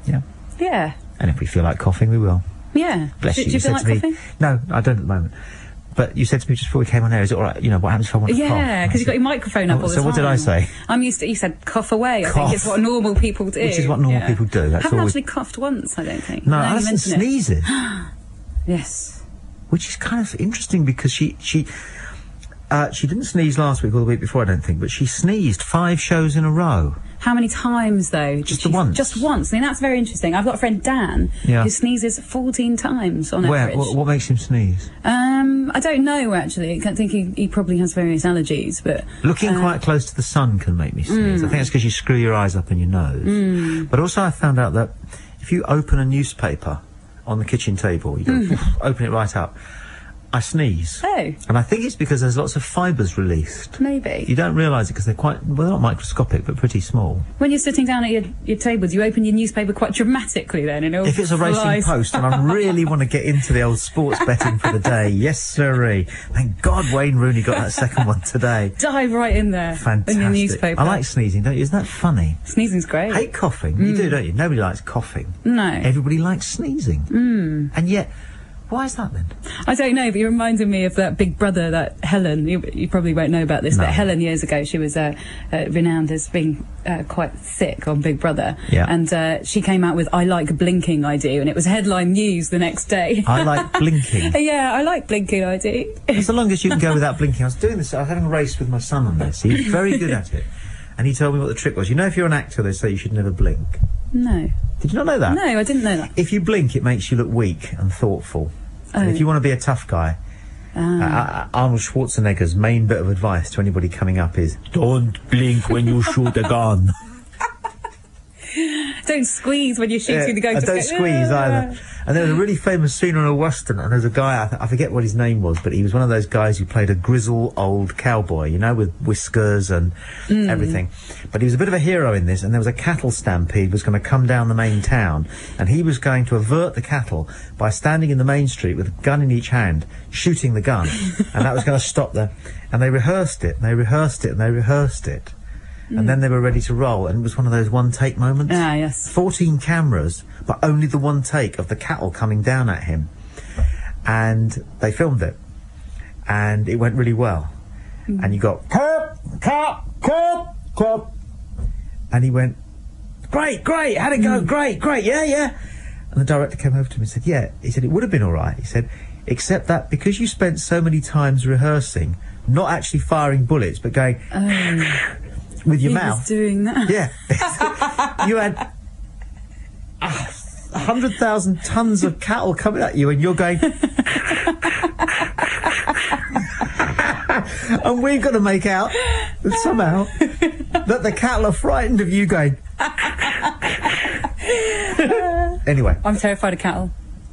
Yeah. Yeah. And if we feel like coughing, we will. Yeah. Bless you. Do you feel like coughing? No, I don't at the moment. But you said to me just before we came on air, is it all right? You know, what happens if I want to cough? Yeah, because you've got your microphone up all the time. So what did I say? I'm used to... You said cough away. I think it's what normal people do. Which is what normal people do. That's I haven't actually coughed once, I don't think. No, Allison sneezes. Yes. Which is kind of interesting because she didn't sneeze last week or the week before, I don't think, but she sneezed 5 shows in a row. How many times, though? Just the once. Just once. I mean, that's very interesting. I've got a friend, Dan, who sneezes 14 times on average. What makes him sneeze? I don't know, actually. I think he probably has various allergies, but... Looking quite close to the sun can make me sneeze. I think it's because you screw your eyes up in your nose. But also I found out that if you open a newspaper on the kitchen table, you go, open it right up, I sneeze. Oh. And I think it's because there's lots of fibres released. Maybe. You don't realise it because they're quite, well, they're not microscopic, but pretty small. When you're sitting down at your table, do you open your newspaper quite dramatically then? And if it's a Racing Post and I really want to get into the old sports betting for the day, yes sirree. Thank God Wayne Rooney got that second one today. Dive right in there. Fantastic. In your newspaper. I like sneezing, don't you? Isn't that funny? Sneezing's great. Hate coughing. You do, don't you? Nobody likes coughing. No. Everybody likes sneezing. And yet... Why is that then? I don't know, but you're reminding me of that Big Brother, that Helen. You probably won't know about this, but Helen years ago, she was renowned as being quite thick on Big Brother. Yeah. And she came out with "I like blinking, I do," and it was headline news the next day. I like blinking. Yeah, I like blinking, I do. As long as you can go without blinking. I was having a race with my son on this. He was very good at it. And he told me what the trick was. You know, if you're an actor, they say you should never blink. No. Did you not know that? No, I didn't know that. If you blink, it makes you look weak and thoughtful. And if you want to be a tough guy, Arnold Schwarzenegger's main bit of advice to anybody coming up is, don't blink when you shoot a gun. Don't squeeze when you're shooting the gun. Don't squeeze either. And there was a really famous scene on a Western, and there's a guy, I forget what his name was, but he was one of those guys who played a grizzled old cowboy, you know, with whiskers and everything. But he was a bit of a hero in this, and there was a cattle stampede was going to come down the main town, and he was going to avert the cattle by standing in the main street with a gun in each hand, shooting the gun, and that was going to stop the... And they rehearsed it, and they rehearsed it, and they rehearsed it. And then they were ready to roll, and it was one of those one-take moments. Ah, yes. 14 cameras, but only the one take of the cattle coming down at him. And they filmed it. And it went really well. And you got, cut. And he went, great, how'd it go? Great, yeah. And the director came over to him and said, yeah. He said, it would have been all right. He said, except that because you spent so many times rehearsing, not actually firing bullets, but going... with your mouth. Was doing that. Yeah. You had 100,000 tons of cattle coming at you, and you're going... And we've got to make out that somehow that the cattle are frightened of you going... Anyway. I'm terrified of cattle.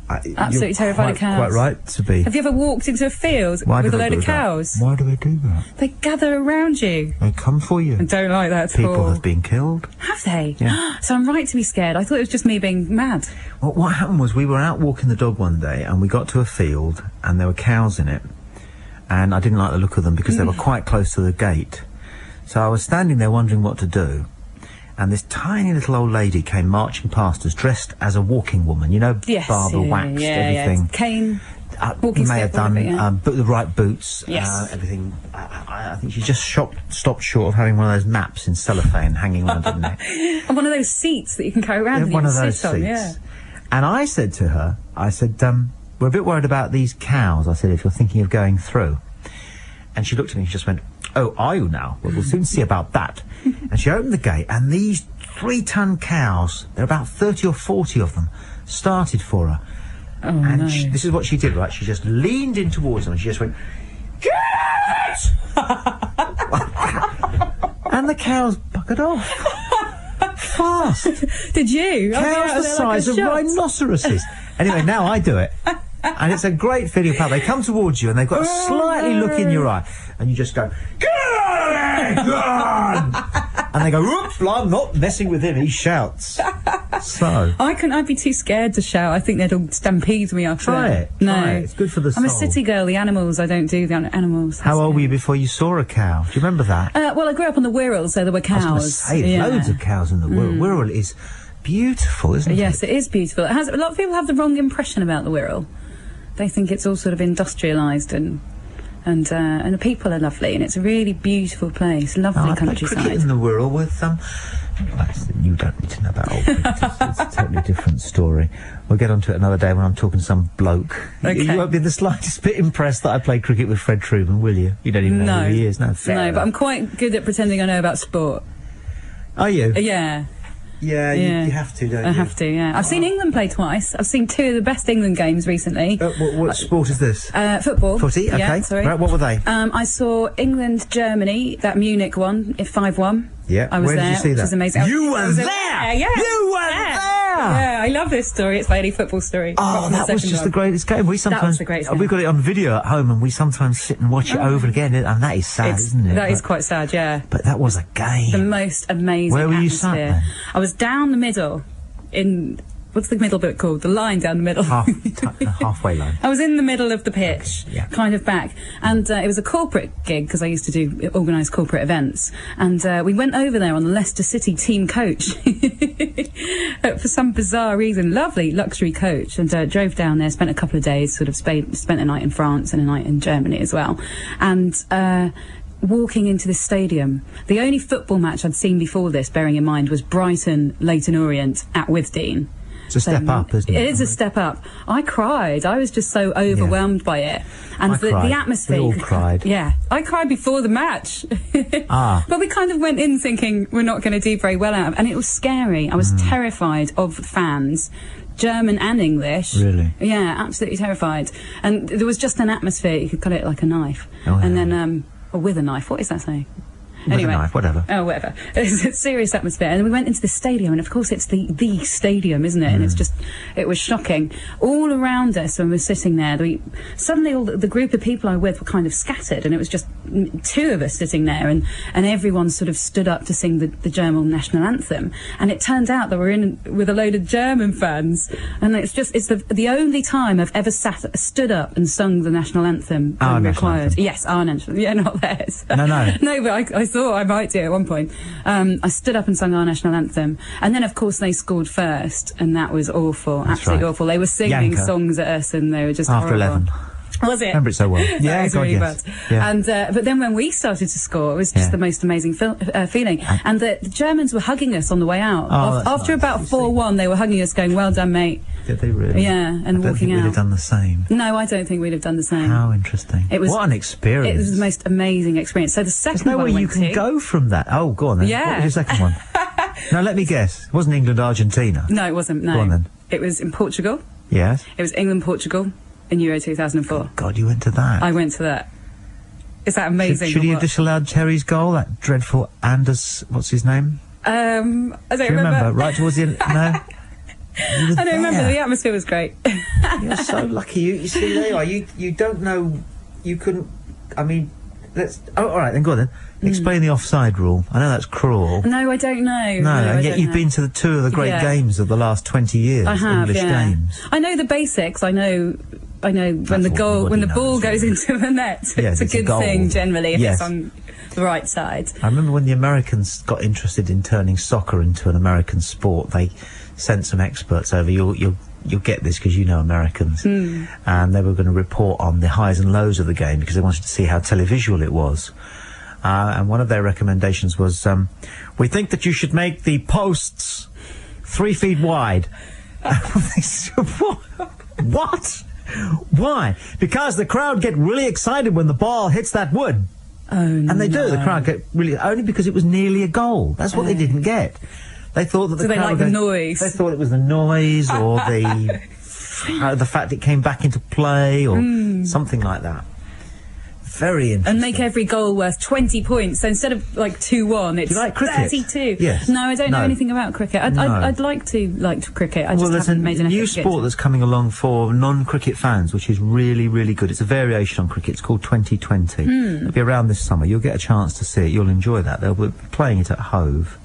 Absolutely terrified of cows. Quite right to be. Have you ever walked into a field with a load of cows? Why do they do that? They gather around you. They come for you. I don't like that at all. People have been killed. Have they? Yeah. So I'm right to be scared. I thought it was just me being mad. Well, what happened was we were out walking the dog one day, and we got to a field, and there were cows in it. And I didn't like the look of them because they were quite close to the gate. So I was standing there wondering what to do. And this tiny little old lady came marching past us, dressed as a walking woman, you know, yes, barber, waxed, everything. Yeah. Cane, walking may have done the right boots, yes. Everything. I think she just stopped short of having one of those maps in cellophane hanging around, didn't they? And one of those seats that you can carry around and one you of can those sit seats. on, yeah. And I said to her, we're a bit worried about these cows, I said, if you're thinking of going through. And she looked at me and she just went, oh, are you now? Well, we'll soon see about that. And she opened the gate, and these 3-ton cows, there are about 30 or 40 of them, started for her. Oh, and no. this is what she did, right? She just leaned in towards them and she just went, get! And the cows buggered off. Fast. Did you? Cows the size of rhinoceroses. Anyway, now I do it. And it's a great video, pal. They come towards you and they've got a slightly look in your eye. And you just go, get out of there! Go on! And they go, oops, well, I'm not messing with him. He shouts. So. I'd be too scared to shout. I think they'd all stampede me after Try that. it. Try it. It's good for the soul. I'm a city girl. The animals, I don't do the animals. How old were you before you saw a cow? Do you remember that? Well, I grew up on the Wirral, so there were cows. I was going to say, loads of cows in the Wirral. Wirral is beautiful, isn't it? Yes, it is beautiful. A lot of people have the wrong impression about the Wirral. They think it's all sort of industrialised and the people are lovely, and it's a really beautiful place, lovely countryside. I played cricket in the Wirral with you don't need to know about old cricket. It's a totally different story. We'll get onto it another day when I'm talking to some bloke. Okay. You won't be the slightest bit impressed that I played cricket with Fred Truman, will you? You don't even know who he is. No, fair enough. But I'm quite good at pretending I know about sport. Are you? Yeah. Yeah, you have to, don't you? I have to, yeah. I've seen England play twice. I've seen 2 of the best England games recently. What sport is this? Football. Footy, okay. Yeah, sorry. Right, what were they? I saw England-Germany, that Munich one, 5-1. Yeah, I was where there, did you see that? Which was amazing. You were there! Yeah. You were there! Yeah, I love this story. It's my only football story. Oh, that was just the greatest game. That was the greatest game. We've got it on video at home, and we sometimes sit and watch it over again, and that is sad, isn't it? That is quite sad, yeah. But that was a game. The most amazing Where were you atmosphere. sat then? I was down the middle in... What's the middle bit called? The line down the middle. Halfway line. I was in the middle of the pitch, kind of back. And it was a corporate gig, because I used to organise corporate events. And we went over there on the Leicester City team coach. For some bizarre reason. Lovely luxury coach. And drove down there, spent a couple of days, sort of spent a night in France and a night in Germany as well. And... walking into this stadium, the only football match I'd seen before this, bearing in mind, was Brighton Leyton Orient at Withdean. It's a step up, isn't it? It is a step up. I cried. I was just so overwhelmed by it. And the atmosphere... We all cried. Yeah. I cried before the match. But we kind of went in thinking we're not going to do very well out of it. And it was scary. I was terrified of fans. German and English. Really? Yeah, absolutely terrified. And there was just an atmosphere. You could cut it like a knife. And then... or with a knife. What is that saying? Anyway. With a knife, whatever. Oh, whatever. It's a serious atmosphere. And we went into the stadium, and of course it's the stadium, isn't it? And it's just, it was shocking. All around us when we were sitting there, suddenly all the group of people I was with were kind of scattered, and it was just 2 of us sitting there, and everyone sort of stood up to sing the German national anthem. And it turned out that we're in with a load of German fans, and it's the only time I've ever stood up and sung the national anthem when required. Yes, our national, yeah, not theirs. No. No, but I thought I might do at one point. I stood up and sung our national anthem, and then of course they scored first, and that was awful. Absolutely awful. They were singing songs at us, and they were just after horrible. 11. Was it? Remember it so well. Yeah, it was really bad. Yeah. And but then when we started to score, it was just the most amazing feeling. And the Germans were hugging us on the way out. After about 4-1, they were hugging us, going, "Well done, mate." Did they really? Yeah, and walking out. We'd have done the same. No, I don't think we'd have done the same. How interesting! What an experience! It was the most amazing experience. So the second one, there's no way you can go from that. Oh, go on then. Yeah. What was your second one? Now let me guess. It wasn't England Argentina? No, it wasn't. No. Go on then. It was in Portugal. Yes. It was England Portugal in Euro 2004. God, you went to that. I went to that. Is that amazing? Should he have disallowed Terry's goal? That dreadful Anders, what's his name? I don't remember. Right towards the end. No. I don't remember. The atmosphere was great. You're so lucky. You see, there you are. You don't know. You couldn't. I mean, let's. Oh, all right, then go on then. Explain the offside rule. I know that's cruel. No, I don't know. No, and yet you've been to the 2 of the great games of the last 20 years. I have, English games. I know the basics. I know when the ball goes into the net. It's a good thing generally if it's on the right side. I remember when the Americans got interested in turning soccer into an American sport, they sent some experts over. You'll get this because you know Americans. And they were going to report on the highs and lows of the game because they wanted to see how televisual it was. And one of their recommendations was, we think that you should make the posts 3 feet wide. What? Why? Because the crowd get really excited when the ball hits that wood. Oh, no. And they do. The crowd get really... Only because it was nearly a goal. That's what they didn't get. They thought that the crowd... they like the noise? They thought it was the noise or the fact it came back into play or something like that. Very interesting. And make every goal worth 20 points. So instead of like 2-1, it's Do you like cricket? 32. Yes. No, I don't know anything about cricket. I'd like to like cricket. I just haven't made an effort. There's a new sport that's coming along for non-cricket fans, which is really, really good. It's a variation on cricket. It's called 2020. It'll be around this summer. You'll get a chance to see it. You'll enjoy that. They'll be playing it at Hove.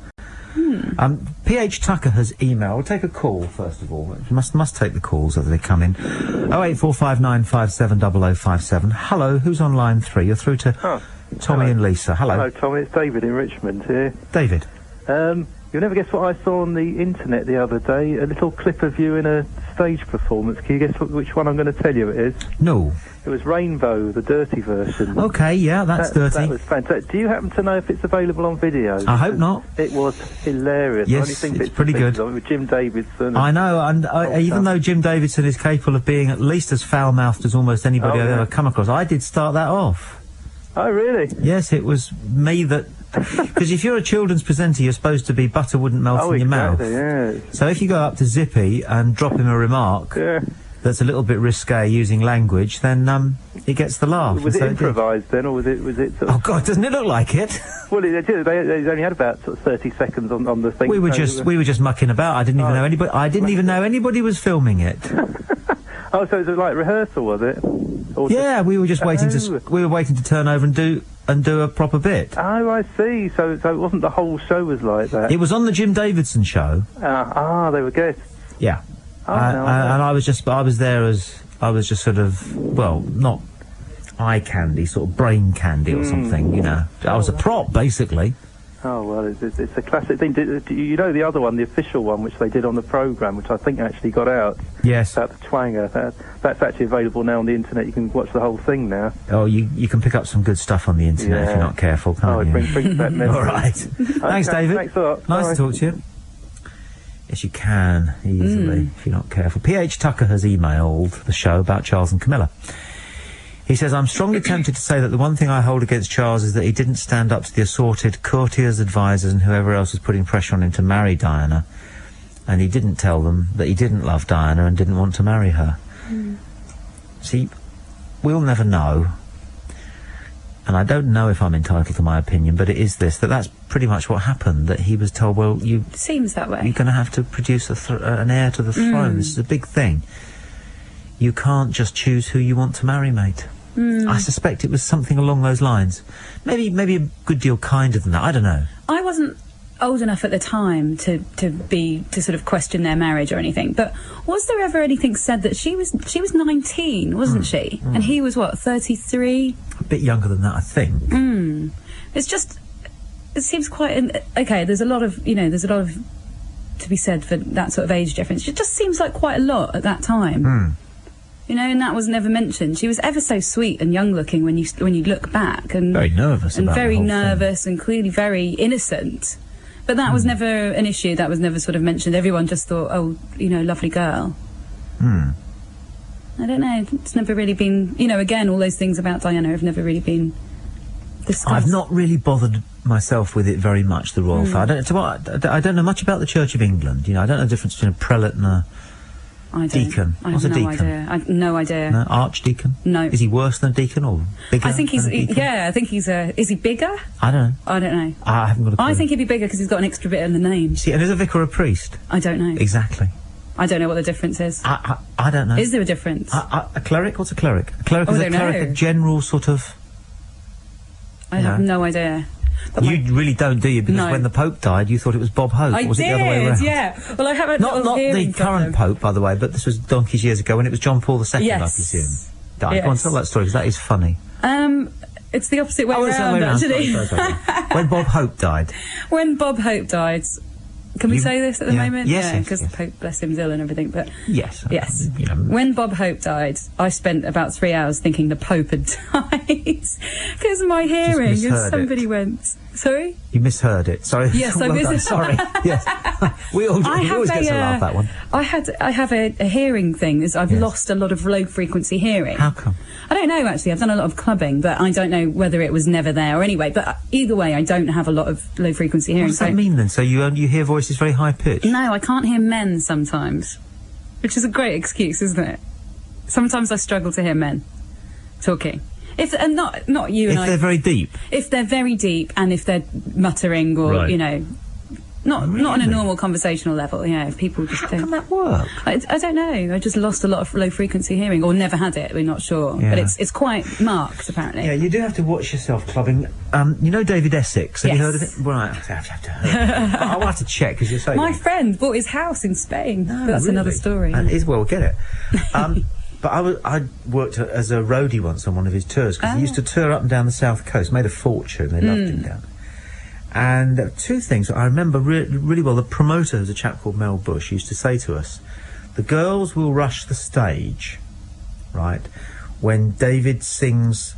PH Tucker has emailed. We'll take a call first of all. You must take the calls as they come in. 08459570057. Hello, who's on line 3? You're through to Tommy and Lisa. Hello. Hello, Tommy. It's David in Richmond here. David. You'll never guess what I saw on the internet the other day. A little clip of you in a stage performance. Can you guess which one I'm going to tell you it is? No. It was Rainbow, the dirty version. Okay, yeah, that's dirty. That was fantastic. Do you happen to know if it's available on video? I hope not. It was hilarious. Yes, it's pretty good. With Jim Davidson. I know, and even though Jim Davidson is capable of being at least as foul-mouthed as almost anybody I've ever come across, I did start that off. Oh, really? Yes, it was me that... Because if you're a children's presenter, you're supposed to be butter wouldn't melt in your mouth. Yeah. So if you go up to Zippy and drop him a remark that's a little bit risque using language, then it gets the laugh. Was it improvised then, or was it sort of... Oh, God, doesn't it look like it? Well, they only had about sort of 30 seconds on the thing. We were just mucking about. I didn't even know anybody... I didn't even know anybody was filming it. Oh, so it was like rehearsal, was it? Yeah, we were just waiting to turn over and do a proper bit. Oh, I see. So it wasn't the whole show was like that. It was on the Jim Davidson show. They were guests. Yeah. Oh, and I was just sort of, well, not eye candy, sort of brain candy or something, you know. I was a prop, basically. Oh, well, it's a classic thing. You know the other one, the official one, which they did on the programme, which I think actually got out? Yes. About the twanger. That's actually available now on the internet. You can watch the whole thing now. Oh, you can pick up some good stuff on the internet if you're not careful, can't you? Oh, it brings back memories. All right. Thanks, David. Thanks a lot. Nice to talk to you. Yes, you can, easily, if you're not careful. PH Tucker has emailed the show about Charles and Camilla. He says, I'm strongly tempted to say that the one thing I hold against Charles is that he didn't stand up to the assorted courtiers, advisors and whoever else was putting pressure on him to marry Diana. And he didn't tell them that he didn't love Diana and didn't want to marry her. See, we'll never know. And I don't know if I'm entitled to my opinion, but it is this, that's pretty much what happened, that he was told, well, Seems that way. You're going to have to produce an heir to the throne. This is a big thing. You can't just choose who you want to marry, mate. I suspect it was something along those lines. Maybe a good deal kinder than that. I don't know. I wasn't old enough at the time to sort of question their marriage or anything. But was there ever anything said that she was 19, wasn't she? And he was what, 33? A bit younger than that, I think. It seems quite okay. There's a lot of to be said for that sort of age difference. It just seems like quite a lot at that time. You know, and that was never mentioned. She was ever so sweet and young-looking when you look back, and very nervous, and about very the whole nervous, thing. And clearly very innocent. But that was never an issue. That was never sort of mentioned. Everyone just thought, oh, lovely girl. I don't know. It's never really been. Again, all those things about Diana have never really been discussed. I've not really bothered myself with it very much. The royal family. I don't know much about the Church of England. I don't know the difference between a prelate and a deacon. What's a deacon? Idea. I have no idea. No, archdeacon? No. Is he worse than a deacon or bigger? I think he's. I think he's is he bigger? I don't know. I don't know. I haven't got a clue. I think he'd be bigger because he's got an extra bit in the name. See, and is a vicar a priest? I don't know. Exactly. I don't know what the difference is. I don't know. Is there a difference? A cleric? What's a cleric? A cleric is a cleric, a general sort of. I have no idea. But you really don't, do you? Because when the Pope died, you thought it was Bob Hope. I was did, it the other way around? Yeah. Well, I haven't. Not the current Pope, by the way, but this was donkeys years ago when it was John Paul II, I presume. Died. Go on, tell that story, because that is funny. It's the opposite way around, actually. Sorry. When Bob Hope died. When Bob Hope died. Can we say this at the moment? Yes, because the Pope, bless him, is ill and everything. But yes. When Bob Hope died, I spent about 3 hours thinking the Pope had died because my hearing, and somebody went. Sorry? You misheard it. Sorry. Yes, I misheard. Sorry. Yes. We always get to laugh that one. I have a hearing thing. I've lost a lot of low frequency hearing. How come? I don't know, actually. I've done a lot of clubbing, but I don't know whether it was never there or anyway. But either way, I don't have a lot of low frequency hearing. What does that mean then? So you hear voices very high pitched? No, I can't hear men sometimes, which is a great excuse, isn't it? Sometimes I struggle to hear men talking. And not you and I. If they're very deep. If they're very deep, and if they're muttering or not on a normal conversational level. If people just How can that work? I don't know. I just lost a lot of low frequency hearing, or never had it. We're not sure, but it's quite marked apparently. Yeah, you do have to watch yourself clubbing. You know David Essex? Have you heard of it? Right, I have to heard. I'll have to check because you're saying my friend bought his house in Spain. No, but that's really? another story. And we'll get it. But I worked as a roadie once on one of his tours because he used to tour up and down the south coast, made a fortune. They loved him down. And there were two things I remember really well. The promoter, who's a chap called Mel Bush, used to say to us, the girls will rush the stage, right, when David sings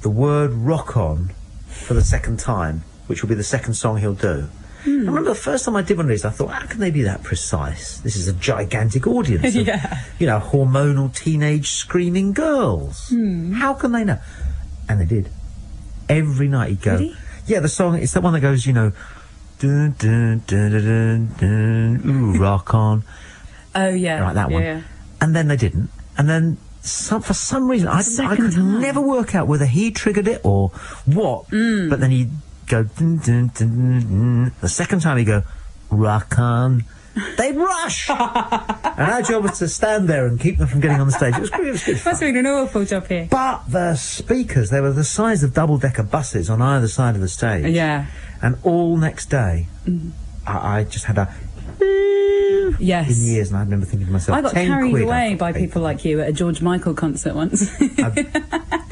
the word rock on for the second time, which will be the second song he'll do. I remember the first time I did one of these, I thought, how can they be that precise? This is a gigantic audience of, hormonal teenage screaming girls. How can they know? And they did. Every night he'd go... Really? Yeah, the song, it's the one that goes, dun, dun, dun, dun, dun, dun, ooh, rock on. Oh, yeah. Right, that one. Yeah. And then they didn't. And then, for some reason, I could never work out whether he triggered it or what. But then he'd go, dun, dun, dun, dun, dun. The second time he'd go, rock on. They'd rush! And our job was to stand there and keep them from getting on the stage. It was good fun. Must have been an awful job here. But the speakers, they were the size of double-decker buses on either side of the stage. Yeah. And all next day, I just had a... Yes. In years, and I remember thinking to myself, I got carried away by people like you at a George Michael concert once.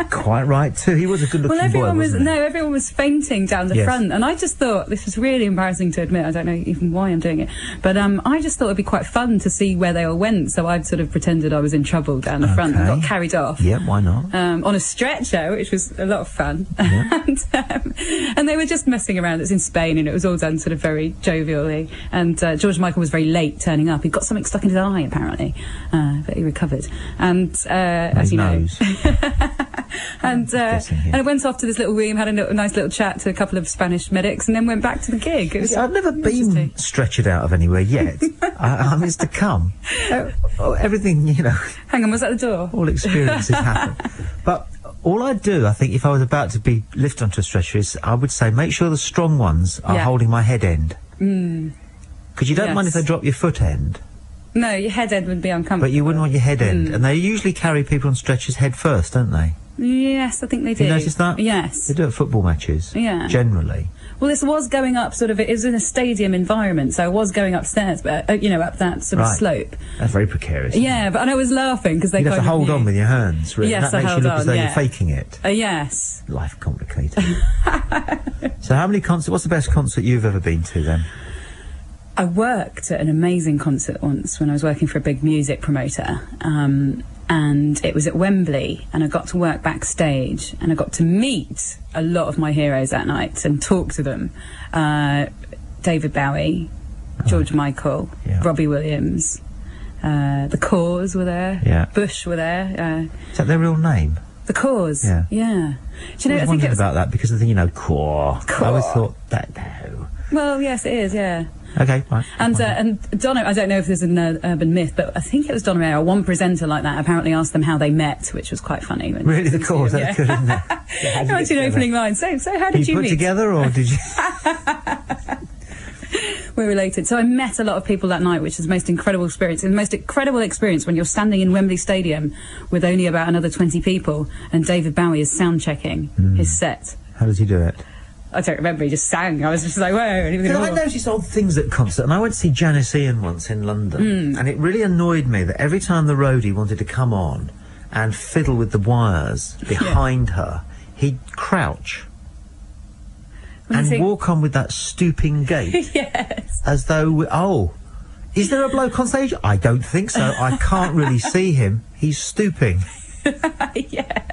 Quite right too. He was a good-looking boy, wasn't he? Everyone was fainting down the front, and I just thought this was really embarrassing to admit. I don't know even why I'm doing it, but I just thought it'd be quite fun to see where they all went. So I sort of pretended I was in trouble down the front and got carried off. Yeah, why not? On a stretcher, which was a lot of fun. Yeah. and they were just messing around. It's in Spain, and it was all done sort of very jovially. And George Michael was very late turning up. He got something stuck in his eye apparently, but he recovered. And as you know. And I went off to this little room, had a nice little chat to a couple of Spanish medics, and then went back to the gig. I've never been stretchered out of anywhere yet. I mean, it's to come. Everything, Hang on, was that the door? All experiences happen. But all I'd do, I think, if I was about to be lifted onto a stretcher, is I would say, make sure the strong ones are holding my head end. Because you don't mind if they drop your foot end. No, your head end would be uncomfortable. But you wouldn't want your head end. And they usually carry people on stretchers head first, don't they? Yes, I think they do. You notice that? Yes. They do it at football matches. Yeah. Generally. Well, this was going up it was in a stadium environment, so I was going upstairs, but, up that sort of slope. That's very precarious. Yeah, but I was laughing because they You'd have to hold on with your hands, really. Yes, that makes you look as though you're faking it. Yes. Life complicated. So how many concerts, what's the best concert you've ever been to then? I worked at an amazing concert once when I was working for a big music promoter, and it was at Wembley, and I got to work backstage, and I got to meet a lot of my heroes that night and talk to them. David Bowie, George Michael, Robbie Williams, The Cause were there, Bush were there. Is that their real name? The Cause? Yeah. Do you know, I think about that because of the, core. I always thought that, no. Well, yes, it is, yeah. Okay, right. And Donna, I don't know if there's an urban myth, but I think it was Donna Mayer, one presenter like that, apparently asked them how they met, which was quite funny. Really, The Cause? That's good, isn't it? What's your opening line? So how did you meet? Put together, or did you... We're related. So I met a lot of people that night, which is the most incredible experience. It's the most incredible experience when you're standing in Wembley Stadium with only about another 20 people, and David Bowie is sound checking his set. How does he do it? I don't remember, he just sang. I was just like, whoa. I noticed odd things at concert, and I went to see Janice Ian once in London, and it really annoyed me that every time the roadie wanted to come on and fiddle with the wires behind her, he'd crouch and walk on with that stooping gait. Yes. As though, is there a bloke on stage? I don't think so. I can't really see him. He's stooping. Yeah.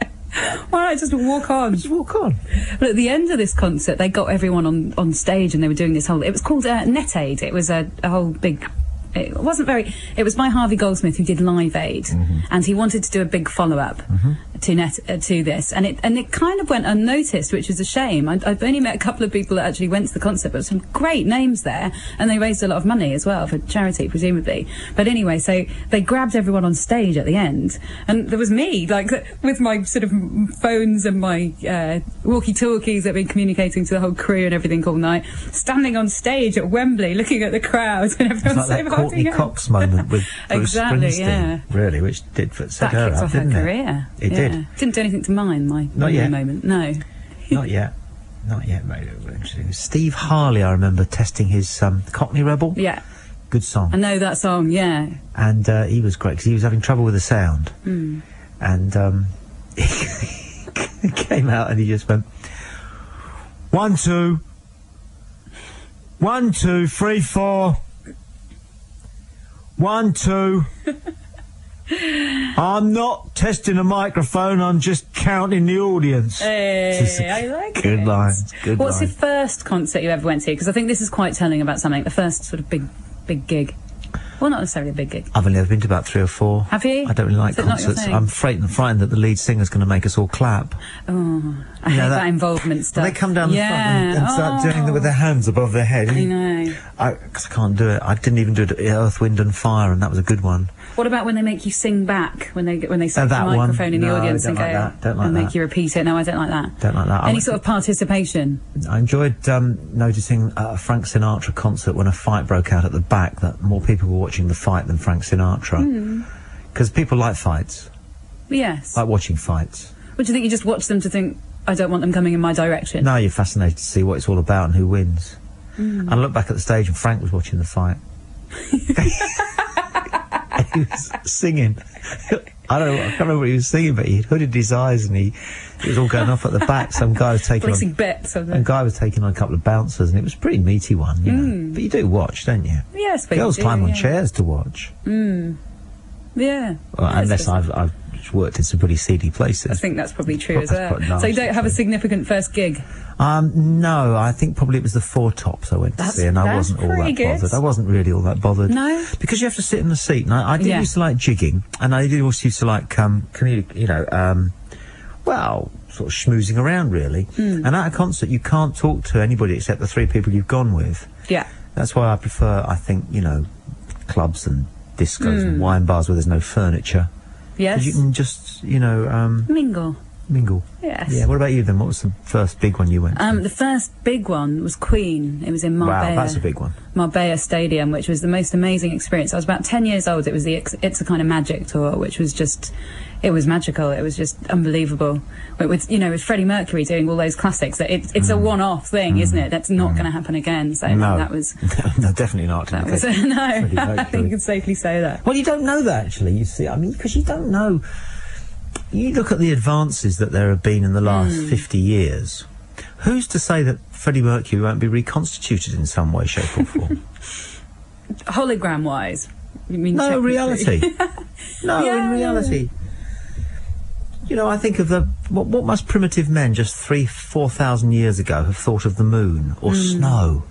Why not just walk on? Just walk on. But at the end of this concert, they got everyone on stage, and they were doing this whole... It was called Net Aid. It was a whole big... It wasn't very... It was by Harvey Goldsmith, who did Live Aid, and he wanted to do a big follow-up to this, and it kind of went unnoticed, which is a shame. I've only met a couple of people that actually went to the concert, but some great names there, and they raised a lot of money as well for charity, presumably. But anyway, so they grabbed everyone on stage at the end, and there was me, like, with my sort of phones and my walkie-talkies that have been communicating to the whole crew and everything all night, standing on stage at Wembley, looking at the crowd, and everyone's like that Courtney Cox moment with Bruce Springsteen, really, which did set her up, didn't it? Career. It did. Didn't do anything to mine, my moment. No. Not yet. Not yet, mate. Steve Harley, I remember testing his Cockney Rebel. Yeah. Good song. I know that song, yeah. And he was great, because he was having trouble with the sound. And he came out and he just went, 1, 2, 1, 2, 3, 4. 1, 2. I'm not testing a microphone, I'm just counting the audience. Hey, I like it. Good line. What's the first concert you ever went to? Because I think this is quite telling about something. The first sort of big gig. Well, not necessarily a big gig. I've only ever been to about 3 or 4. Have you? I don't really like concerts. I'm frightened that the lead singer's going to make us all clap. Oh, I hate that involvement stuff. They come down the front and start doing it with their hands above their head. I know. Because I can't do it. I didn't even do it at Earth, Wind and Fire, and that was a good one. What about when they make you sing back, when they set the microphone in the audience and make you repeat it? No, I don't like that. Don't like that. Any sort of participation? I enjoyed noticing at a Frank Sinatra concert when a fight broke out at the back that more people were watching the fight than Frank Sinatra. Because people like fights. Yes. Like watching fights. What do you think? You just watch them to think, I don't want them coming in my direction? No, you're fascinated to see what it's all about and who wins. And I looked back at the stage and Frank was watching the fight. He was singing. I can't remember what he was singing, but he hooded his eyes and it was all going off at the back. Some guy was taking on a couple of bouncers, and it was a pretty meaty one, you know. But you do watch, don't you? Yes, girls climb on chairs to watch. Yeah. Well, unless I've worked in some pretty seedy places. I think that's probably true as well. So you don't have a significant first gig? No, I think probably it was the Four Tops I went to see, and I wasn't all that bothered. I wasn't really all that bothered. No? Because you have to sit in the seat, and I did used to like jigging, and I did also used to like, well, sort of schmoozing around, really. And at a concert, you can't talk to anybody except the 3 people you've gone with. Yeah. That's why I prefer, I think, clubs and discos and wine bars where there's no furniture. Yes. 'Cause you can just, mingle. Yes. Yeah, what about you then? What was the first big one you went to? The first big one was Queen. It was in Marbella. Wow, that's a big one. Marbella Stadium, which was the most amazing experience. I was about 10 years old. It was the It's a Kind of Magic tour, which was just, it was magical. It was just unbelievable. With Freddie Mercury doing all those classics. It's a one-off thing, isn't it? That's not going to happen again. So no. That was... no, definitely not. That was, no, I think you can safely say that. Well, you don't know that, actually, you see. I mean, because you don't know... You look at the advances that there have been in the last 50 years. Who's to say that Freddie Mercury won't be reconstituted in some way, shape or form? Hologram-wise? You mean no, reality. No, in reality. I think of what must primitive men just 4,000 years ago have thought of the moon or snow?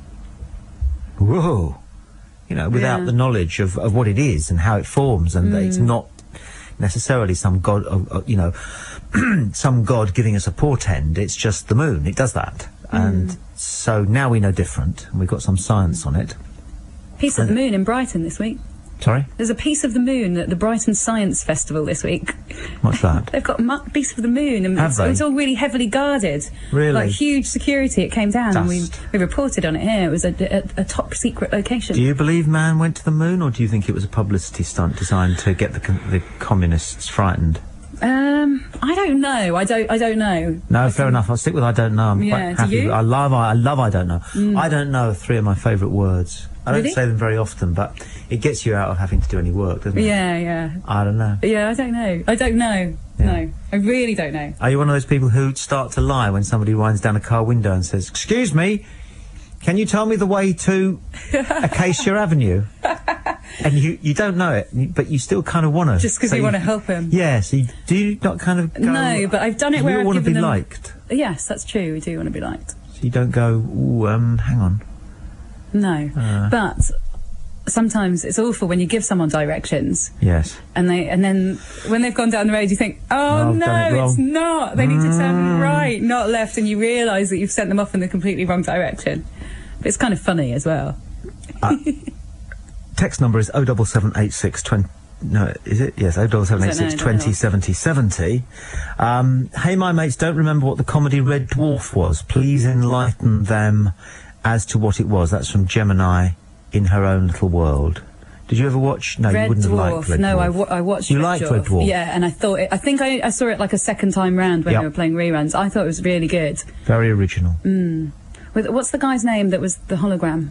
Whoa. Without the knowledge of what it is and how it forms, and that it's not necessarily some god, some god giving us a portend. It's just the moon. It does that, and so now we know different, and we've got some science on it. Piece of the moon in Brighton this week. Sorry? There's a piece of the moon at the Brighton Science Festival this week. What's that? They've got a piece of the moon, and it's all really heavily guarded. Really? Like huge security. It came down, and we reported on it here. It was a top secret location. Do you believe man went to the moon, or do you think it was a publicity stunt designed to get the communists frightened? I don't know. I don't know. No, fair enough. I'll stick with I don't know. I'm quite happy. Do you? I love I don't know. I don't know are 3 of my favourite words. I don't say them very often, but it gets you out of having to do any work, doesn't it? Yeah. I don't know. Yeah, I don't know. Yeah. No, I really don't know. Are you one of those people who start to lie when somebody winds down a car window and says, "Excuse me, can you tell me the way to Acacia Avenue?" And you don't know it, but you still kind of want to. Just because you want to help him. Yeah, so do you not kind of go... No, but I've done it where I've want to be them... liked. Yes, that's true, we do want to be liked. So you don't go, ooh, hang on. No, but sometimes it's awful when you give someone directions. Yes. And then when they've gone down the road, you think, oh no, it's not. They need to turn right, not left, and you realise that you've sent them off in the completely wrong direction. But it's kind of funny as well. Text number is 0778620. No, is it? Yes, 07786 20 70 70. Hey, my mates, don't remember what the comedy Red Dwarf was. Please enlighten them as to what it was. That's from Gemini in her own little world. Did you ever watch? No, Red you wouldn't Dwarf. have liked Red Dwarf. No, I watched You Red liked Dwarf. Red Dwarf? Yeah, and I think I saw it like a second time round when they were playing reruns. I thought it was really good. Very original. What's the guy's name that was the hologram?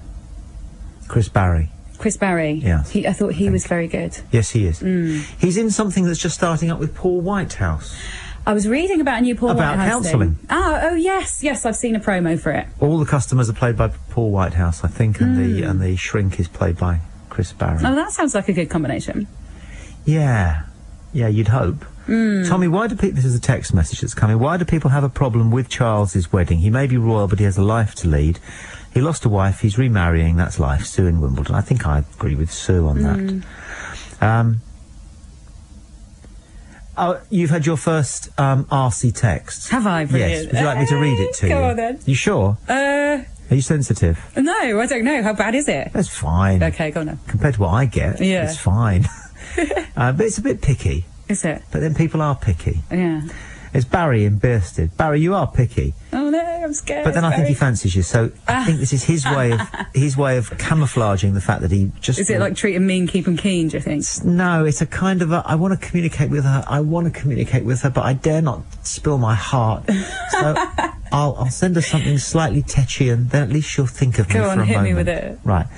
Chris Barry. Chris Barry. Yes. I thought he was very good. Yes, he is. He's in something that's just starting up with Paul Whitehouse. I was reading about a new Paul Whitehouse counselling. thing. Oh, yes, I've seen a promo for it. All the customers are played by Paul Whitehouse, I think, and the shrink is played by Chris Barry. Oh, that sounds like a good combination. Yeah, you'd hope. Tommy, why do people... This is a text message that's coming. Why do people have a problem with Charles's wedding? He may be royal, but he has a life to lead. He lost a wife, he's remarrying, that's life. Sue in Wimbledon. I think I agree with Sue on that. You've had your first RC text. Have I? Brilliant. Yes. Would you like me to read it to you? Go on then. You sure? Are you sensitive? No, I don't know. How bad is it? That's fine. Okay, go on then. Compared to what I get, it's fine. But it's a bit picky. Is it? But then people are picky. Yeah. It's Barry in Bearsted. Barry, you are picky. Oh no, I'm scared. But then I think he fancies you, so I think this is his way of camouflaging the fact that he just... Is it like treat him mean, keep him keen, do you think? No, it's a kind of I want to communicate with her, but I dare not spill my heart. So I'll send her something slightly tetchy, and then at least she'll think of me for a moment. Go on, hit me with it. Right.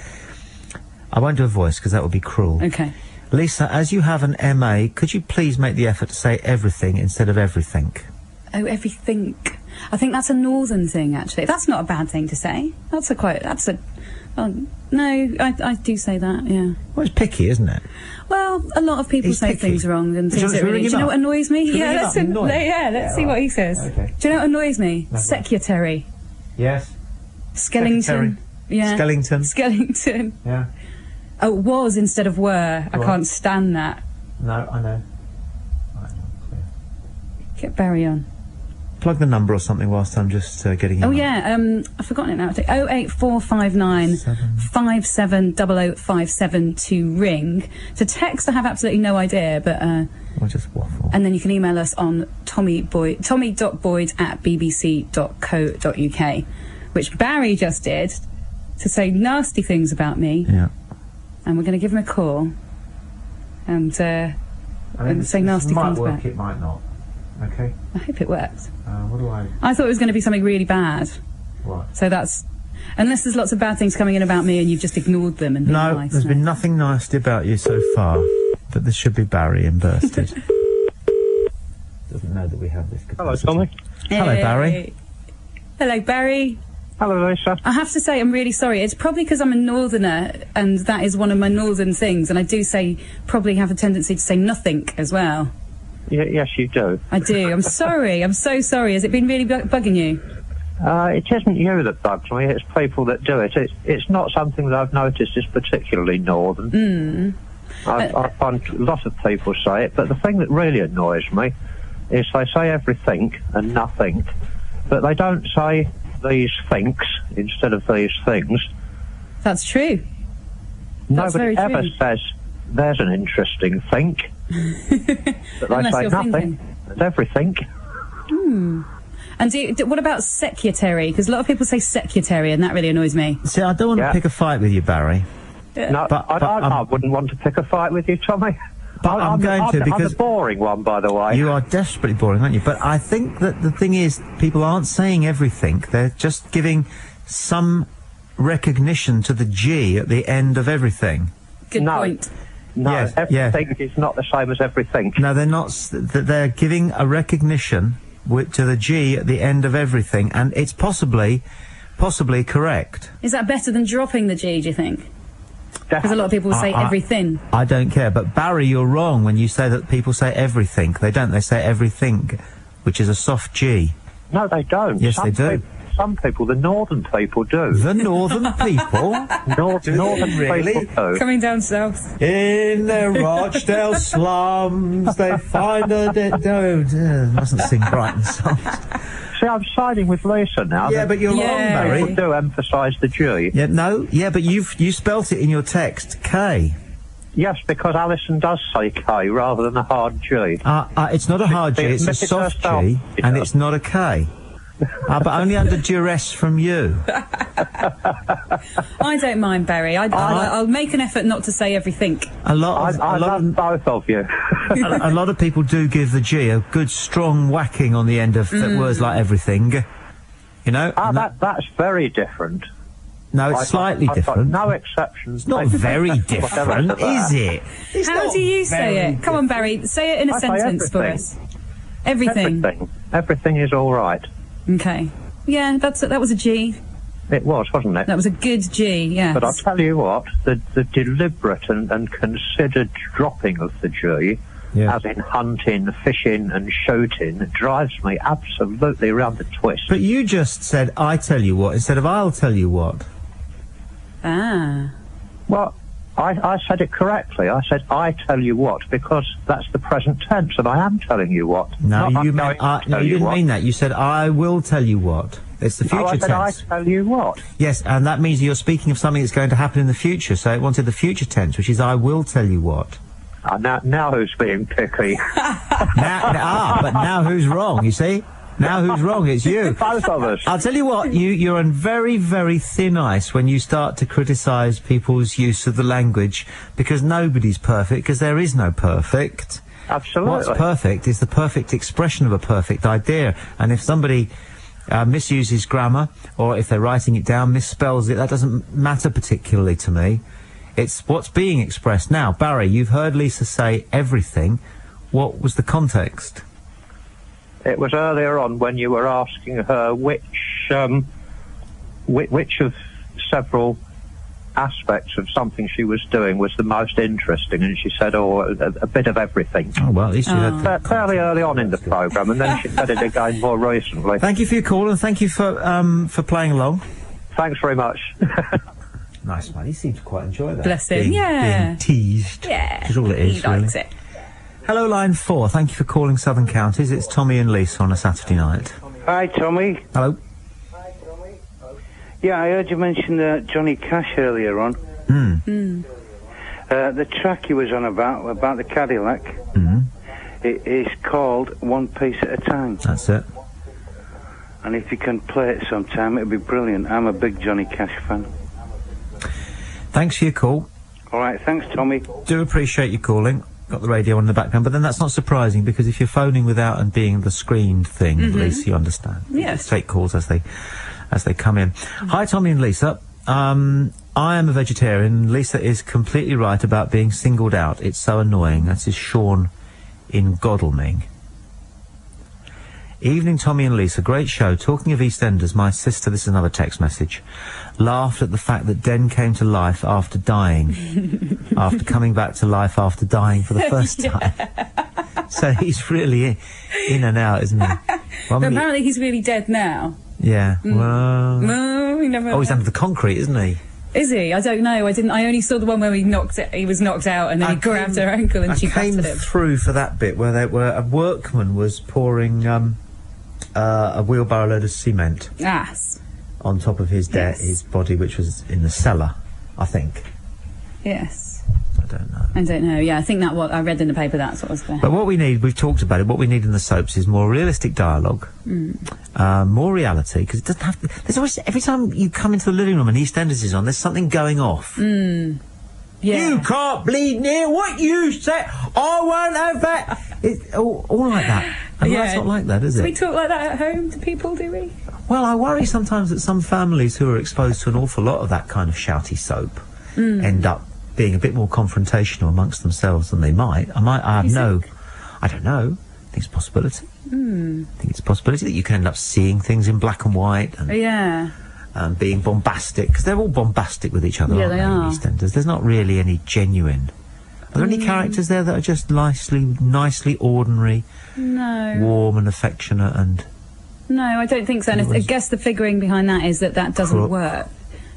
I won't do a voice, because that would be cruel. Okay. Lisa, as you have an MA, could you please make the effort to say everything instead of everything? Oh, everything. I think that's a northern thing, actually. That's not a bad thing to say. No, I do say that, yeah. Well, it's picky, isn't it? Well, a lot of people say things wrong and things that really... Do you know what annoys me? Let's see what he says. Okay. Do you know what annoys me? Lovely. Secretary. Yes. Skellington. Secretary. Yeah. Skellington. Yeah. Oh, was instead of were. I can't stand that. No, I know. Get Barry on. Plug the number or something whilst I'm just getting him on. Yeah, I've forgotten it now. 08459 570057 to ring. To text, I have absolutely no idea, but... Or just waffle. And then you can email us on tommy.boyd@bbc.co.uk, which Barry just did to say nasty things about me. Yeah. And we're going to give him a call and say nasty things back. It might not. Okay. I hope it works. What do I thought it was going to be something really bad. What? So that's... Unless there's lots of bad things coming in about me and you've just ignored them and been nice. There's been nothing nasty about you so far. But this should be Barry in Bursted. Doesn't know that we have this capacity. Hello, Tommy. Hey. Hello, Barry. Hello, Barry. Hello, Lisa. I have to say, I'm really sorry. It's probably because I'm a northerner, and that is one of my northern things, and I do probably have a tendency to say nothing as well. Yeah, yes, you do. I do. I'm sorry. I'm so sorry. Has it been really bugging you? It isn't you that bugs me, it's people that do it. It's not something that I've noticed is particularly northern. I find a lot of people say it, but the thing that really annoys me is they say everything and nothing, but they don't say these thinks instead of these things. That's true. Nobody ever says there's an interesting think. But they say nothing. It's everything. And what about secretary? Because a lot of people say secretary, and that really annoys me. See, I don't want to pick a fight with you, Barry. No, but I wouldn't want to pick a fight with you, Tommy. But I'm going to, because... I'm the boring one, by the way. You are desperately boring, aren't you? But I think that the thing is, people aren't saying everything. They're just giving some recognition to the G at the end of everything. Good point. No, everything is not the same as everything. No, they're not. They're giving a recognition to the G at the end of everything, and it's possibly correct. Is that better than dropping the G, do you think? Because a lot of people say everything. I don't care, but Barry, you're wrong when you say that people say everything. They don't. They say everything, which is a soft G. No, they don't. Yes, they do. some people, the northern people do. The northern people? Northern really? people do. Coming down south. In the Rochdale slums, they find a dead... No, mustn't sing Brighton songs. See, I'm siding with Lisa now. Yeah, but you're wrong, Barry. People do emphasise the G. Yeah, no, yeah, but you spelt it in your text, K. Yes, because Allison does say K rather than a hard G. It's not a hard G, it's a soft G, and it's not a K. But only under duress from you. I don't mind, Barry. I'll make an effort not to say everything. I love both of you. A lot of people do give the G a good strong whacking on the end of words like everything. You know? That's very different. No, it's slightly different. No exceptions. It's not very different, is it? How do you say it? Come on, Barry. Say it in a sentence for us. Everything. Everything is all right. Okay. Yeah, that was a G. It was, wasn't it? That was a good G, yeah. But I'll tell you what, the deliberate and considered dropping of the G, as in hunting, fishing and shooting, drives me absolutely around the twist. But you just said, I tell you what, instead of I'll tell you what. Well, I said it correctly. I said, I tell you what, because that's the present tense, and I am telling you what. No, you didn't mean that. You said, I will tell you what. It's the future tense. I tell you what. Yes, and that means you're speaking of something that's going to happen in the future, so it wanted the future tense, which is I will tell you what. Now who's being picky? But now who's wrong, you see? Now who's wrong? It's you. Both of us. I'll tell you what, you're on very, very thin ice when you start to criticise people's use of the language, because nobody's perfect, because there is no perfect. Absolutely. What's perfect is the perfect expression of a perfect idea, and if somebody misuses grammar, or if they're writing it down, misspells it, that doesn't matter particularly to me. It's what's being expressed. Now, Barry, you've heard Lisa say everything. What was the context? It was earlier on when you were asking her which of several aspects of something she was doing was the most interesting, and she said, a bit of everything. Oh, well, at least you had fairly early on in the programme, and then she said it again more recently. Thank you for your call, and thank you for playing along. Thanks very much. Nice man, he seemed to quite enjoy that. Bless him, being teased. Yeah, which is all it is, he likes it. Hello, line 4. Thank you for calling Southern Counties. It's Tommy and Lisa on a Saturday night. Hi, Tommy. Hello. Yeah, I heard you mention Johnny Cash earlier on. The track he was on about the Cadillac, it is called One Piece at a Time. That's it. And if you can play it sometime, it'd be brilliant. I'm a big Johnny Cash fan. Thanks for your call. All right, thanks, Tommy. Do appreciate you calling. Got the radio on in the background, but then that's not surprising, because if you're phoning without and being the screened thing, at least you understand. Yes. Take calls as they come in. Hi, Tommy and Lisa. I am a vegetarian. Lisa is completely right about being singled out. It's so annoying. That is Sean in Godalming. Evening, Tommy and Lisa. Great show. Talking of EastEnders, my sister, this is another text message, laughed at the fact that Den came to life after dying. After coming back to life after dying for the first time. So he's really in and out, isn't he? Well, but apparently he's really dead now. Yeah. Well... No, he never... Oh, he's under the concrete, isn't he? Is he? I don't know. I only saw the one where he was knocked out, and then he grabbed her ankle and she battered him. I came through for that bit where a workman was pouring a wheelbarrow load of cement on top of his his body, which was in the cellar, I think. Yes. I don't know. Yeah, I think that what I read in the paper, that's what was there. But what we need, we've talked about it, what we need in the soaps is more realistic dialogue, more reality, because it doesn't have to, there's always, every time you come into the living room and EastEnders is on, there's something going off. Yeah. You can't bleed near what you say. I won't have that. It's all like that. And that's not like that, is it? Do we talk like that at home to people, do we? Well, I worry sometimes that some families who are exposed to an awful lot of that kind of shouty soap end up being a bit more confrontational amongst themselves than they might. I don't know. I think it's a possibility. I think it's a possibility that you can end up seeing things in black and white and being bombastic, because they're all bombastic with each other, aren't they, EastEnders? There's not really any genuine... Are there any characters there that are just nicely ordinary, warm and affectionate and... No, I don't think so. And I guess the figuring behind that is that doesn't work.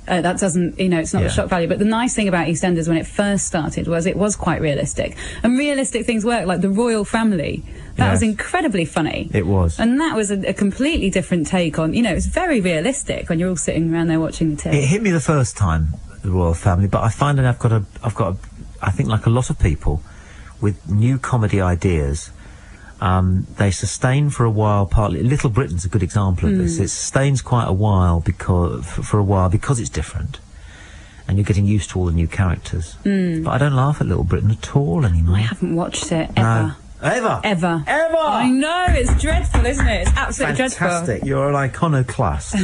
That doesn't, it's not the shock value. But the nice thing about EastEnders when it first started was it was quite realistic. And realistic things work, like the royal family. That was incredibly funny. It was. And that was a completely different take on, it's very realistic when you're all sitting around there watching the TV. It hit me the first time, the royal family, but I find that I've got I think like a lot of people with new comedy ideas, they sustain for a while. Partly, Little Britain's a good example of this. It sustains quite a while because it's different, and you're getting used to all the new characters. But I don't laugh at Little Britain at all anymore. I haven't watched it ever. Ever? I know, it's dreadful, isn't it? It's absolutely Fantastic. dreadful. You're an iconoclast.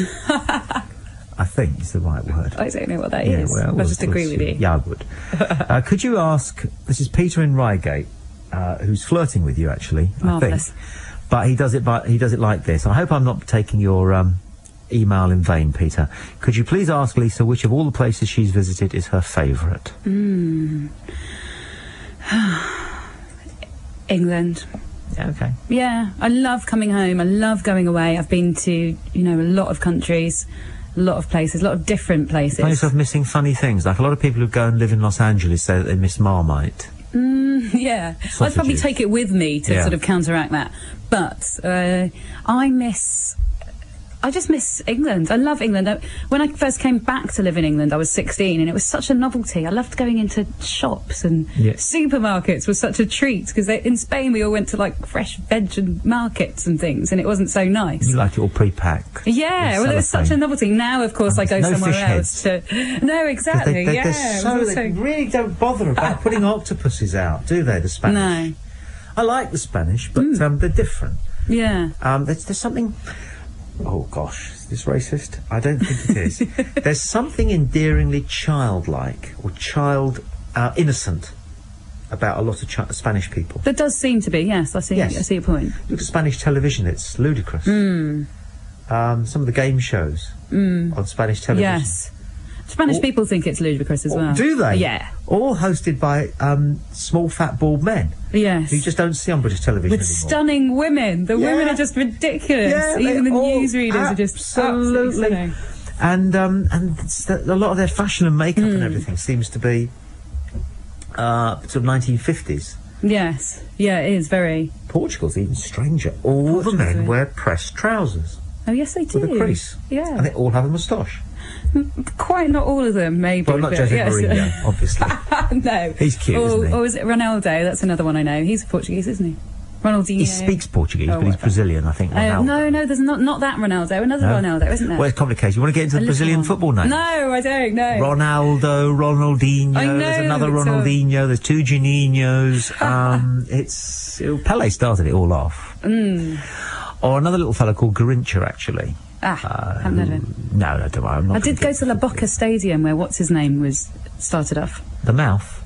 I think is the right word. I don't know what that is. Well, I'll just agree with you. Yeah, I would. Could you ask, this is Peter in Reigate, who's flirting with you, actually, Marvellous. I think. But he does it like this. I hope I'm not taking your email in vain, Peter. Could you please ask Lisa which of all the places she's visited is her favourite? England. Yeah, okay. Yeah, I love coming home. I love going away. I've been to, a lot of countries, a lot of places, a lot of different places. You find yourself missing funny things, like a lot of people who go and live in Los Angeles say that they miss Marmite. Yeah. Sausages. I'd probably take it with me to sort of counteract that. But I just miss England. I love England. When I first came back to live in England, I was 16, and it was such a novelty. I loved going into shops, and supermarkets was such a treat, because in Spain we all went to, like, fresh veg and markets and things, and it wasn't so nice. You like it all pre-packed. Yeah, well, it was such a novelty. Now, of course, I go somewhere else. No, exactly, they really don't bother about putting octopuses out, do they, the Spanish? No. I like the Spanish, but they're different. Yeah. There's something... Oh, gosh, is this racist? I don't think it is. There's something endearingly childlike or innocent about a lot of Spanish people. There does seem to be, yes. I see your point. Look at Spanish television, it's ludicrous. Some of the game shows on Spanish television. Yes. Spanish people think it's ludicrous as well. Do they? Yeah. All hosted by small, fat, bald men. Yes. You just don't see on British television with anymore. Stunning women. The women are just ridiculous. Yeah, even the newsreaders are just absolutely stunning. And a lot of their fashion and makeup and everything seems to be sort of 1950s. Yes. Yeah, it is very. Portugal's even stranger. All the men wear pressed trousers. Oh, yes, they do. With a crease. Yeah. And they all have a moustache. Quite not all of them, maybe. Well, not Jose Mourinho, obviously. No. He's cute, isn't he? Or is it Ronaldo? That's another one I know. He's Portuguese, isn't he? Ronaldinho. He speaks Portuguese, but he's Brazilian, I think. No, there's not that Ronaldo. Another Ronaldo, isn't there? Well, it's complicated. You want to get into the Brazilian football names? No, I don't, no. Ronaldo, Ronaldinho, I know, there's another Ronaldinho, there's two Juninhos. Pele started it all off. Or another little fella called Garincha, actually. Haven't heard of him. No, don't worry. I did go to La Boca Stadium where what's-his-name was started off. The Mouth?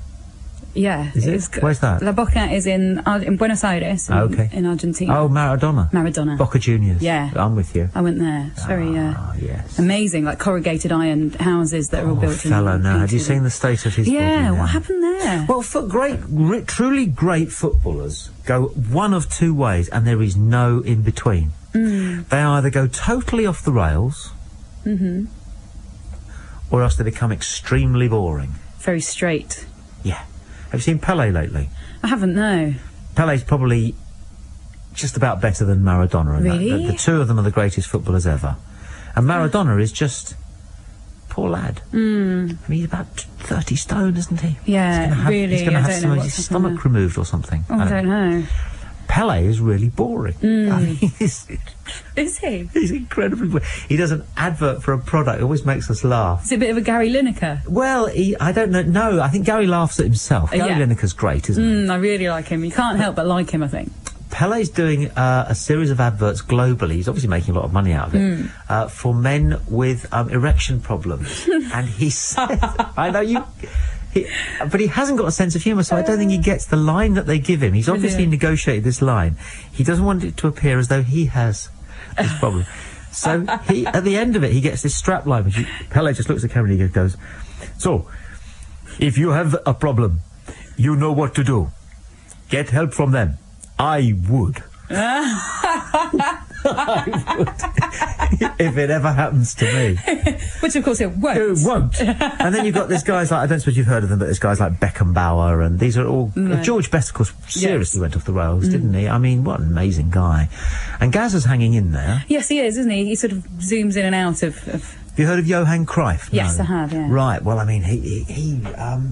Yeah. Is it? Where's that? La Boca is in Buenos Aires, in Argentina. Oh, Maradona. Boca Juniors. Yeah. I'm with you. I went there. It's very yes. amazing, like corrugated iron houses that are all built in. No. Have you seen the state of his body now? What happened there? Well, truly great footballers go one of two ways, and there is no in between. They either go totally off the rails, or else they become extremely boring. Very straight. Yeah. Have you seen Pele lately? I haven't, no. Pele's probably just about better than Maradona. Really? The two of them are the greatest footballers ever. And Maradona is just... Poor lad. I mean, he's about 30 stone, isn't he? Yeah, He's going to have his stomach removed or something. Oh, I don't know. Pele is really boring. I mean, is he? He's incredibly boring. He does an advert for a product. It always makes us laugh. Is it a bit of a Gary Lineker? Well, I don't know. No, I think Gary laughs at himself. Gary Lineker's great, isn't he? I really like him. You can't help but like him, I think. Pele's doing a series of adverts globally. He's obviously making a lot of money out of it for men with erection problems. And he said, I know you... but he hasn't got a sense of humour, so I don't think he gets the line that they give him. He's obviously negotiated this line. He doesn't want it to appear as though he has this problem. So at the end of it, he gets this strap line, which Pele just looks at the camera and he goes, "So, if you have a problem, you know what to do. Get help from them. I would." If it ever happens to me. Which, of course, it won't. It won't. And then you've got these guys like, I don't suppose you've heard of them, but there's guys like Beckenbauer, and these are all... No. George Best, of course, seriously went off the rails, didn't he? I mean, what an amazing guy. And Gazza's hanging in there. Yes, he is, isn't he? He sort of zooms in and out of... Have you heard of Johan Cruyff? Yes, No. I have, yeah. Right, well, I mean, he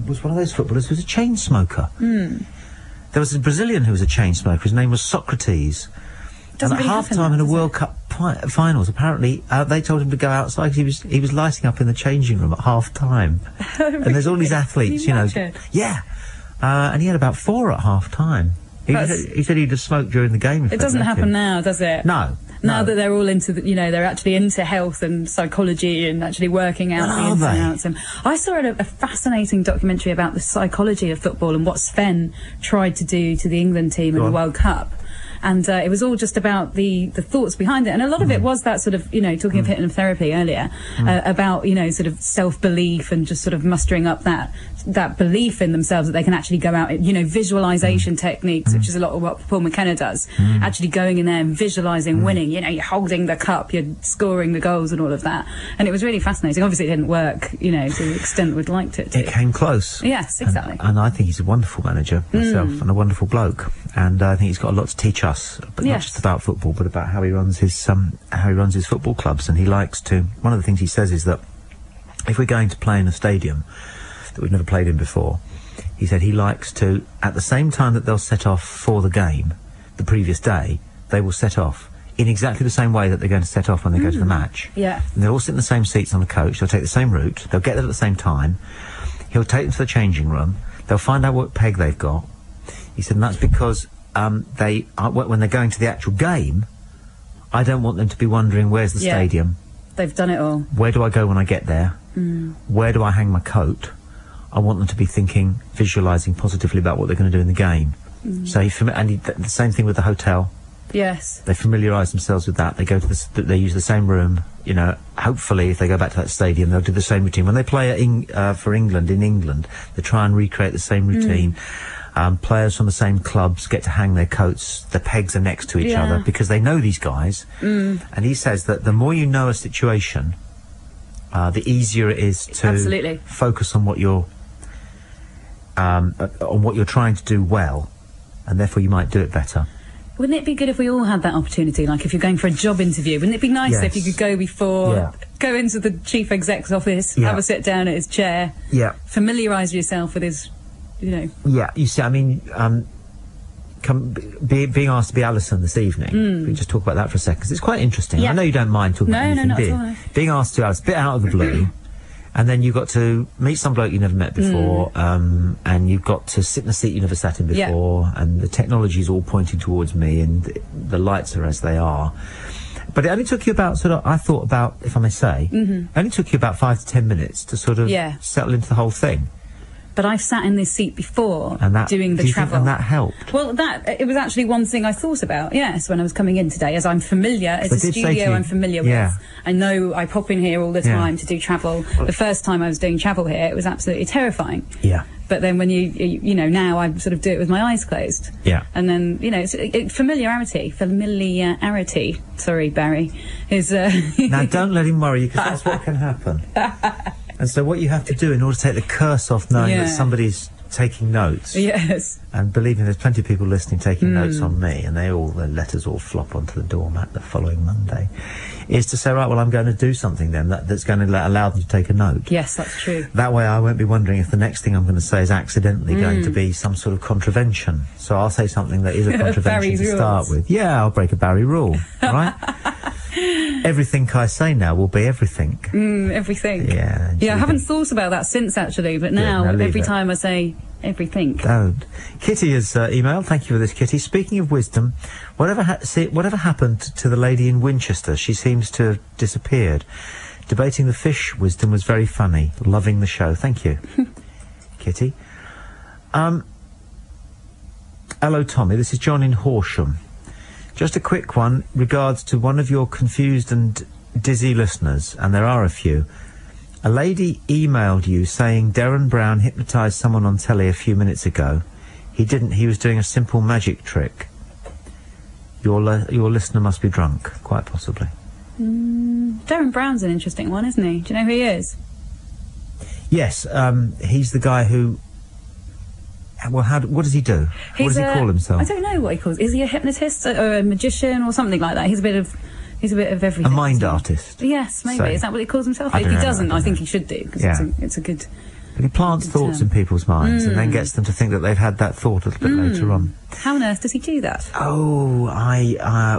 was one of those footballers who was a chain smoker. There was a Brazilian who was a chain smoker. His name was Socrates. And at half-time in a World Cup finals, apparently, they told him to go outside because he was lighting up in the changing room at half-time. And there's all these athletes, you know. Yeah. And he had about 4 at half-time. He said he'd have smoked during the game. It doesn't happen now, does it? No. Now that they're all into, they're actually into health and psychology and actually working out the ins and outs. And I saw a fascinating documentary about the psychology of football and what Sven tried to do to the England team in the World Cup. And it was all just about the thoughts behind it. And a lot of it was that sort of, talking of hypnotherapy earlier, about, sort of self-belief and just sort of mustering up that belief in themselves that they can actually go out, visualisation techniques, which is a lot of what Paul McKenna does. Actually going in there and visualising winning, you're holding the cup, you're scoring the goals and all of that. And it was really fascinating. Obviously it didn't work, to the extent we'd liked it to. It came close. Yes, exactly. And I think he's a wonderful manager myself and a wonderful bloke. And I think he's got a lot to teach us, but not just about football, but about how he runs his football clubs. And he likes to. One of the things he says is that if we're going to play in a stadium that we've never played in before, he said he likes to, at the same time that they'll set off for the game, the previous day, they will set off in exactly the same way that they're going to set off when they go to the match. Yeah. And they'll all sit in the same seats on the coach. They'll take the same route. They'll get there at the same time. He'll take them to the changing room. They'll find out what peg they've got. He said, and that's because when they're going to the actual game, I don't want them to be wondering, where's the stadium? They've done it all. Where do I go when I get there? Where do I hang my coat? I want them to be thinking, visualising positively about what they're going to do in the game. So the same thing with the hotel. Yes. They familiarise themselves with that. They go to they use the same room. Hopefully, if they go back to that stadium, they'll do the same routine. When they play for England in England, they try and recreate the same routine. Players from the same clubs get to hang their coats. The pegs are next to each other because they know these guys. And he says that the more you know a situation, the easier it is to focus on what you're trying to do well, and therefore you might do it better. Wouldn't it be good if we all had that opportunity? Like if you're going for a job interview, wouldn't it be nice if you could go before, go into the chief exec's office, have a sit down at his chair, familiarise yourself with his, Yeah, you see, I mean, being asked to be Allison this evening, we just talk about that for a second, 'cause it's quite interesting. I know you don't mind talking about anything, not do you? at all. Being asked to Alice, a bit out of the blue, and then you got to meet some bloke you never met before, and you've got to sit in a seat you never sat in before, and the technology's all pointing towards me, and the lights are as they are. But it only took you about, I thought about, if I may say, it only took you about 5 to 10 minutes to sort of settle into the whole thing. But I've sat in this seat before doing the do you travel. Think, and that helped? Well, it was actually one thing I thought about, yes, when I was coming in today, as I'm familiar, it's a studio I'm familiar with. I know I pop in here all the time to do travel. The first time I was doing travel here, it was absolutely terrifying. Yeah. But then when now I sort of do it with my eyes closed. Yeah. And then, familiarity, sorry, Barry, is... Now, don't let him worry you, because that's what can happen. And so what you have to do in order to take the curse off knowing that somebody's taking notes... Yes. And believe me, there's plenty of people listening taking notes on me, and their letters all flop onto the doormat the following Monday, is to say, right, well, I'm going to do something then that's going to allow them to take a note. Yes, that's true. That way I won't be wondering if the next thing I'm going to say is accidentally going to be some sort of contravention. So I'll say something that is a contravention to start with. Yeah, I'll break a Barry rule, right? Everything I say now will be everything. Everything. Yeah. I haven't thought about that since, actually, but now every time I say everything. Don't. Kitty has emailed. Thank you for this, Kitty. Speaking of wisdom, whatever happened to the lady in Winchester? She seems to have disappeared. Debating the fish wisdom was very funny. Loving the show. Thank you, Kitty. Hello, Tommy. This is John in Horsham. Just a quick one, regards to one of your confused and dizzy listeners, and there are a few. A lady emailed you saying Darren Brown hypnotised someone on telly a few minutes ago. He didn't, he was doing a simple magic trick. Your listener must be drunk, quite possibly. Darren Brown's an interesting one, isn't he? Do you know who he is? Yes, he's the guy who... Well, what does he do? What does he call himself? I don't know what he calls. Is he a hypnotist or a magician or something like that? He's a bit of everything. A mind artist. Yes, maybe. Is that what he calls himself? If he doesn't, I think he should do, because it's a good... But he plants thoughts in people's minds and then gets them to think that they've had that thought a little bit later on. How on earth does he do that? Oh,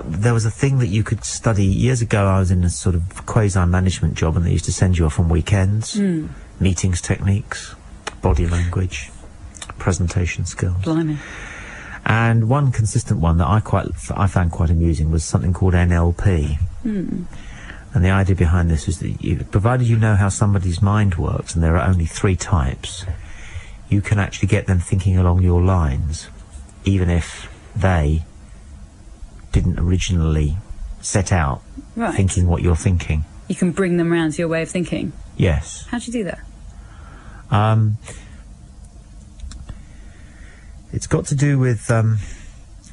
there was a thing that you could study. Years ago, I was in a sort of quasi-management job, and they used to send you off on weekends. Meetings techniques, body language, presentation skills. Blimey. And one consistent one that I found quite amusing was something called NLP. And the idea behind this is that provided you know how somebody's mind works, and there are only 3 types, you can actually get them thinking along your lines, even if they didn't originally set out thinking what you're thinking. You can bring them round to your way of thinking? Yes. How do you do that? It's got to do with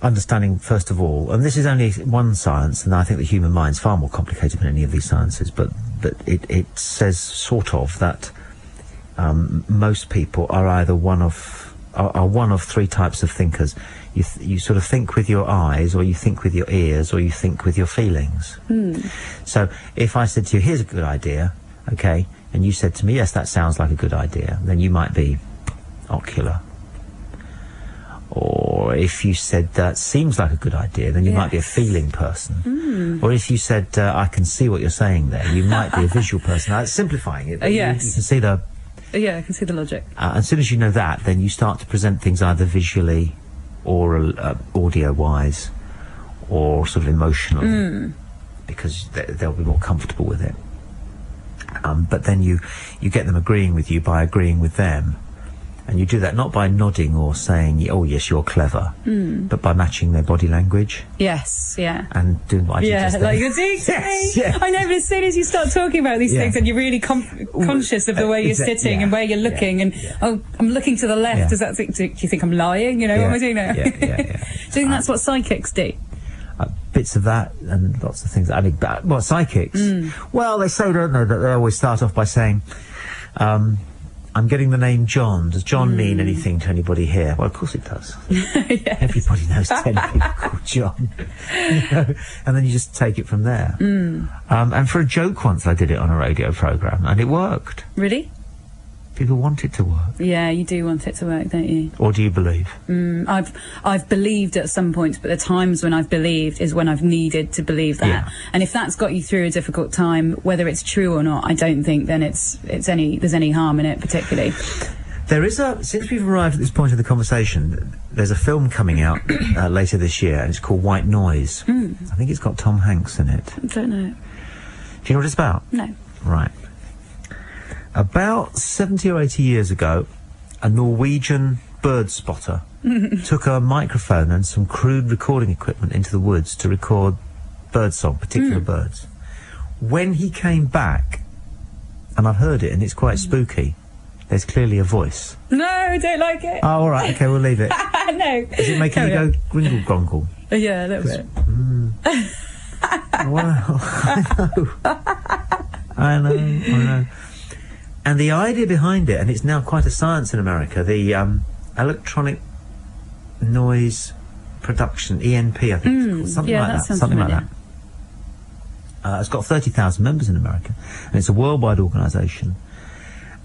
understanding, first of all, and this is only one science, and I think the human mind's far more complicated than any of these sciences, but it says sort of that most people are either one of 3 types of thinkers. You sort of think with your eyes, or you think with your ears, or you think with your feelings. So if I said to you, here's a good idea, okay, and you said to me, yes, that sounds like a good idea, then you might be ocular. Or if you said that seems like a good idea, then you might be a feeling person. Or if you said I can see what you're saying there, you might be a visual person. Now, it's simplifying it. Yes. You can see the... Yeah, I can see the logic. As soon as you know that, then you start to present things either visually or audio-wise or sort of emotionally, because they'll be more comfortable with it. But then you get them agreeing with you by agreeing with them. And you do that not by nodding or saying, oh, yes, you're clever, but by matching their body language. Yes, yeah. And doing what I did just like then. you're doing Yes. I know, but as soon as you start talking about these things and you're really conscious of the way you're sitting and where you're looking and, oh, I'm looking to the left, does that do you think I'm lying? You know, what am I doing now? Yeah. Do you think that's what psychics do? Bits of that and lots of things. I mean, what, psychics? Well, they say, don't they, that they always start off by saying, I'm getting the name John. Does John mean anything to anybody here? Well, of course it does. Yes. Everybody knows 10 people called John. And then you just take it from there. And for a joke once I did it on a radio programme, and it worked. Really? People want it to work. Yeah, you do want it to work, don't you? Or do you believe? I've believed at some points, but the times when I've believed is when I've needed to believe that. Yeah. And if that's got you through a difficult time, whether it's true or not, I don't think then there's any harm in it particularly. There is since we've arrived at this point of the conversation, there's a film coming out later this year, and it's called White Noise. I think it's got Tom Hanks in it. I don't know. Do you know what it's about? No. Right. About 70 or 80 years ago, a Norwegian bird spotter took a microphone and some crude recording equipment into the woods to record birdsong, particular birds. When he came back, and I've heard it, and it's quite spooky, there's clearly a voice. No, I don't like it. Oh, all right, okay, we'll leave it. No. Is it making you go gringle grongle? Yeah, a little bit. Well, I know. And the idea behind it, and it's now quite a science in America, the electronic noise production, ENP, I think it's called, something like that. Something like that. It's got 30,000 members in America, and it's a worldwide organisation.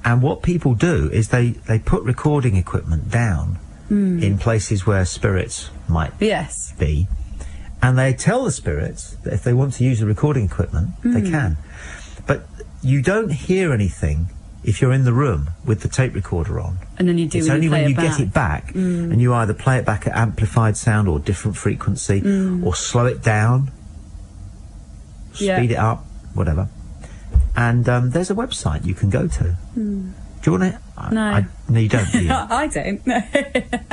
And what people do is they put recording equipment down in places where spirits might be, and they tell the spirits that if they want to use the recording equipment, they can. But you don't hear anything if you're in the room with the tape recorder on. And then you do. It's only when you get it back, and you either play it back at amplified sound or different frequency, or slow it down, speed it up, whatever. And there's a website you can go to. Do you want it? No. No, you don't, do you? I don't. No.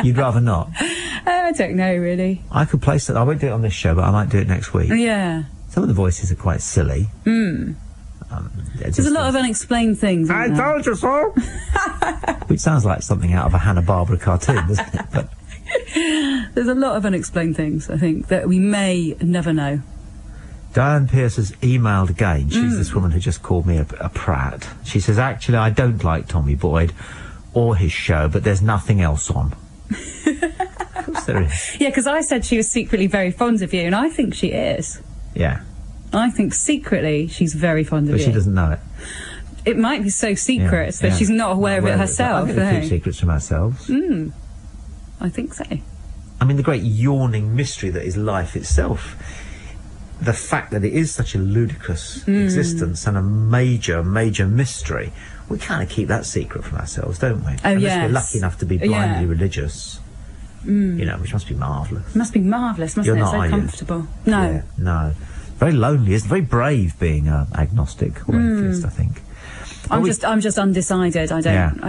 You'd rather not? I don't know, really. I could place it. I won't do it on this show, but I might do it next week. Yeah. Some of the voices are quite silly. There's a lot of unexplained things. I told you so! Which sounds like something out of a Hanna-Barbera cartoon, doesn't it? But There's a lot of unexplained things, I think, that we may never know. Diane Pearce has emailed again. She's this woman who just called me a prat. She says, actually, I don't like Tommy Boyd or his show, but there's nothing else on. Of course there is. Yeah, because I said she was secretly very fond of you, and I think she is. Yeah. I think secretly she's very fond of you. But she doesn't know it. It might be so secret that she's not aware of it herself. I think we keep secrets from ourselves. I think so. I mean, the great yawning mystery that is life itself, the fact that it is such a ludicrous existence and a major, major mystery, we kind of keep that secret from ourselves, don't we? Oh, Unless we're lucky enough to be blindly religious. You know, which must be marvellous. Must be marvellous, mustn't it? You're not, so comfortable. No. Yeah, no. Very lonely, isn't it? Very brave being agnostic or atheist, I think. I'm just undecided. I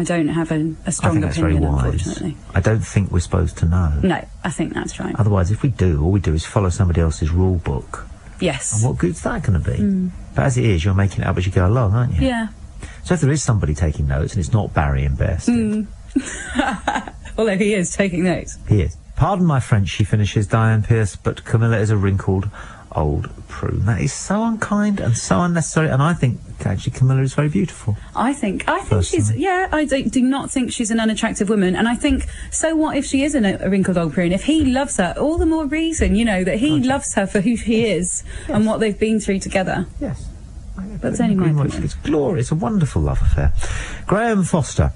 don't have a strong opinion, unfortunately. I don't think we're supposed to know. No, I think that's right. Otherwise, if we do, all we do is follow somebody else's rule book. Yes. And what good's that going to be? But as it is, you're making it up as you go along, aren't you? Yeah. So if there is somebody taking notes, and it's not Barry in Bearsted. Although he is taking notes. He is. Pardon my French, she finishes, Diane Pearce, but Camilla is a wrinkled old prune. That is so unkind and so unnecessary, and I think actually Camilla is very beautiful. I think she's, I do not think she's an unattractive woman, and I think, so what if she is a wrinkled old prune? If he loves her, all the more reason, you know, that he loves her for who she is and what they've been through together. Yes. That's only my opinion. It's glorious, a wonderful love affair. Graham Foster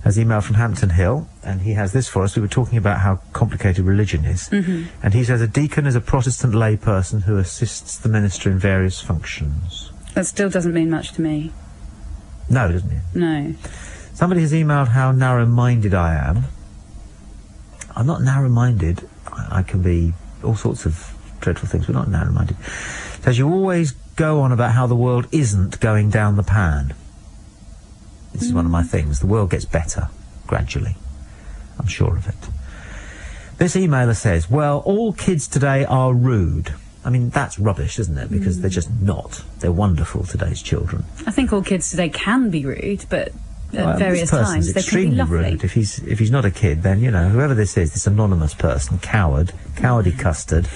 has emailed from Hampton Hill, and he has this for us. We were talking about how complicated religion is, and he says a deacon is a Protestant layperson who assists the minister in various functions. That still doesn't mean much to me. No, doesn't it? No. Somebody has emailed how narrow-minded I am. I'm not narrow-minded. I can be all sorts of dreadful things, but not narrow-minded. Says you always go on about how the world isn't going down the pan. This is one of my things. The world gets better, gradually. I'm sure of it. This emailer says, well, all kids today are rude. I mean, that's rubbish, isn't it? Because they're just not. They're wonderful, today's children. I think all kids today can be rude, but at various times they can be lovely. Rude. If he's not a kid, then, you know, whoever this is, this anonymous person, cowardy custard,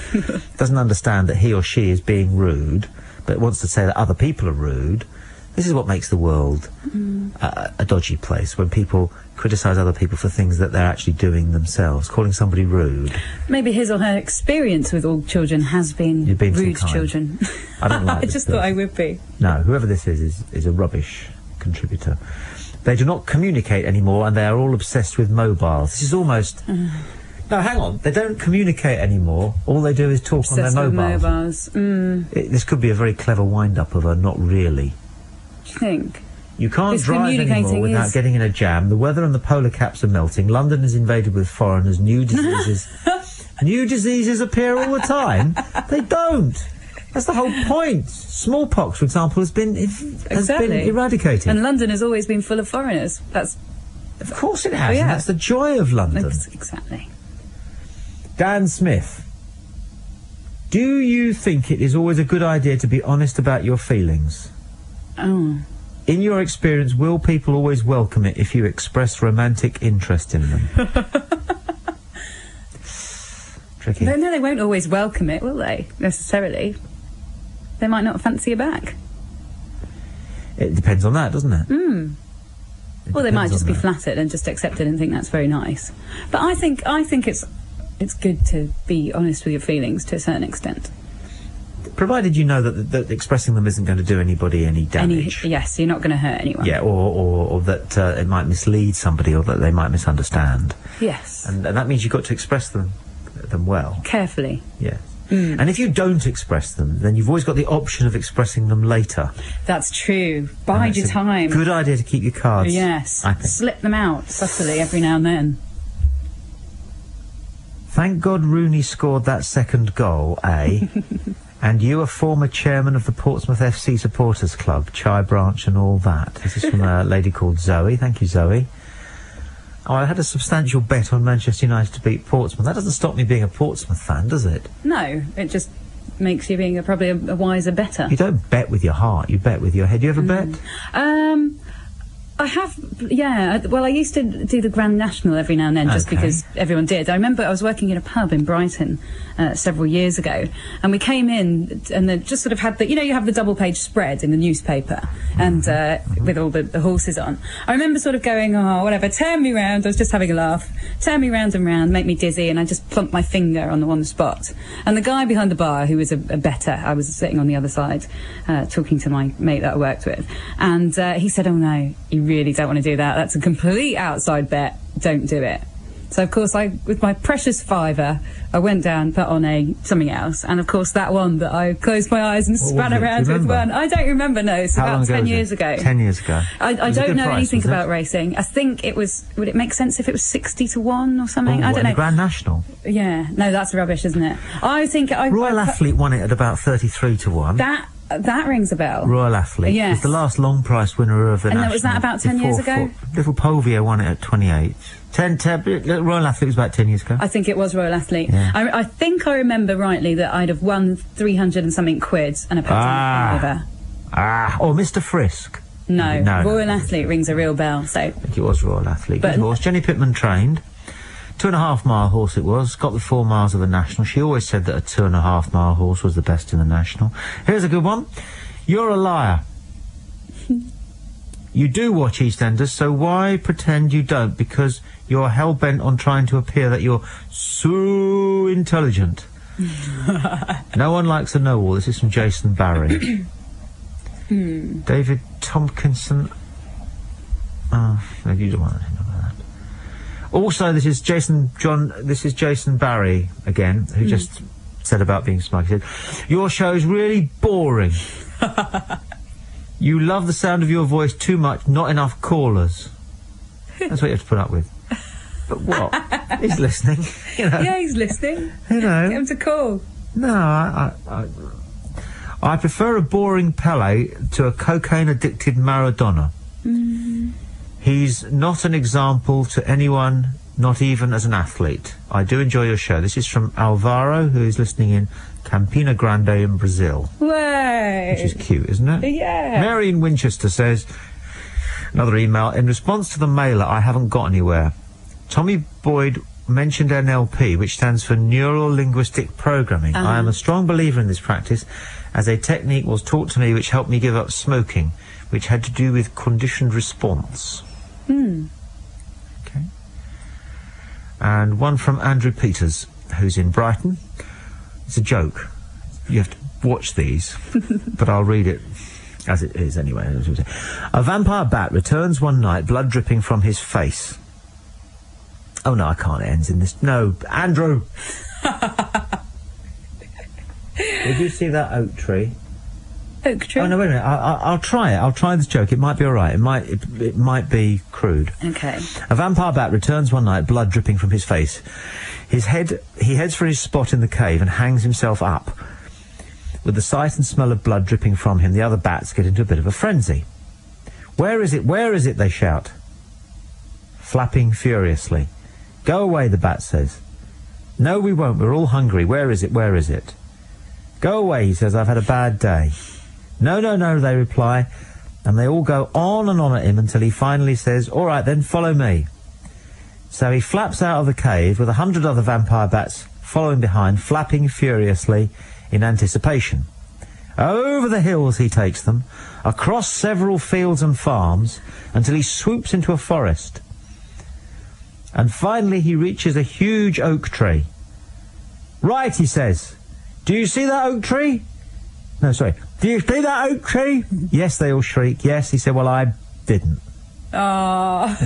doesn't understand that he or she is being rude, but wants to say that other people are rude. This is what makes the world a dodgy place, when people criticise other people for things that they're actually doing themselves, calling somebody rude. Maybe his or her experience with all children has been rude to children. I don't like I just thought I would be. No, whoever this is a rubbish contributor. They do not communicate anymore, and they are all obsessed with mobiles. This is almost... No, hang on. They don't communicate anymore. All they do is talk on their mobiles. This could be a very clever wind-up of a not really. Think. You can't drive anymore without getting in a jam. The weather and the polar caps are melting. London is invaded with foreigners. New diseases appear all the time. They don't. That's the whole point. Smallpox, for example, has been eradicated. And London has always been full of foreigners. Of course it has. And that's the joy of London. Exactly. Dan Smith. Do you think it is always a good idea to be honest about your feelings? Oh. In your experience, will people always welcome it if you express romantic interest in them? Tricky. No, they won't always welcome it, will they, necessarily? They might not fancy you back. It depends on that, doesn't it? Well, they might just be flattered and just accept it and think that's very nice. But I think it's good to be honest with your feelings to a certain extent. Provided you know that expressing them isn't going to do anybody any damage. Yes, you're not going to hurt anyone. Yeah, or that it might mislead somebody, or that they might misunderstand. Yes. And that means you've got to express them well. Carefully. Yes. And if you don't express them, then you've always got the option of expressing them later. That's true. Bide your time. Good idea to keep your cards. Yes. I think. Slip them out subtly every now and then. Thank God Rooney scored that second goal, eh? And you are former chairman of the Portsmouth FC Supporters Club, Chai Branch and all that. This is from a lady called Zoe. Thank you, Zoe. Oh, I had a substantial bet on Manchester United to beat Portsmouth. That doesn't stop me being a Portsmouth fan, does it? No, it just makes you being probably a wiser better. You don't bet with your heart, you bet with your head. You ever bet? I have, yeah. Well, I used to do the Grand National every now and then, just because everyone did. I remember I was working in a pub in Brighton several years ago, and we came in and they just sort of had the, you have the double-page spread in the newspaper, and with all the horses on. I remember sort of going, oh, whatever, turn me round. I was just having a laugh. Turn me round and round, make me dizzy, and I just plumped my finger on the one spot. And the guy behind the bar, who was a bettor, I was sitting on the other side, talking to my mate that I worked with, and he said, oh no, you really don't want to do that. That's a complete outside bet. Don't do it. So, of course, with my precious fiver, I went down, put on something else, and, of course, that one that I closed my eyes and span around with one. I don't remember, no. It's about 10 years ago. 10 years ago. I don't know anything about racing. I think it was... Would it make sense if it was 60-1 or something? I don't know. The Grand National? Yeah. No, that's rubbish, isn't it? I think... Royal Athlete won it at about 33-1. That rings a bell. Royal Athlete. Yes. It's the last long price winner of the national. And was that about 10 years ago? Little Polvio won it at 28. Royal Athlete was about 10 years ago. I think it was Royal Athlete. Yeah. I think I remember rightly that I'd have won 300 and something quid and a fiver. Or Mr. Frisk. No, Royal Athlete rings a real bell. So I think it was Royal Athlete. Good horse. Jenny Pittman trained. 2.5 mile horse it was. Got the 4 miles of the national. She always said that a 2.5 mile horse was the best in the national. Here's a good one. You're a liar. You do watch EastEnders, so why pretend you don't? Because you're hell-bent on trying to appear that you're so intelligent. No one likes a know-all. This is from Jason Barry. David Tompkinson. Maybe you don't want to know about that. Also, this is Jason Barry again, who just said about being smug. He said, your show's really boring. You love the sound of your voice too much, not enough callers. That's what you have to put up with. But what? He's listening. Yeah, he's listening. Get him to call. No, I prefer a boring Pele to a cocaine-addicted Maradona. He's not an example to anyone, not even as an athlete. I do enjoy your show. This is from Alvaro, who is listening in Campina Grande in Brazil. Way! Which is cute, isn't it? Yeah. Mary in Winchester says, another email, in response to the mailer, I haven't got anywhere. Tommy Boyd mentioned NLP, which stands for Neural Linguistic Programming. I am a strong believer in this practice, as a technique was taught to me which helped me give up smoking, which had to do with conditioned response. Okay. And one from Andrew Peters, who's in Brighton. It's a joke. You have to watch these, but I'll read it as it is anyway. A vampire bat returns one night, blood dripping from his face. Oh no, I can't. It ends in this. No, Andrew. Did you see that oak tree? Oak tree? Oh no, wait a minute. I'll try it. I'll try this joke. It might be all right. It might be crude. Okay. A vampire bat returns one night, blood dripping from his face. He heads for his spot in the cave and hangs himself up. With the sight and smell of blood dripping from him, the other bats get into a bit of a frenzy. Where is it? Where is it? They shout, flapping furiously. Go away, the bat says. No, we won't. We're all hungry. Where is it? Where is it? Go away, he says. I've had a bad day. No, no, no, they reply, and they all go on and on at him until he finally says, all right, then, follow me. So he flaps out of the cave with 100 other vampire bats following behind, flapping furiously in anticipation. Over the hills he takes them, across several fields and farms, until he swoops into a forest. And finally he reaches a huge oak tree. Right, he says. Do you see that oak tree? No, sorry. Do you see that oak tree? Yes, they all shriek. Yes, he said, well, I didn't. Oh,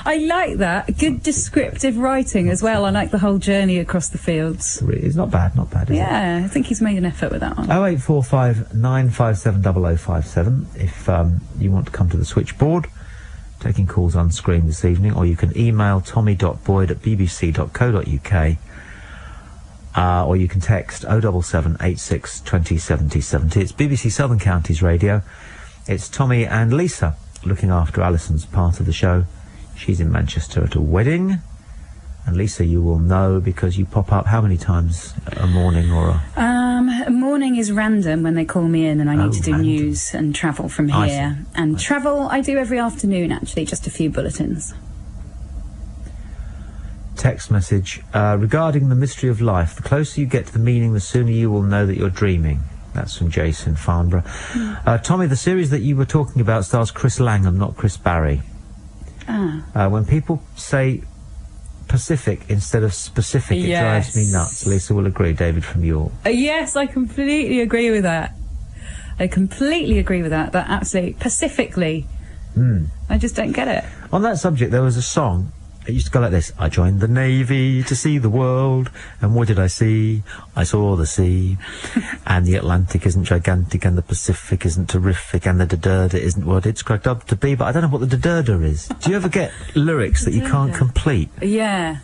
I like that. Good descriptive writing as well. I like the whole journey across the fields. It's not bad, is it? Yeah, I think he's made an effort with that one. 0845 957 0057 if you want to come to the switchboard. Taking calls on screen this evening, or you can email tommy.boyd@bbc.co.uk, or you can text 077 86 20 70 70. It's BBC Southern Counties Radio. It's Tommy and Lisa looking after Allison's part of the show. She's in Manchester at a wedding, And Lisa, you will know because you pop up how many times a morning or a... Morning is random when they call me in and I need to do news and travel from here. And travel I do every afternoon, actually, just a few bulletins. Text message, regarding the mystery of life, the closer you get to the meaning, the sooner you will know that you're dreaming. That's from Jason Farnborough. Tommy, the series that you were talking about stars Chris Langham, not Chris Barry. When people say Pacific instead of specific, it drives me nuts. Lisa will agree. David from York. Yes, I completely agree with that. That absolutely, Pacifically. I just don't get it. On that subject, there was a song. It used to go like this. I joined the Navy to see the world, and what did I see? I saw the sea, and the Atlantic isn't gigantic, and the Pacific isn't terrific, and the da-da-da isn't what it's cracked up to be, but I don't know what the da-da-da is. Do you ever get lyrics that you can't complete? Yeah.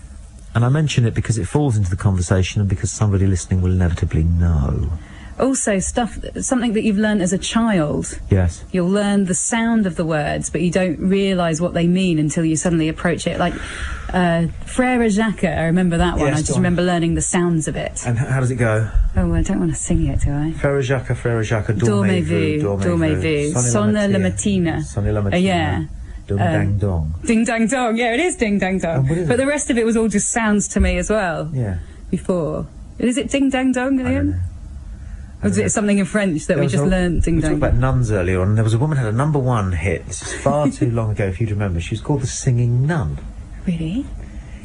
And I mention it because it falls into the conversation and because somebody listening will inevitably know. Also, something that you've learned as a child. Yes. You'll learn the sound of the words, but you don't realise what they mean until you suddenly approach it. Like, Frère Jacques, I remember that one. I just remember learning the sounds of it. And how does it go? Oh, I don't want to sing it, do I? Frère Jacques, dormez-vous, sonne la mattina. Sonne la mattina. Yeah. Ding dang dong. Ding dang dong, yeah, it is ding dang dong. But the rest of it was all just sounds to me as well. Yeah. Before. Is it ding dang dong at the end? Or was it something in French that we just learned? Ding dang. We talked about nuns earlier on, and there was a woman who had a #1 hit. This is far too long ago, if you'd remember. She was called the Singing Nun. Really?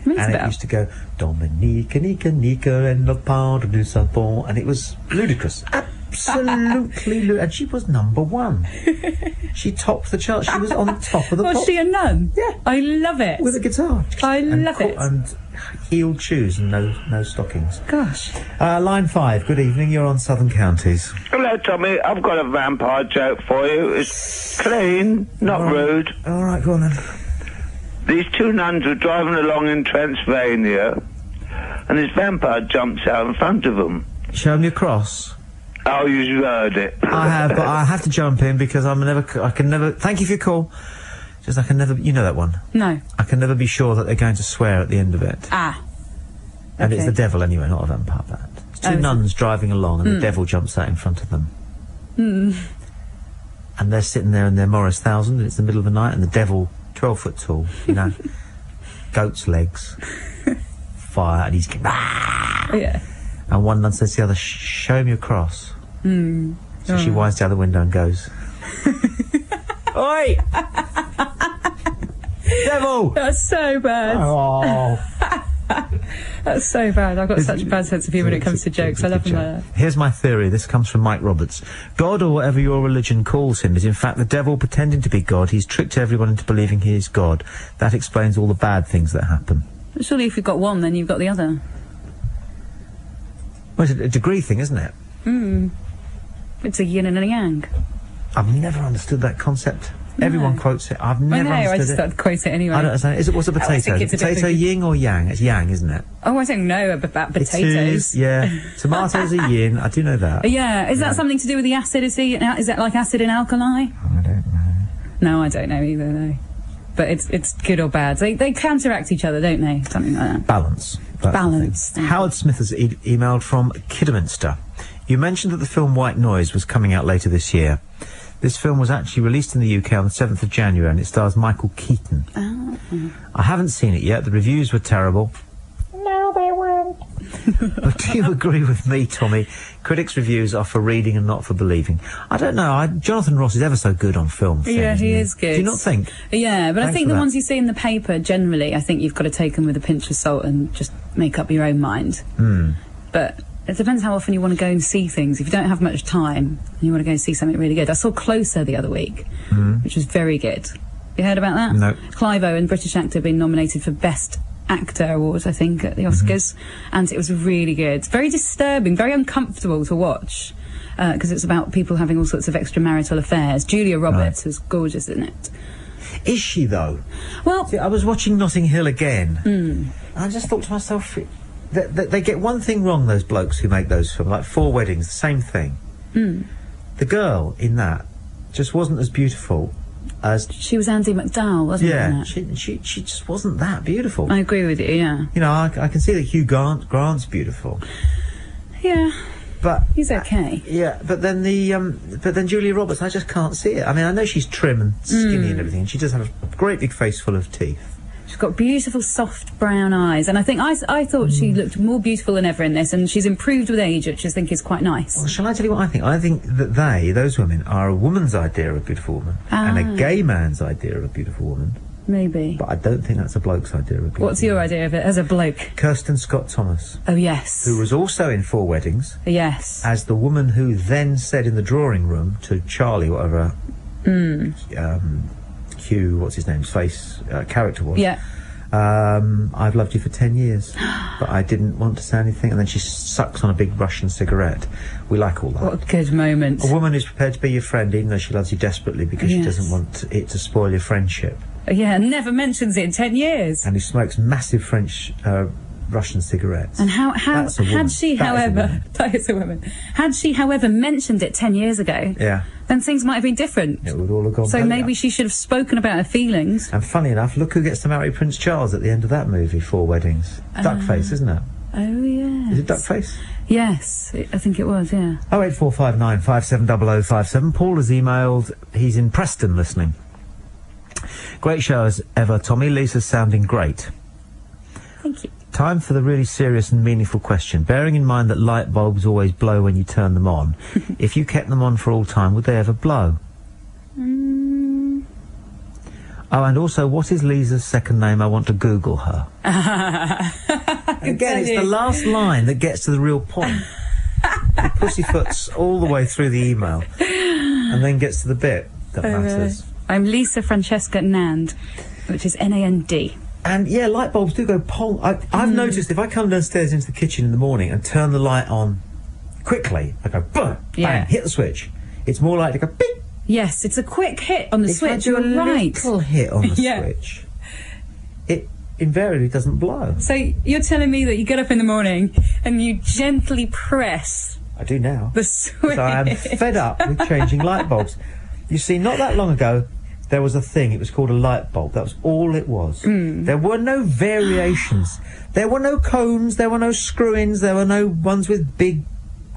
And it used to go Dominique, Nika, Nika, and le pain du savon, and it was ludicrous. Absolutely ludicrous. And she was #1. She topped the chart. She was on top of the pop. Was she a nun? Yeah. I love it. With a guitar. I love it. And heeled shoes and no stockings. Gosh. Line 5, good evening, you're on Southern Counties. Hello, Tommy. I've got a vampire joke for you. It's clean, not rude. All right, go on then. These two nuns were driving along in Transylvania, and this vampire jumps out in front of them. Show me your cross. Oh, you heard it. I have, but I have to jump in because I can never. Thank you for your call. Just I can never. You know that one. No. I can never be sure that they're going to swear at the end of it. And it's the devil anyway, not a vampire. It's two nuns driving along, and the devil jumps out in front of them. And they're sitting there in their Morris 1000, and it's the middle of the night, and the devil, 12 foot tall, you know, goat's legs, fire, and he's yeah. And one nun says to the other, show him your cross. So she winds down the window and goes, Oi! Devil! That's so bad. Oh. That's so bad. I've got such a bad sense of humour when it comes to jokes. I love them like that. Here's my theory. This comes from Mike Roberts. God, or whatever your religion calls him, is in fact the devil pretending to be God. He's tricked everyone into believing he is God. That explains all the bad things that happen. Surely if you've got one, then you've got the other. Well, it's a degree thing, isn't it? It's a yin and a yang. I've never understood that concept. No. Everyone quotes it. I've never understood it. I just started to quote it anyway. I don't understand. What's a potato? Is potato yin or yang? It's yang, isn't it? Oh, I don't know about potatoes. It is, yeah. Tomatoes are yin. I do know that. Yeah. Is that something to do with the acidity? Is that like acid and alkali? I don't know. No, I don't know either, no. But it's good or bad. They counteract each other, don't they? Something like that. Balance. Balance. Howard Smith has emailed from Kidderminster. You mentioned that the film White Noise was coming out later this year. This film was actually released in the UK on the 7th of January, and it stars Michael Keaton. I haven't seen it yet. The reviews were terrible. No, they weren't. But do you agree with me, Tommy? Critics' reviews are for reading and not for believing. I don't know. Jonathan Ross is ever so good on film things. Yeah, he is good. Do you not think? Yeah, but I think the ones you see in the paper, generally, I think you've got to take them with a pinch of salt and just make up your own mind. But it depends how often you want to go and see things. If you don't have much time and you want to go and see something really good. I saw Closer the other week, which was very good. You heard about that? No. Clive Owen, British actor, been nominated for Best Actor Award, I think, at the Oscars, and it was really good. Very disturbing, very uncomfortable to watch, because it's about people having all sorts of extramarital affairs. Julia Roberts was gorgeous in it. Is she, though? Well... See, I was watching Notting Hill again, and I just thought to myself... They get one thing wrong, those blokes who make those films, like 4 Weddings, the same thing. The girl in that just wasn't as beautiful She was Andie MacDowell, wasn't she? Yeah, she just wasn't that beautiful. I agree with you, yeah. You know, I can see that Hugh Grant's beautiful. Yeah. But he's okay. Yeah, but then Julia Roberts, I just can't see it. I mean, I know she's trim and skinny and everything, and she does have a great big face full of teeth. She's got beautiful, soft brown eyes, and I think I thought she looked more beautiful than ever in this, and she's improved with age, which I think is quite nice. Well, shall I tell you what I think? I think that those women, are a woman's idea of a beautiful woman, and a gay man's idea of a beautiful woman. Maybe. But I don't think that's a bloke's idea of a beautiful What's your idea of it as a bloke? Kirsten Scott Thomas. Oh, yes. Who was also in 4 Weddings. Yes. As the woman who then said in the drawing room to Charlie, whatever Hugh, what's his name's face, character was. Yeah. I've loved you for 10 years, but I didn't want to say anything, and then she sucks on a big Russian cigarette. We like all that. What a good moment. A woman who's prepared to be your friend even though she loves you desperately because she doesn't want it to spoil your friendship. Yeah, and never mentions it in 10 years. And who smokes massive French Russian cigarettes. And had she, however, mentioned it 10 years ago, then things might have been different. It would all have gone So maybe she should have spoken about her feelings. And funny enough, look who gets to marry Prince Charles at the end of that movie, 4 Weddings. Duckface, isn't it? Oh, yeah. Is it Duckface? Yes, I think it was, yeah. 08459 570057. Paul has emailed, he's in Preston listening. Great show as ever, Tommy. Lisa's sounding great. Thank you. Time for the really serious and meaningful question. Bearing in mind that light bulbs always blow when you turn them on, if you kept them on for all time, would they ever blow? Oh, and also, what is Lisa's second name? I want to Google her. Again, it's the last line that gets to the real point. He pussyfoots all the way through the email, and then gets to the bit that matters. I'm Lisa Francesca Nand, which is N-A-N-D. And yeah, light bulbs do go pong. I've noticed if I come downstairs into the kitchen in the morning and turn the light on quickly, I go boom, bang, hit the switch. It's more likely to go beep. Yes, it's a quick hit on the switch. You're right. Little hit on the switch. It invariably doesn't blow. So you're telling me that you get up in the morning and you gently press. I do now. The switch. So I am fed up with changing light bulbs. You see, not that long ago, there was a thing, it was called a light bulb. That was all it was. There were no variations. There were no cones, there were no screw-ins, there were no ones with big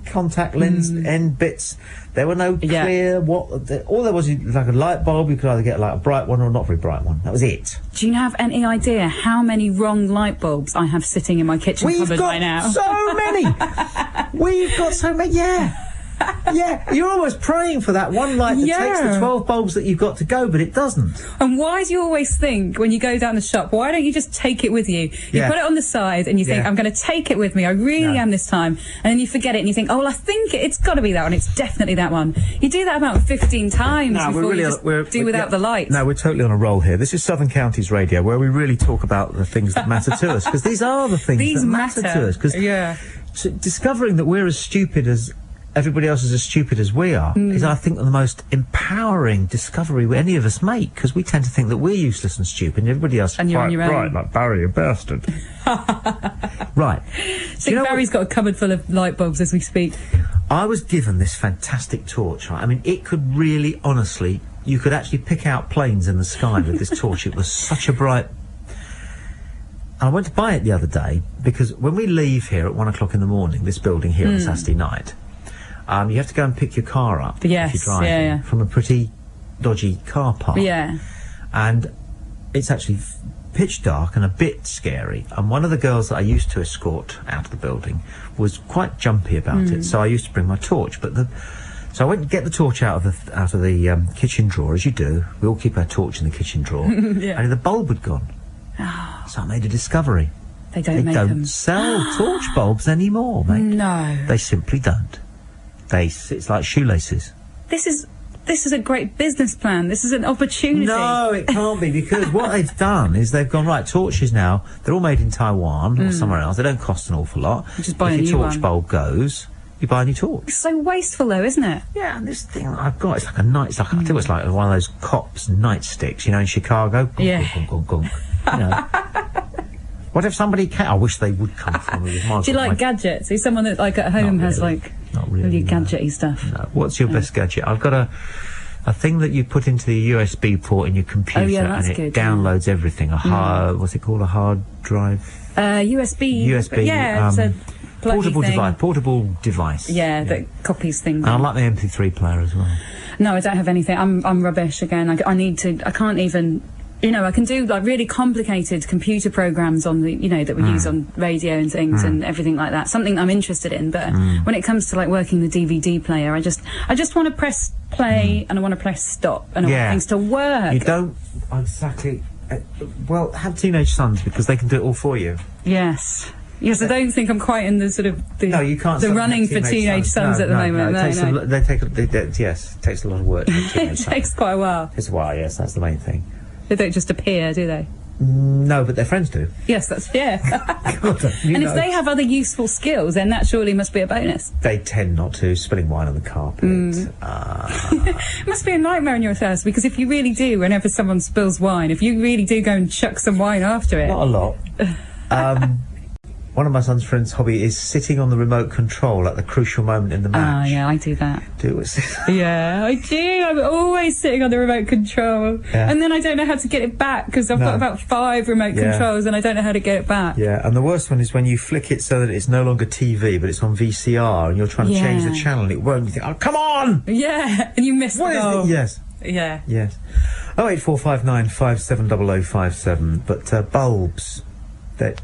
contact lens end bits. There were no clear, all there was like a light bulb. You could either get like a bright one or a not very bright one. That was it. Do you have any idea how many wrong light bulbs I have sitting in my kitchen cupboard right now? So many! We've got so many, yeah, you're almost praying for that one light that takes the 12 bulbs that you've got to go, but it doesn't. And why do you always think, when you go down the shop, why don't you just take it with you? You put it on the side and you think, I'm going to take it with me, I really am this time. And then you forget it and you think, oh, well, I think it's got to be that one, it's definitely that one. You do that about 15 times before you just do without the light. No, we're totally on a roll here. This is Southern Counties Radio, where we really talk about the things that matter to us, because these are the things that matter to us. Because discovering that we're as stupid as everybody else is as stupid as we are is, I think, the most empowering discovery any of us make, because we tend to think that we're useless and stupid and everybody else is quite bright, like Barry, you bastard. Right. So Barry's got a cupboard full of light bulbs as we speak. I was given this fantastic torch, right? I mean, it could really, honestly, you could actually pick out planes in the sky with this torch. It was such a bright... I went to buy it the other day, because when we leave here at 1 o'clock in the morning, this building here on Saturday night, you have to go and pick your car up if you're driving from a pretty dodgy car park. Yeah. And it's actually pitch dark and a bit scary. And one of the girls that I used to escort out of the building was quite jumpy about it, so I used to bring my torch. So I went to get the torch out of the kitchen drawer, as you do. We all keep our torch in the kitchen drawer. And the bulb had gone. So I made a discovery. They don't sell torch bulbs anymore, mate. No. They simply don't. It's like shoelaces. This is a great business plan. This is an opportunity. No, it can't be, because what they've done is they've gone, right, torches now, they're all made in Taiwan or somewhere else. They don't cost an awful lot. Just buy a new one. If your torch bulb goes, you buy a new torch. It's so wasteful, though, isn't it? Yeah, and this thing that I've got, it's like a night, I think it's like one of those cops nightsticks, you know, in Chicago. Gunk, gunk, gunk, you know. What if somebody came? I wish they would come from me. Do you like gadgets? Are you someone that, like, at home has, like, not really, gadgety stuff? No. What's your best gadget? I've got a thing that you put into the USB port in your computer, and it downloads everything. What's it called? A hard drive? USB. Yeah, it's a portable device. Yeah, that copies things. And I like the MP3 player as well. No, I don't have anything. I'm rubbish again. I can't even. I can do like really complicated computer programs on the, that we use on radio and things and everything like that. Something I'm interested in, but when it comes to like working the DVD player, I just want to press play and I want to press stop and I want things to work. You don't exactly. Well, have teenage sons because they can do it all for you. Yes, I don't think I'm quite in the sort of you can't the running for teenage sons at the moment. It takes a lot of work. It takes quite a while. It's a while, yes, that's the main thing. They don't just appear, do they? No, but their friends do. Yes, that's God, and if they have other useful skills, then that surely must be a bonus. They tend not to. Spilling wine on the carpet. It must be a nightmare in your house, because if you really do, whenever someone spills wine, if you really do go and chuck some wine after it... Not a lot. One of my son's friends' hobby is sitting on the remote control at the crucial moment in the match. Yeah, I do that. Yeah, I do. I'm always sitting on the remote control. Yeah. And then I don't know how to get it back, because I've got about 5 remote controls and I don't know how to get it back. Yeah, and the worst one is when you flick it so that it's no longer TV, but it's on VCR, and you're trying to change the channel and it won't. You think, oh, come on! Yeah, and you miss the goal. Yes. Yeah. Yes. 08459 570057. But bulbs... they're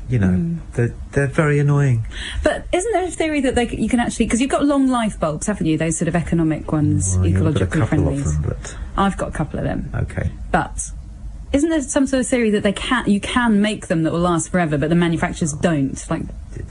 very annoying. But isn't there a theory that you can actually, because you've got long life bulbs, haven't you? Those sort of economic ones, ecologically friendly. I've got a couple of them. Okay. But isn't there some sort of theory that you can make them that will last forever, but the manufacturers don't, like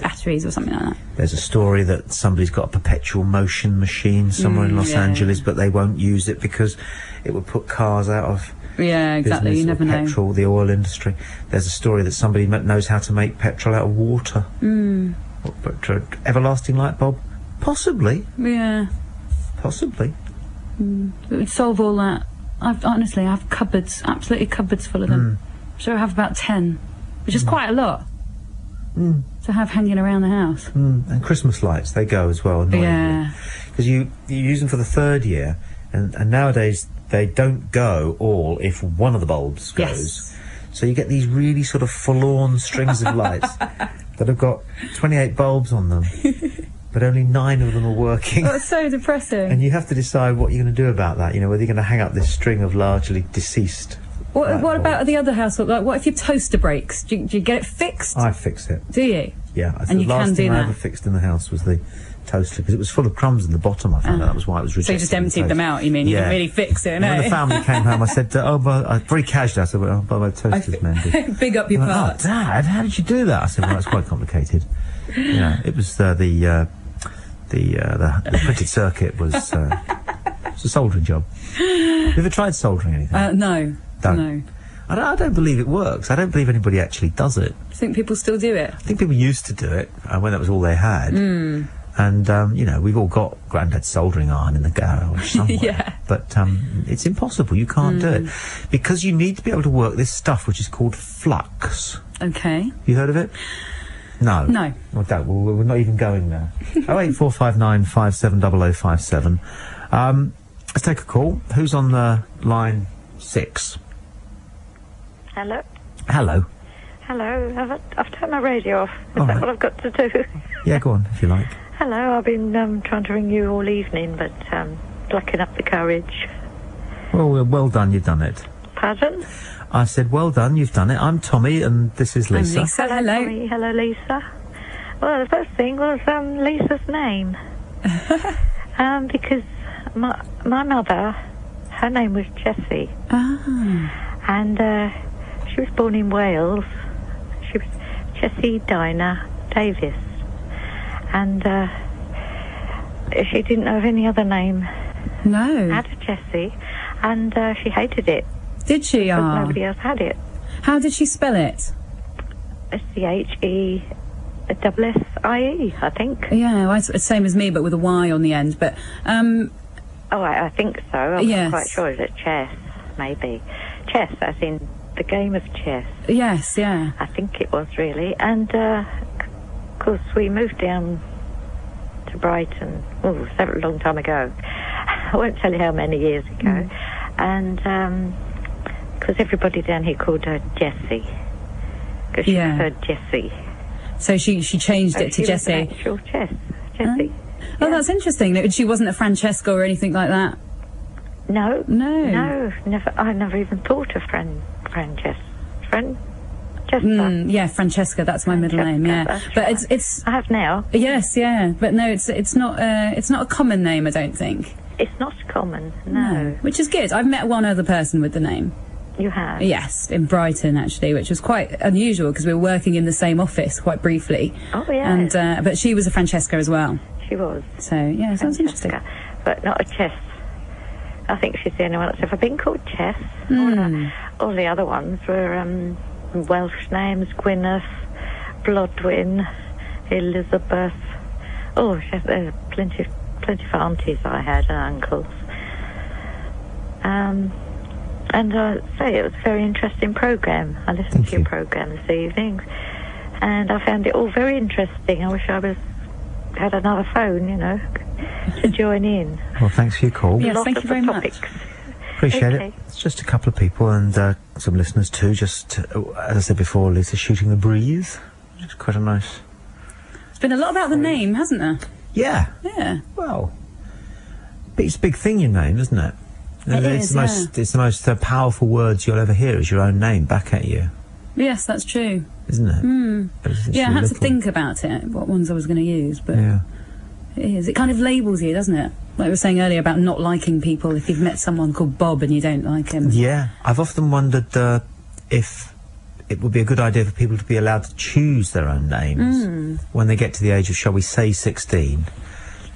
batteries or something like that? There's a story that somebody's got a perpetual motion machine somewhere in Los Angeles, but they won't use it because it would put cars out of... Yeah, exactly. You never know. Petrol, the oil industry. There's a story that somebody knows how to make petrol out of water. But everlasting light bulb? Possibly. Yeah. Possibly. It would solve all that. I have cupboards, absolutely cupboards full of them. I'm sure I have about 10, which is quite a lot to have hanging around the house. And Christmas lights, they go as well, annoyingly. Yeah. Because you use them for the 3rd year, and nowadays... they don't go all if one of the bulbs goes. Yes. So you get these really sort of forlorn strings of lights that have got 28 bulbs on them, but only 9 of them are working. That's so depressing. And you have to decide what you're going to do about that, whether you're going to hang up this string of largely deceased... What about the other household? Like, what if your toaster breaks? Do you get it fixed? I fix it. Do you? Yeah. And you can do that? The last thing I ever fixed in the house was the toaster, because it was full of crumbs in the bottom. I found out that was why it was rejected. So you just emptied them out, you mean? You didn't really fix it, no? When the family came home, I said, very casually, I said, by my toaster's mended. Big up your parts. Oh, Dad, how did you do that? I said, well, it's quite complicated. It was the printed circuit was it's a soldering job. Have you ever tried soldering anything? No. Don't. No. I don't believe it works. I don't believe anybody actually does it. I think people still do it. I think people used to do it when that was all they had. And, we've all got Grandad's soldering iron in the garage somewhere. Yeah. But it's impossible. You can't do it. Because you need to be able to work this stuff which is called flux. Okay. You heard of it? No. No. Well, don't. We're not even going there. 08459 570057. Let's take a call. Who's on the line 6? Hello. Hello. Hello. I've turned my radio off. Is that what I've got to do? Yeah, go on, if you like. Hello. I've been trying to ring you all evening, but lacking up the courage. Well done. You've done it. Pardon? I said, well done. You've done it. I'm Tommy, and this is Lisa. I'm Lisa. Hello. Tommy. Hello, Lisa. Well, the first thing was Lisa's name, because my mother, her name was Jessie. And she was born in Wales. She was Jessie Dinah Davis. And she didn't know of any other name. No. Had a Jessie, and she hated it. Did she? Because nobody else had it. How did she spell it? Chessie, I think. Yeah, well, it's the same as me, but with a Y on the end. But I think so. I'm not quite sure. Is it chess? Maybe chess, as in the game of chess. Yes, yeah. I think it was really, and of course we moved down to Brighton. A long time ago, I won't tell you how many years ago. And because everybody down here called her Jessie, because she preferred Jessie. So she changed it to Jessie. Actual Jessie. Oh, that's interesting. She wasn't a Francesca or anything like that. No, never. I never even thought of Francesca. Yeah, Francesca. That's my middle name. Yeah, but right. it's. I have now. Yes, yeah, but no, it's not a common name. I don't think. It's not common. No. Which is good. I've met one other person with the name. You have? Yes, in Brighton actually, which was quite unusual because we were working in the same office quite briefly. Oh yeah. And but she was a Francesca as well. She was. So yeah, sounds interesting. But not a Chess. I think she's the only one that's ever been called Chess. All the other ones were Welsh names: Gwyneth, Blodwyn, Elizabeth. Oh, there's plenty of aunties I had and uncles. And I say it was a very interesting programme. I listened to your programme this evening, and I found it all very interesting. I wish I had another phone, to join in. Well, thanks for your call. Yes, thank you very much. Appreciate it. It's just a couple of people and some listeners too. Just as I said before, Lisa shooting the breeze, which is quite a nice. It's been a lot about the name, hasn't there? Yeah. Yeah. Well, it's a big thing, your name, isn't it? It's the most powerful words you'll ever hear is your own name back at you. Yes, that's true. Isn't it? Yeah, I had to think about it, what ones I was going to use, but it is. It kind of labels you, doesn't it? Like we were saying earlier about not liking people if you've met someone called Bob and you don't like him. Yeah, I've often wondered if it would be a good idea for people to be allowed to choose their own names when they get to the age of, shall we say, 16,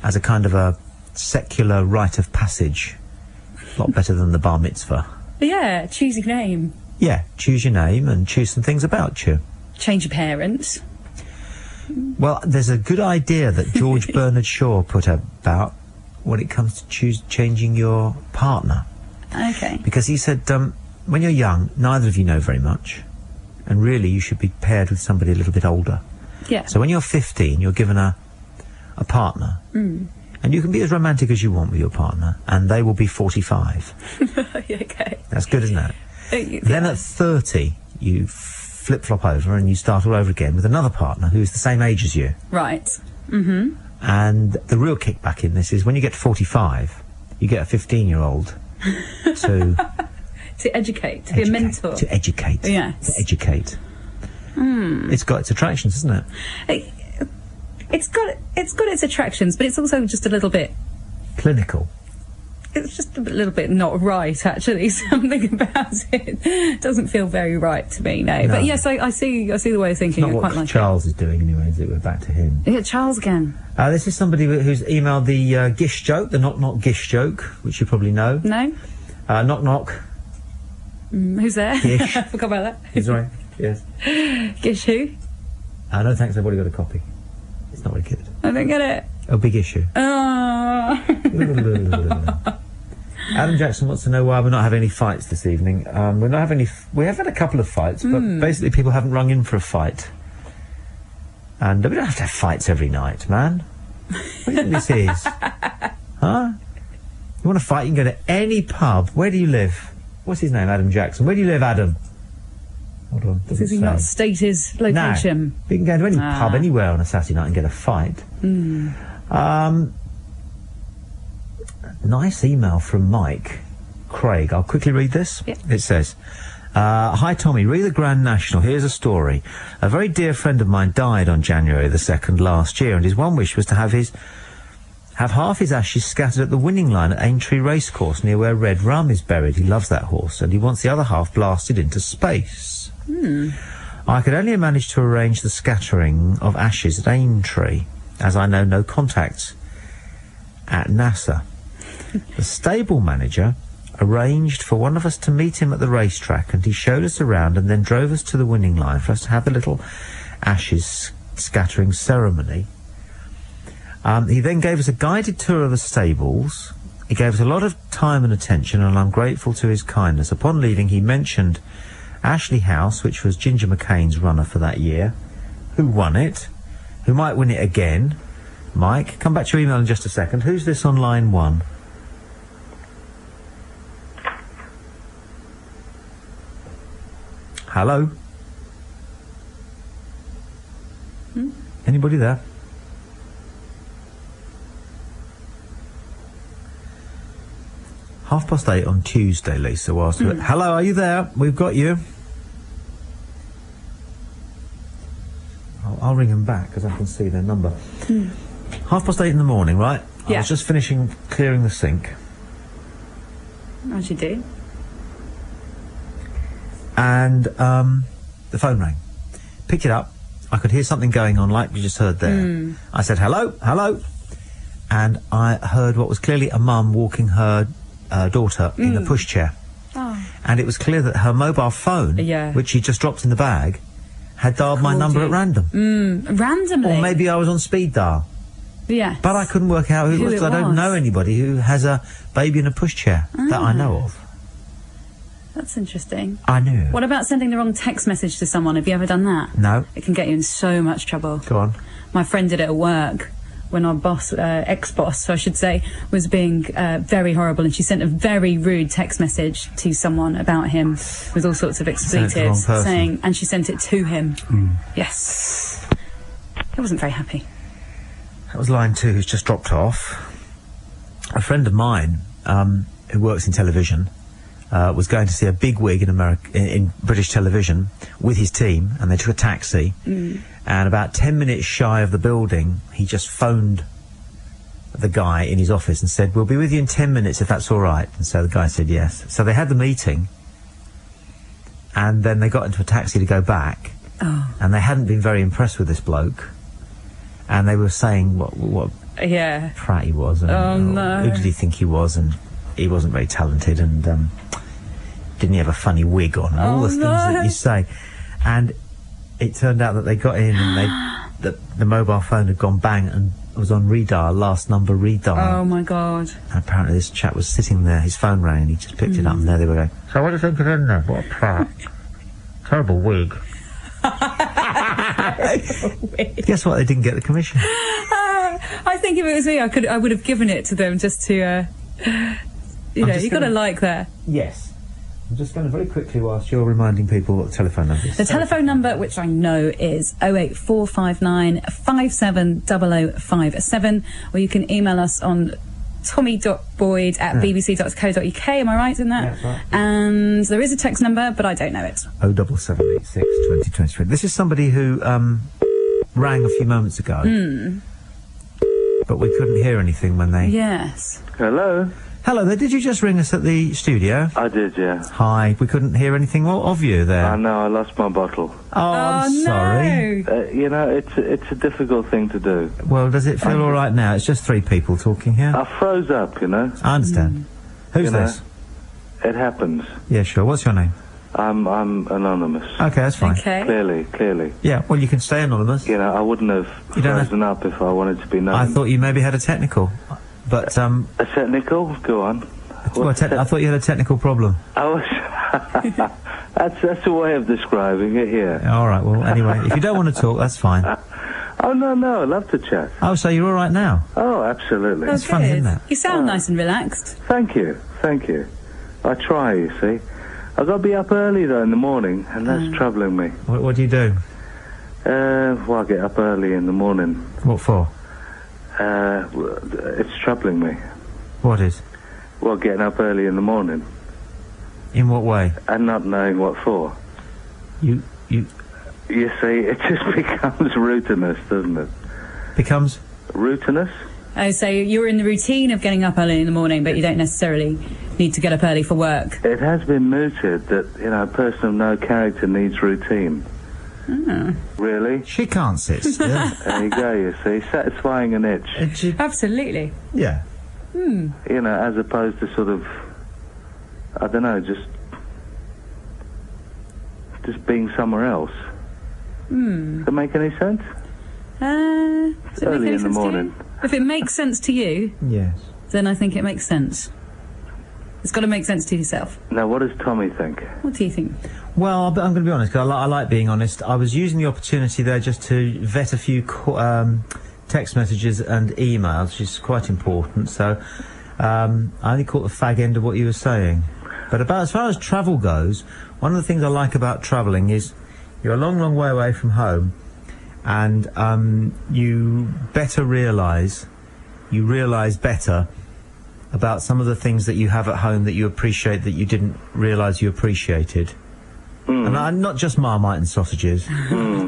as a kind of a secular rite of passage. A lot better than the bar mitzvah. Yeah, choose your name. Yeah, choose your name and choose some things about you. Change your parents. Well, there's a good idea that George Bernard Shaw put about when it comes to changing your partner. Okay. Because he said, when you're young, neither of you know very much, and really you should be paired with somebody a little bit older. Yeah. So when you're 15, you're given a partner. And you can be as romantic as you want with your partner, and they will be 45. Okay. That's good, isn't it? Then at 30, you flip-flop over and you start all over again with another partner who's the same age as you. Right. And the real kickback in this is when you get to 45, you get a 15-year-old to educate, to be a mentor. To educate. Yes. To educate. It's got its attractions, isn't it? It's got its attractions, but it's also just a little bit clinical. It's just a little bit not right, actually. Something about it doesn't feel very right to me. No. But yes, I see the way of thinking. It's not what Charles is doing anyway. Is it? We're back to him. Yeah, Charles again. This is somebody who's emailed the Gish joke, the knock Gish joke, which you probably know. No. Knock knock. Who's there? Gish. I forgot about that. He's right. Yes. Gish who? No thanks. I've already got a copy. It's not very good. I don't get it. A big issue. Oh. Adam Jackson wants to know why we're not having any fights this evening. We're not having any. We have had a couple of fights, but basically people haven't rung in for a fight. And we don't have to have fights every night, man. What do you think this is? Huh? You want to fight? You can go to any pub. Where do you live? What's his name? Adam Jackson. Where do you live, Adam? Hold on. Does he not state his location? No. You can go to any pub anywhere on a Saturday night and get a fight. Nice email from Mike Craig. I'll quickly read this. Yep. It says, Hi Tommy, re the Grand National. Here's a story. A very dear friend of mine died on January the 2nd last year, and his one wish was to have half his ashes scattered at the winning line at Aintree Racecourse near where Red Rum is buried. He loves that horse, and he wants the other half blasted into space. I could only manage to arrange the scattering of ashes at Aintree, as I know no contacts at NASA. The stable manager arranged for one of us to meet him at the racetrack, and he showed us around and then drove us to the winning line for us to have the little ashes scattering ceremony. He then gave us a guided tour of the stables. He gave us a lot of time and attention, and I'm grateful to his kindness. Upon leaving, he mentioned Ashley House, which was Ginger McCain's runner for that year, who won it, who might win it again. Mike, come back to your email in just a second. Who's this on line 1? Hello? Anybody there? Half past 8 on Tuesday, Lisa. Hello, are you there? We've got you. I'll ring them back because I can see their number. 8:30 in the morning, right? Yeah. I was just finishing clearing the sink. As you do. And the phone rang. Picked it up. I could hear something going on like you just heard there. I said, hello, hello. And I heard what was clearly a mum walking her daughter in a pushchair. Oh. And it was clear that her mobile phone, which she just dropped in the bag, had dialed my number at random. Randomly? Or maybe I was on speed dial. Yeah. But I couldn't work out who it was, 'cause I don't know anybody who has a baby in a pushchair that I know of. That's interesting. I knew. What about sending the wrong text message to someone? Have you ever done that? No. It can get you in so much trouble. Go on. My friend did it at work when our boss, ex-boss, so I should say, was being very horrible, and she sent a very rude text message to someone about him with all sorts of expletives, saying, and she sent it to him. Yes. He wasn't very happy. That was line 2, who's just dropped off. A friend of mine, who works in television, was going to see a big wig in British television with his team, and they took a taxi. And about 10 minutes shy of the building, he just phoned the guy in his office and said, we'll be with you in 10 minutes if that's all right. And so the guy said yes. So they had the meeting, and then they got into a taxi to go back. And they hadn't been very impressed with this bloke. And they were saying what prat he was. And, no. Who did he think he was? And he wasn't very talented, and didn't he have a funny wig on? And all the things that you say. And it turned out that they got in, and the mobile phone had gone bang and was on redial, last number redial. Oh my God. And apparently this chap was sitting there, his phone rang, and he just picked it up, and there they were going, so what do you think of him then? What a prat. Terrible wig. Guess what? They didn't get the commission. I think if it was me, I would have given it to them just to, you got to like that. Yes. I'm just going to very quickly, whilst you're reminding people what the telephone number is. The telephone number, which I know, is 08459 570057, or you can email us on tommy.boyd@bbc.co.uk. Am I right in that? Yeah, that's right. And there is a text number, but I don't know it. 07786 2023. This is somebody who rang a few moments ago, but we couldn't hear anything when they... Yes. Hello? Hello there, did you just ring us at the studio? I did, yeah. Hi, we couldn't hear anything of you there. I know, I lost my bottle. Oh, I'm sorry. No. It's a difficult thing to do. Well, does it feel all right now? It's just 3 people talking here. I froze up, I understand. Who's this? It happens. Yeah, sure. What's your name? I'm anonymous. Okay, that's fine. Okay. Clearly. Yeah, well, you can stay anonymous. I wouldn't have frozen up if I wanted to be known. I thought you maybe had a technical, but A technical? Go on. I thought you had a technical problem. That's a way of describing it, yeah. All right, well, anyway, if you don't want to talk, that's fine. Oh, no, I'd love to chat. Oh, so you're all right now? Oh, absolutely. That's funny, isn't it? You sound nice and relaxed. Thank you. I try, you see. I've got to be up early, though, in the morning, and that's troubling me. What do you do? Well, I get up early in the morning. What for? It's troubling me. What is? Well, getting up early in the morning. In what way? And not knowing what for. You see, it just becomes routinous, doesn't it? Becomes? Routinous? Oh, so you're in the routine of getting up early in the morning, but you don't necessarily need to get up early for work. It has been mooted that, a person of no character needs routine. Oh. Really? She can't sit still. There you go, you see. Satisfying an itch. Absolutely. Yeah. As opposed to sort of, I don't know, just being somewhere else. Does that make any sense? Does it early make any in the sense morning. to you? If it makes sense to you, yes, then I think it makes sense. It's got to make sense to yourself. Now, what does Tommy think? What do you think? Well, I'm going to be honest, because I like being honest. I was using the opportunity there just to vet a few text messages and emails, which is quite important, so I only caught the fag end of what you were saying. But as far as travel goes, one of the things I like about travelling is you're a long, long way away from home, and you realise better about some of the things that you have at home that you appreciate that you didn't realise you appreciated. And not just Marmite and sausages,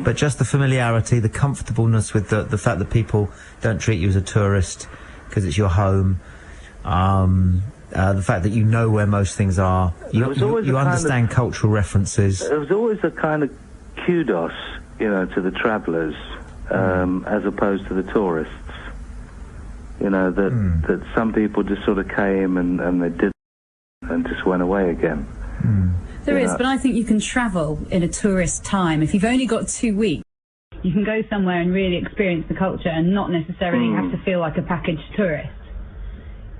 but just the familiarity, the comfortableness with the fact that people don't treat you as a tourist because it's your home. The fact that you know where most things are. You understand cultural references. There was always a kind of kudos, to the travellers, as opposed to the tourists. That some people just sort of came and they did and just went away again. There is, but I think you can travel in a tourist time. If you've only got 2 weeks, you can go somewhere and really experience the culture and not necessarily have to feel like a packaged tourist.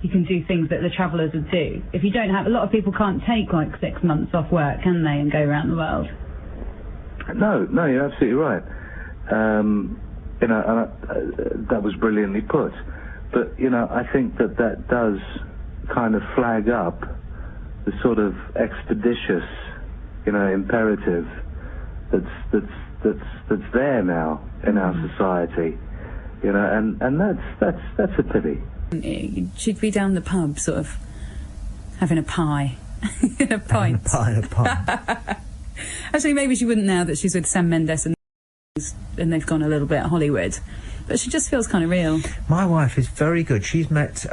You can do things that the travellers would do. If you don't have... A lot of people can't take, 6 months off work, can they, and go around the world? No, you're absolutely right. That was brilliantly put. But, I think that does kind of flag up the sort of expeditious, imperative that's there now in our society, and that's a pity. She'd be down the pub, sort of having a pie, a pint. A pie. Actually, maybe she wouldn't now that she's with Sam Mendes and they've gone a little bit Hollywood. But she just feels kind of real. My wife is very good. She's met...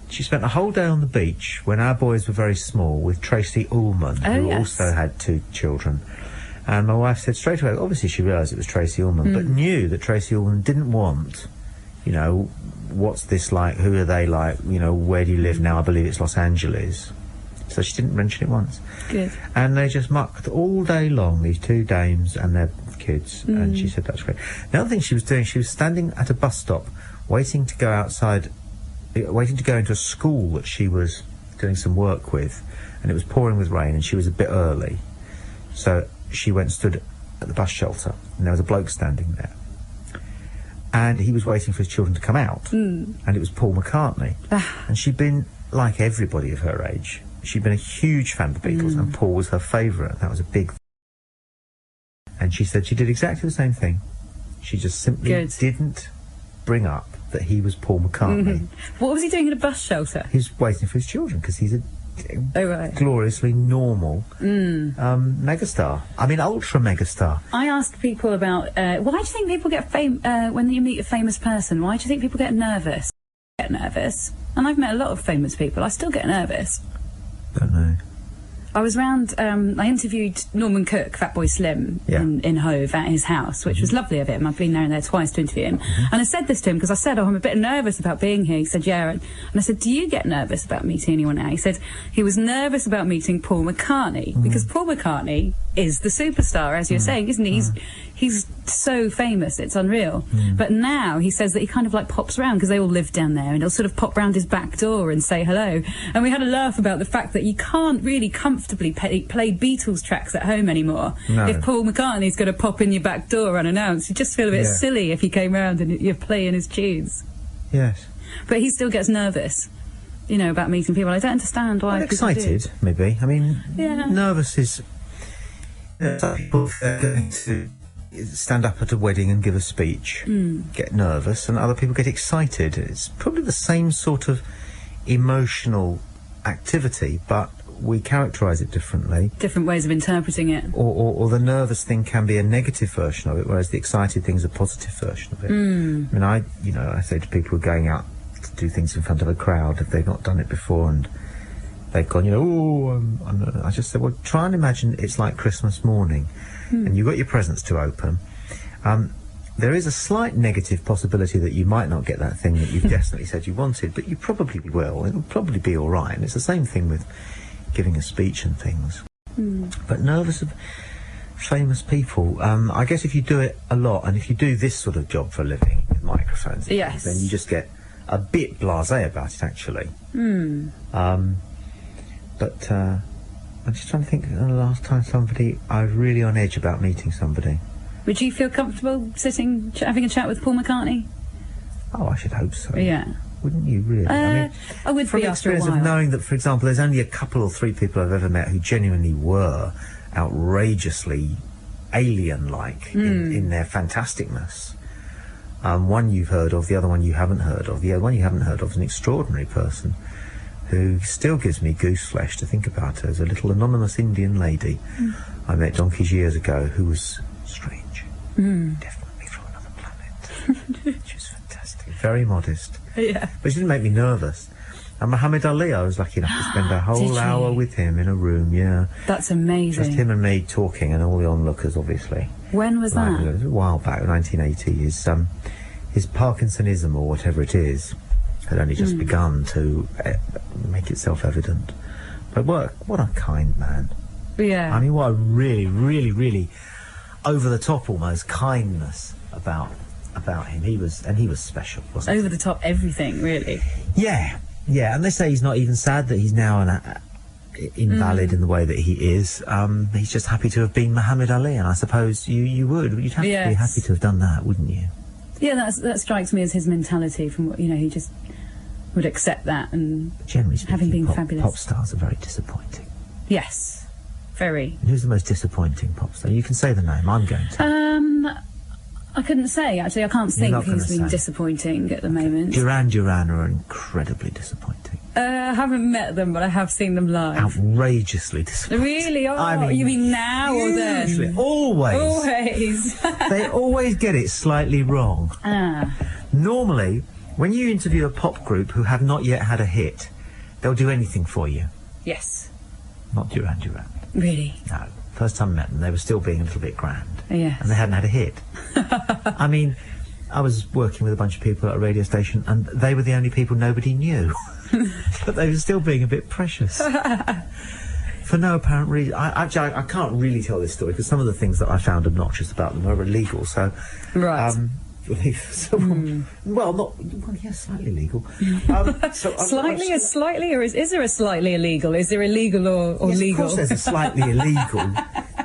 she spent a whole day on the beach when our boys were very small with Tracy Ullman, who also had 2 children. And my wife said straight away, obviously she realised it was Tracy Ullman, but knew that Tracy Ullman didn't want, what's this like, who are they like, where do you live now? I believe it's Los Angeles. So she didn't mention it once. Good. And they just mucked all day long, these 2 dames and their kids, and she said that's great. The other thing she was doing, she was standing at a bus stop waiting to go into a school that she was doing some work with, and it was pouring with rain and she was a bit early, so she went and stood at the bus shelter, and there was a bloke standing there and he was waiting for his children to come out, and it was Paul McCartney. And she'd been, like everybody of her age, she'd been a huge fan of the Beatles, and Paul was her favourite. That was a big... And she said she did exactly the same thing. She just simply didn't bring up that he was Paul McCartney. What was he doing in a bus shelter? He was waiting for his children, because he's a gloriously normal megastar. I mean, ultra megastar. I asked people about why do you think people get when you meet a famous person? Why do you think people get nervous? And I've met a lot of famous people. I still get nervous. Don't know. I was round, I interviewed Norman Cook, Fatboy Slim, in Hove at his house, which was lovely of him. I've been there and there twice to interview him. And I said this to him because I said, I'm a bit nervous about being here. He said, yeah. And I said, do you get nervous about meeting anyone now? He said he was nervous about meeting Paul McCartney, because Paul McCartney is the superstar, as you're saying, isn't he? He's so famous, it's unreal. But now he says that he kind of pops around, because they all live down there, and he'll sort of pop round his back door and say hello. And we had a laugh about the fact that you can't really comfortably play Beatles tracks at home anymore. No. If Paul McCartney's going to pop in your back door unannounced, you just feel a bit silly if he came round and you're playing his tunes. Yes. But he still gets nervous, about meeting people. I don't understand why. Excited, maybe. I mean, nervous is... some people are going to stand up at a wedding and give a speech, get nervous, and other people get excited. It's probably the same sort of emotional activity, but we characterise it differently. Different ways of interpreting it. Or the nervous thing can be a negative version of it, whereas the excited thing's a positive version of it. I mean, I say to people who are going out to do things in front of a crowd, if they've not done it before and they've gone, I just said, well, try and imagine it's like Christmas morning, and you've got your presents to open. There is a slight negative possibility that you might not get that thing that you've definitely said you wanted, but you probably will. It'll probably be all right. And it's the same thing with giving a speech and things. But nervous of famous people, I guess if you do it a lot, and if you do this sort of job for a living, with microphones, then you just get a bit blasé about it, actually. But I'm just trying to think of the last time I was really on edge about meeting somebody. Would you feel comfortable sitting, having a chat with Paul McCartney? Oh, I should hope so. Yeah. wouldn't you, really? I mean, I would from be after a experience while. of knowing that, for example, there's only a couple or three people I've ever met who genuinely were outrageously alien-like in their fantasticness. One you've heard of, the other one you haven't heard of. The other one you haven't heard of is an extraordinary person who still gives me goose flesh to think about her as a little anonymous Indian lady I met donkeys years ago who was strange. Definitely from another planet. She was fantastic. Very modest. Yeah. But she didn't make me nervous. And Muhammad Ali, I was lucky enough to spend a whole hour with him in a room, yeah. That's amazing. Just him and me talking, and all the onlookers, obviously. When was that? It was a while back, 1980. His Parkinsonism, or whatever it is, had only just begun to make itself evident. But what a kind man. Yeah. I mean, what a really, really, really over-the-top almost kindness about him. He was special, wasn't he? Over-the-top everything, really. Yeah. Yeah, and they say he's not even sad that he's now an invalid in the way that he is. He's just happy to have been Muhammad Ali, and I suppose you'd have to be happy to have done that, wouldn't you? Yeah, that strikes me as his mentality. From what he just would accept that, and generally speaking, having been fabulous. Pop stars are very disappointing. Yes, very. And who's the most disappointing pop star? You can say the name. I'm going to. I couldn't say, actually. I can't think who's been disappointing at the moment. Duran are incredibly disappointing. I haven't met them, but I have seen them live. Outrageously disappointing. Really? Oh, I mean, you mean now or then? Always. Always. They always get it slightly wrong. Normally, when you interview a pop group who have not yet had a hit, they'll do anything for you. Yes. Not Duran. Really? No. First time I met them, they were still being a little bit grand. Yes. And they hadn't had a hit. I mean, I was working with a bunch of people at a radio station, and they were the only people nobody knew. But they were still being a bit precious. For no apparent reason. I can't really tell this story, because some of the things that I found obnoxious about them are illegal, so... Right. Well, slightly illegal. Slightly, or is there a slightly illegal? Is there illegal or yes, legal? Of course there's a slightly illegal.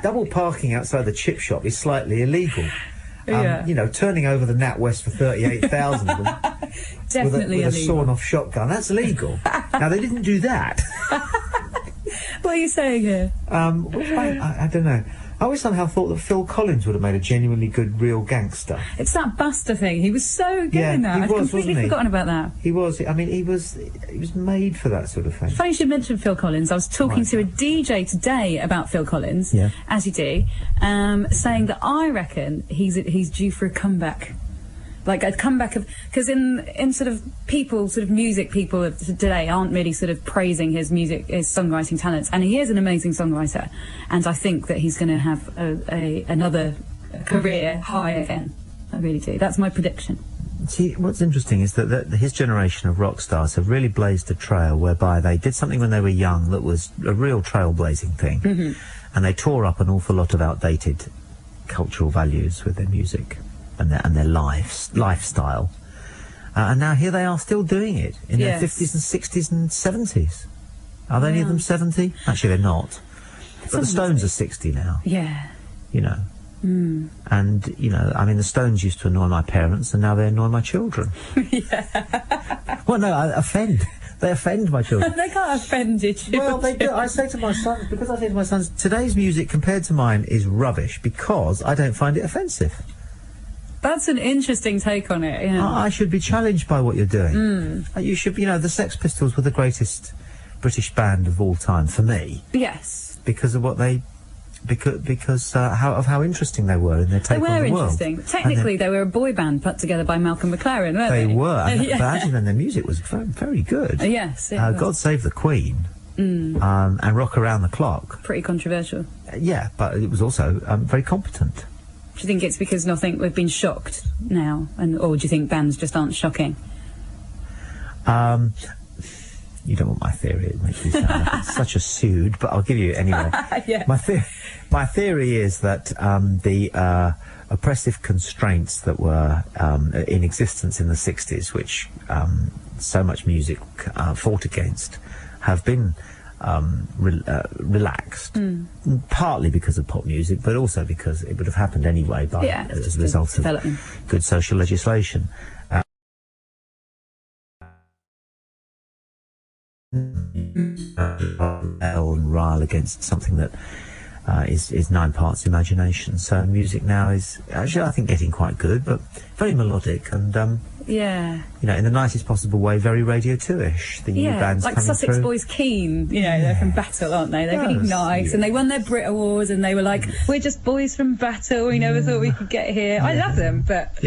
Double parking outside the chip shop is slightly illegal. Turning over the NatWest for 38,000 of them definitely with a sawn-off shotgun, that's legal. Now, they didn't do that. What are you saying here? I don't know. I always somehow thought that Phil Collins would have made a genuinely good real gangster. It's that Buster thing. He was so good in that. I'd completely forgotten about that. He was. I mean, he was made for that sort of thing. Funny you should mention Phil Collins. I was talking to a DJ today about Phil Collins, as you do, saying that I reckon he's due for a comeback. Like a comeback of, because in sort of music people of today aren't really sort of praising his songwriting talents, and he is an amazing songwriter, and I think that he's going to have another career high again. I really do. That's my prediction. See, what's interesting is that his generation of rock stars have really blazed a trail whereby they did something when they were young that was a real trailblazing thing, and they tore up an awful lot of outdated cultural values with their music and their lifestyle. And now here they are still doing it in their 50s and 60s and 70s. Are any of them 70? Actually, they're not. But the Stones are 60 now. Yeah. And, I mean, the Stones used to annoy my parents, and now they annoy my children. Well, no, They offend my children. They can't offend you. Well, they do. I say to my sons, today's music compared to mine is rubbish because I don't find it offensive. That's an interesting take on it, yeah. I should be challenged by what you're doing. You should, the Sex Pistols were the greatest British band of all time, for me. Yes. Because of what they... Because how interesting they were in their take on the world. They were interesting. Technically, they were a boy band put together by Malcolm McLaren, weren't they? They were. But actually, then their music was very, very good. Yes, God Save the Queen and Rock Around the Clock. Pretty controversial. Yeah, but it was also very competent. Do you think it's because we've been shocked now, or do you think bands just aren't shocking? You don't want my theory. It makes me sound like it's such a sued, but I'll give you it anyway. Yeah. My theory is that the oppressive constraints that were in existence in the 60s, which so much music fought against, have been relaxed, partly because of pop music, but also because it would have happened anyway as a result of good social legislation. smile against something that is 9 parts imagination. So music now is actually, I think, getting quite good, but very melodic and yeah, you know, in the nicest possible way, very Radio 2-ish. The new bands like coming Sussex through. Boys Keen, you know, they're from Battle, aren't they? They're really nice, and they won their Brit Awards, and they were like, we're just boys from Battle, we never thought we could get here. I love them, but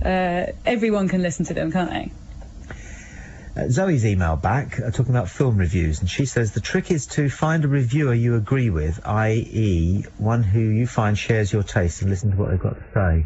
everyone can listen to them, can't they? Zoe's email back, talking about film reviews, and she says the trick is to find a reviewer you agree with, i.e. one who you find shares your taste, and listen to what they've got to say.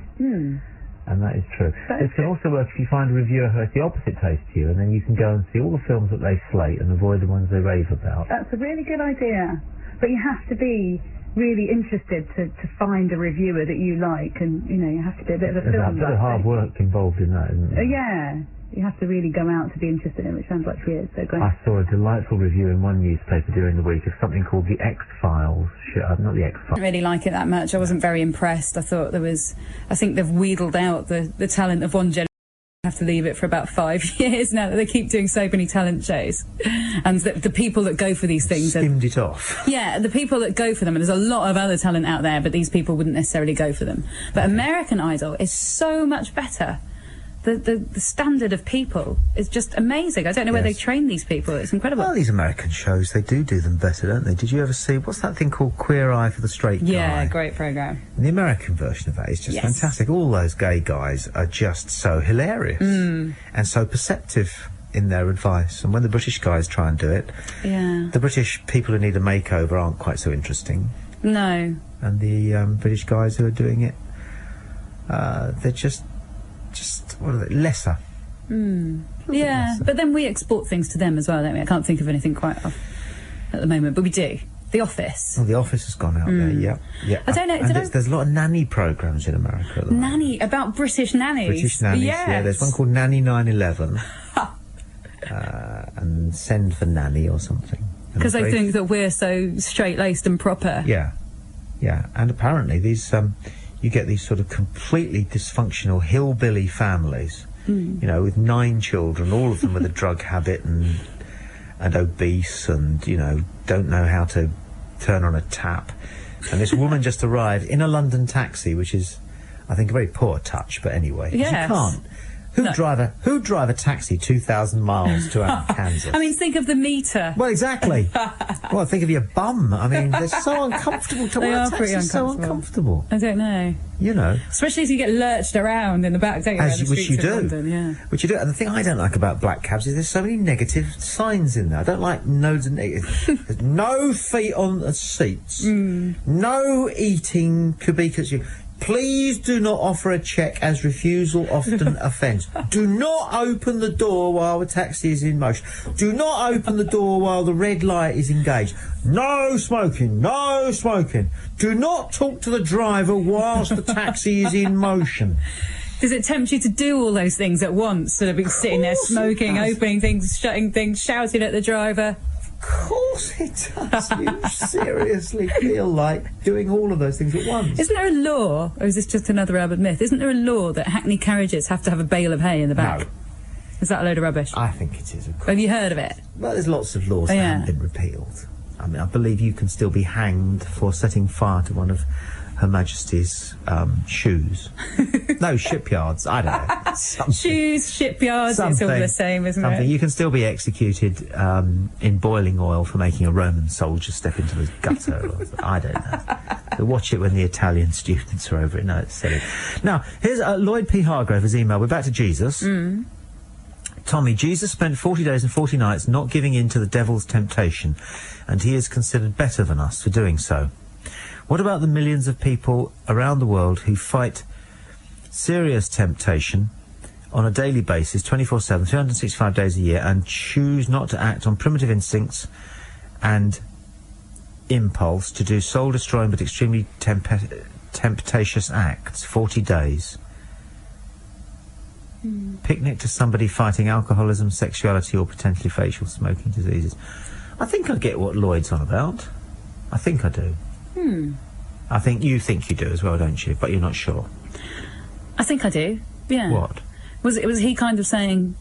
And that is true. It can also work if you find a reviewer who has the opposite taste to you, and then you can go and see all the films that they slate and avoid the ones they rave about. That's a really good idea. But you have to be really interested to find a reviewer that you like, and, you know, you have to be a bit of a film. There's a bit of hard work involved in that, isn't there? Yeah. You have to really go out to be interested in it, which sounds like she is, so great. I saw a delightful review in one newspaper during the week of something called The X-Files. Not The X-Files. I didn't really like it that much. I wasn't very impressed. I thought I think they've wheedled out the talent of one generation. I have to leave it for about 5 years now that they keep doing so many talent shows. And the people that go for these things... Skimmed it off. Yeah, the people that go for them, and there's a lot of other talent out there, but these people wouldn't necessarily go for them. But American Idol is so much better. The standard of people is just amazing. I don't know where they train these people. It's incredible. Well, these American shows, they do them better, don't they? Did you ever see, what's that thing called Queer Eye for the Straight Guy? Yeah, great programme. And the American version of that is just fantastic. All those gay guys are just so hilarious and so perceptive in their advice. And when the British guys try and do it, the British people who need a makeover aren't quite so interesting. No. And the British guys who are doing it, they're just what are they? Lesser. Yeah, but then we export things to them as well, don't we? I can't think of anything quite off at the moment, but we do. The Office. Oh, The Office has gone out there, yeah. I don't know. And there's a lot of nanny programmes in America at the moment. Nanny, about British nannies. British nannies, yeah. There's one called Nanny 9/11. And Send for Nanny or something. Because they think that we're so straight-laced and proper. Yeah, yeah. And apparently these... you get these sort of completely dysfunctional hillbilly families, you know, with 9 children, all of them with a drug habit and obese and, you know, don't know how to turn on a tap. And this woman just arrived in a London taxi, which is, I think, a very poor touch, but anyway. Yes. You can't. Who'd drive a taxi 2,000 miles to Kansas? I mean, think of the meter. Well, exactly. Well, think of your bum. I mean, they're so uncomfortable. They are pretty uncomfortable. So uncomfortable. I don't know. You know. Especially as you get lurched around in the back, don't you? Which you do. London, yeah. Which you do. And the thing I don't like about black cabs is there's so many negative signs in there. I don't like loads of negative. There's no feet on the seats. No eating kubicas. Please do not offer a cheque, as refusal often offends. Do not open the door while the taxi is in motion. Do not open the door while the red light is engaged. No smoking. No smoking. Do not talk to the driver whilst the taxi is in motion. Does it tempt you to do all those things at once? Sort of be sitting there smoking, opening things, shutting things, shouting at the driver? Of course it does. You seriously feel like doing all of those things at once. Isn't there a law, or is this just another urban myth? Isn't there a law that hackney carriages have to have a bale of hay in the back? No. Is that a load of rubbish? I think it is, of course. Have you heard of it? Well, there's lots of laws that haven't been repealed. I mean, I believe you can still be hanged for setting fire to one of Her Majesty's shoes. No, shipyards. I don't know. Shoes, shipyards, it's all the same, isn't it? You can still be executed in boiling oil for making a Roman soldier step into the gutter. I don't know. But watch it when the Italian students are over it. No, it's silly. Now, here's Lloyd P. Hargrove's email. We're back to Jesus. Tommy, Jesus spent 40 days and 40 nights not giving in to the devil's temptation, and he is considered better than us for doing so. What about the millions of people around the world who fight serious temptation on a daily basis, 24/7, 365 days a year, and choose not to act on primitive instincts and impulse to do soul-destroying but extremely temptatious acts? 40 days. Picnic to somebody fighting alcoholism, sexuality, or potentially facial smoking diseases. I think I get what Lloyd's on about. I think I do. I think you do as well, don't you? But you're not sure. I think I do, yeah. What? Was he kind of saying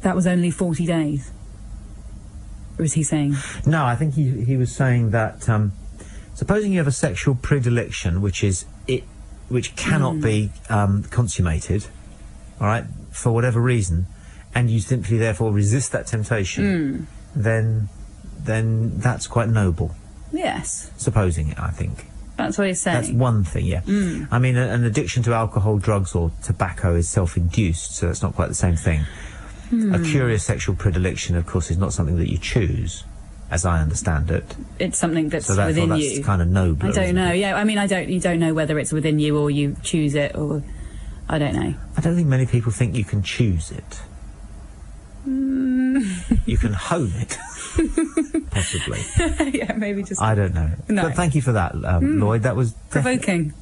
that was only 40 days? was he saying? No, I think he was saying that, supposing you have a sexual predilection, which cannot be consummated, all right, for whatever reason, and you simply therefore resist that temptation, then that's quite noble. Yes. Supposing it, I think. That's what he's saying. That's one thing, yeah. I mean, an addiction to alcohol, drugs or tobacco is self-induced, so that's not quite the same thing. A curious sexual predilection, of course, is not something that you choose, as I understand it. It's something that's so within that's you. Kind of nobler. I don't know. Yeah, I mean, you don't know whether it's within you or you choose it, or I don't know. I don't think many people think you can choose it. You can hone it, possibly. Yeah, maybe just. I don't know. No. But thank you for that, Lloyd. That was provoking.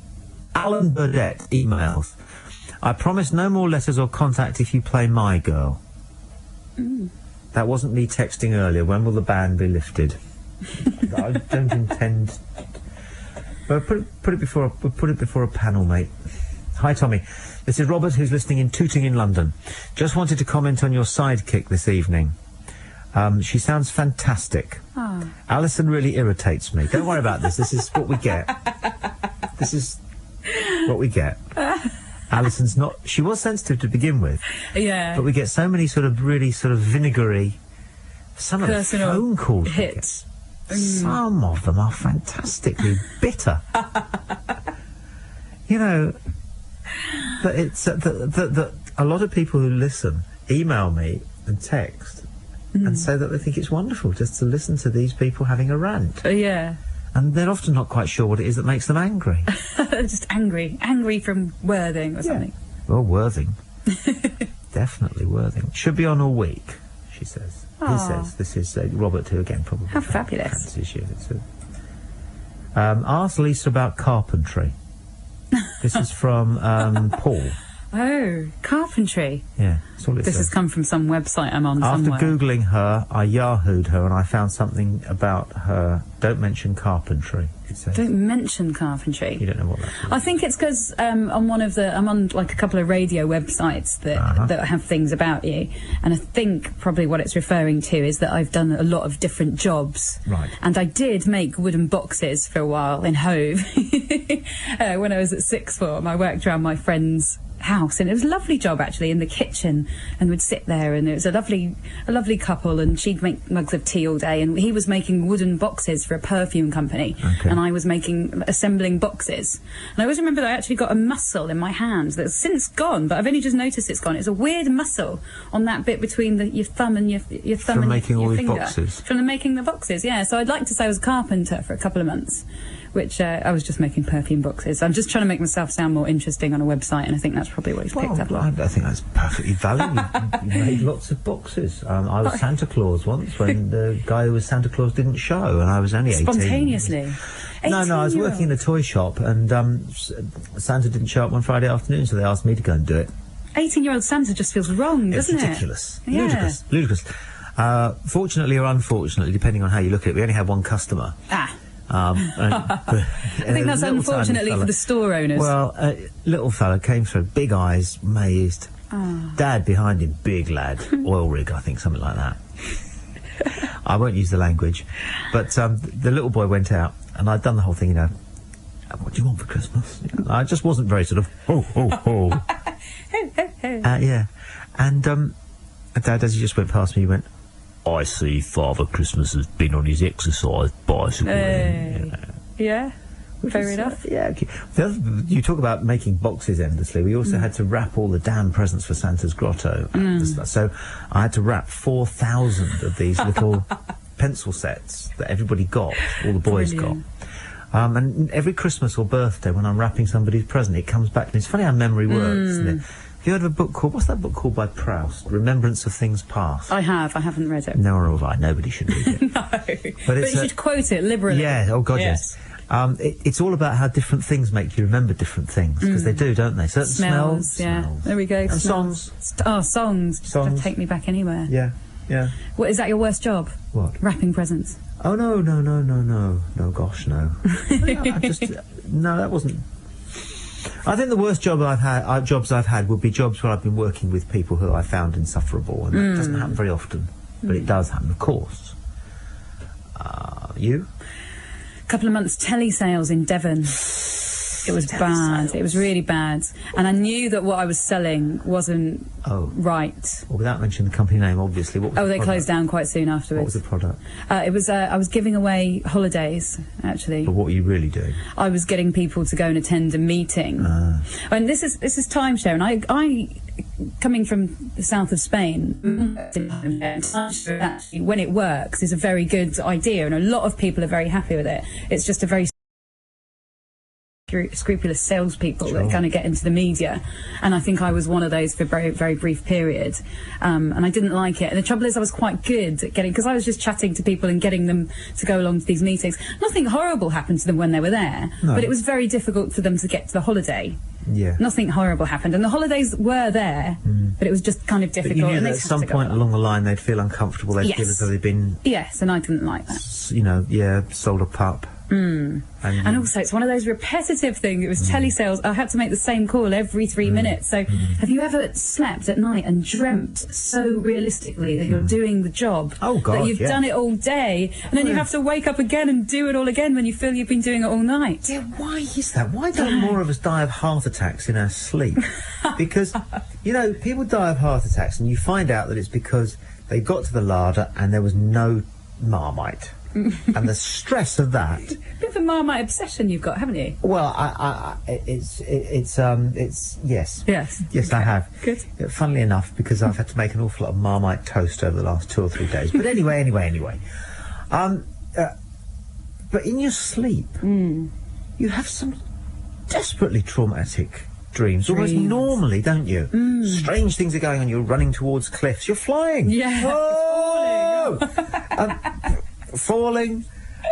Alan Burdett emails. I promise no more letters or contact if you play My Girl. That wasn't me texting earlier. When will the ban be lifted? I don't intend. But put it before a panel, mate. Hi, Tommy. This is Robert, who's listening in Tooting in London. Just wanted to comment on your sidekick this evening. She sounds fantastic. Oh. Allison really irritates me. Don't worry about this. This is what we get. This is what we get. Alison's not... She was sensitive to begin with. Yeah. But we get so many really vinegary... Some of the phone calls hits. Some of them are fantastically bitter. You know... But it's... that a lot of people who listen email me and text and say that they think it's wonderful just to listen to these people having a rant. Yeah. And they're often not quite sure what it is that makes them angry. Just angry from Worthing or something. Well, Worthing. Definitely Worthing. Should be on all week, she says. Aww. He says. This is Robert, who again probably... How fabulous. Fancies you. Ask Lisa about carpentry. This is from Paul. Oh, carpentry. Yeah, that's all it This says. has come from some website I'm on After somewhere. Googling her, I Yahoo'd her and I found something about her. Don't mention carpentry, it says. Don't mention carpentry. You don't know what that is. I think it's because I'm on like a couple of radio websites that have things about you, and I think probably what it's referring to is that I've done a lot of different jobs. Right. And I did make wooden boxes for a while in Hove. When I was at sixth form, I worked around my friend's house, and it was a lovely job actually, in the kitchen, and we'd sit there, and it was a lovely couple, and she'd make mugs of tea all day, and he was making wooden boxes for a perfume company, and I was assembling boxes. And I always remember that I actually got a muscle in my hand that's since gone, but I've only just noticed it's gone. It's a weird muscle on that bit between your thumb and your thumb and making your all these finger. boxes? From making the boxes, yeah. So I'd like to say I was a carpenter for a couple of months, which I was just making perfume boxes. I'm just trying to make myself sound more interesting on a website, and I think that's probably what he's picked up on. I think that's perfectly valid. You made lots of boxes. I was Santa Claus once when the guy who was Santa Claus didn't show, and I was only 18. Spontaneously? No, I was working in a toy shop, and Santa didn't show up one Friday afternoon, so they asked me to go and do it. 18-year-old Santa just feels wrong, doesn't it? It's ridiculous. Yeah. Ludicrous. Fortunately or unfortunately, depending on how you look at it, we only had one customer. I think that's unfortunately for the store owners. Well, little fella came through, big eyes, amazed. Dad behind him, big lad, oil rig, I think, something like that. I won't use the language, but the little boy went out, and I'd done the whole thing, what do you want for Christmas? I just wasn't very sort of, ho. Yeah. And Dad, as he just went past me, he went, I see Father Christmas has been on his exercise bicycle. Yeah, fair enough. Yeah, okay. You talk about making boxes endlessly. We also had to wrap all the damn presents for Santa's grotto. So I had to wrap 4,000 of these little pencil sets that everybody got, all the boys got. And every Christmas or birthday, when I'm wrapping somebody's present, it comes back to me. It's funny how memory works, isn't it? Have you heard of a book called... What's that book called by Proust? Remembrance of Things Past. I have. I haven't read it. Nor have I. Nobody should read it. No. But you should quote it liberally. Yeah. Oh, God, yes. It's all about how different things make you remember different things. Because they do, don't they? Certain smells. Yeah. Smells. There we go. And songs. Songs. Just take me back anywhere. Yeah. What, is that your worst job? What? Wrapping presents. Oh, no. No, gosh, no. No, that wasn't... I think the worst jobs I've had would be jobs where I've been working with people who I found insufferable, and that doesn't happen very often, but it does happen, of course. You? A couple of months telesales in Devon. It was bad. It was really bad. And I knew that what I was selling wasn't right. Well, without mentioning the company name, obviously. What was they closed down quite soon afterwards. What was the product? It was, I was giving away holidays, actually. But what were you really doing? I was getting people to go and attend a meeting. And this is timeshare, and I coming from the south of Spain, actually, when it works, is a very good idea, and a lot of people are very happy with it. It's just a very scrupulous salespeople that kind of get into the media, and I think I was one of those for a very, very brief period, and I didn't like it. And the trouble is, I was quite good at getting, because I was just chatting to people and getting them to go along to these meetings. Nothing horrible happened to them when they were there, but it was very difficult for them to get to the holiday. Yeah. Nothing horrible happened, and the holidays were there, but it was just kind of difficult. But you knew that at some point along the line they'd feel uncomfortable, they'd feel as though they'd been... Yes, and I didn't like that. You know, sold a pup. And also, it's one of those repetitive things. It was telesales. I had to make the same call every 3 minutes. So, have you ever slept at night and dreamt so realistically that you're doing the job? Oh, God, that you've done it all day, and then you have to wake up again and do it all again when you feel you've been doing it all night. Yeah, why is that? Why don't more of us die of heart attacks in our sleep? Because, you know, people die of heart attacks, and you find out that it's because they got to the larder and there was no Marmite. And the stress of that. Bit of a Marmite obsession you've got, haven't you? Well, it's yes. Yes. Yes, okay. I have. Good. Funnily enough, because I've had to make an awful lot of Marmite toast over the last 2 or 3 days. But anyway. But in your sleep, you have some desperately traumatic dreams. Almost normally, don't you? Strange things are going on. You're running towards cliffs. You're flying. Yeah. Whoa! Falling,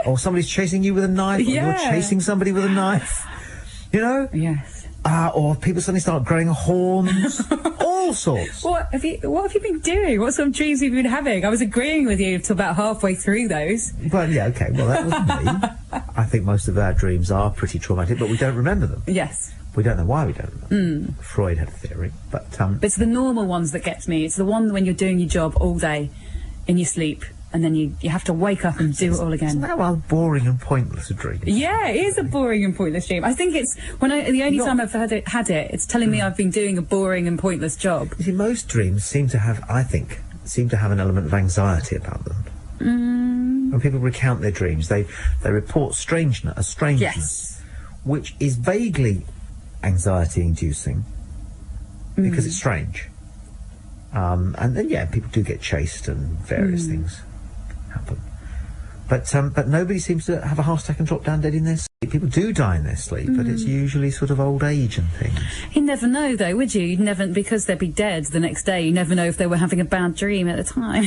or somebody's chasing you with a knife, or you're chasing somebody with a knife, you know? Yes. Or people suddenly start growing horns, all sorts. What have you been doing? What sort of dreams have you been having? I was agreeing with you until about halfway through those. Well, yeah, okay, well, that was me. I think most of our dreams are pretty traumatic, but we don't remember them. Yes. We don't know why we don't remember them. Freud had a theory, but it's the normal ones that gets me. It's the one when you're doing your job all day in your sleep, and then you have to wake up and do it all again. Isn't that rather boring and pointless a dream? Yeah, it is a boring and pointless dream. I think it's the only time I've had it, it's telling me I've been doing a boring and pointless job. You see, most dreams seem to have an element of anxiety about them. When people recount their dreams, they report strangeness, which is vaguely anxiety-inducing because it's strange. And then, people do get chased and various things happen. But nobody seems to have a heart attack and drop down dead in their sleep. People do die in their sleep, but it's usually sort of old age and things. You'd never know, though, would you? You'd never, because they'd be dead the next day, you never know if they were having a bad dream at the time.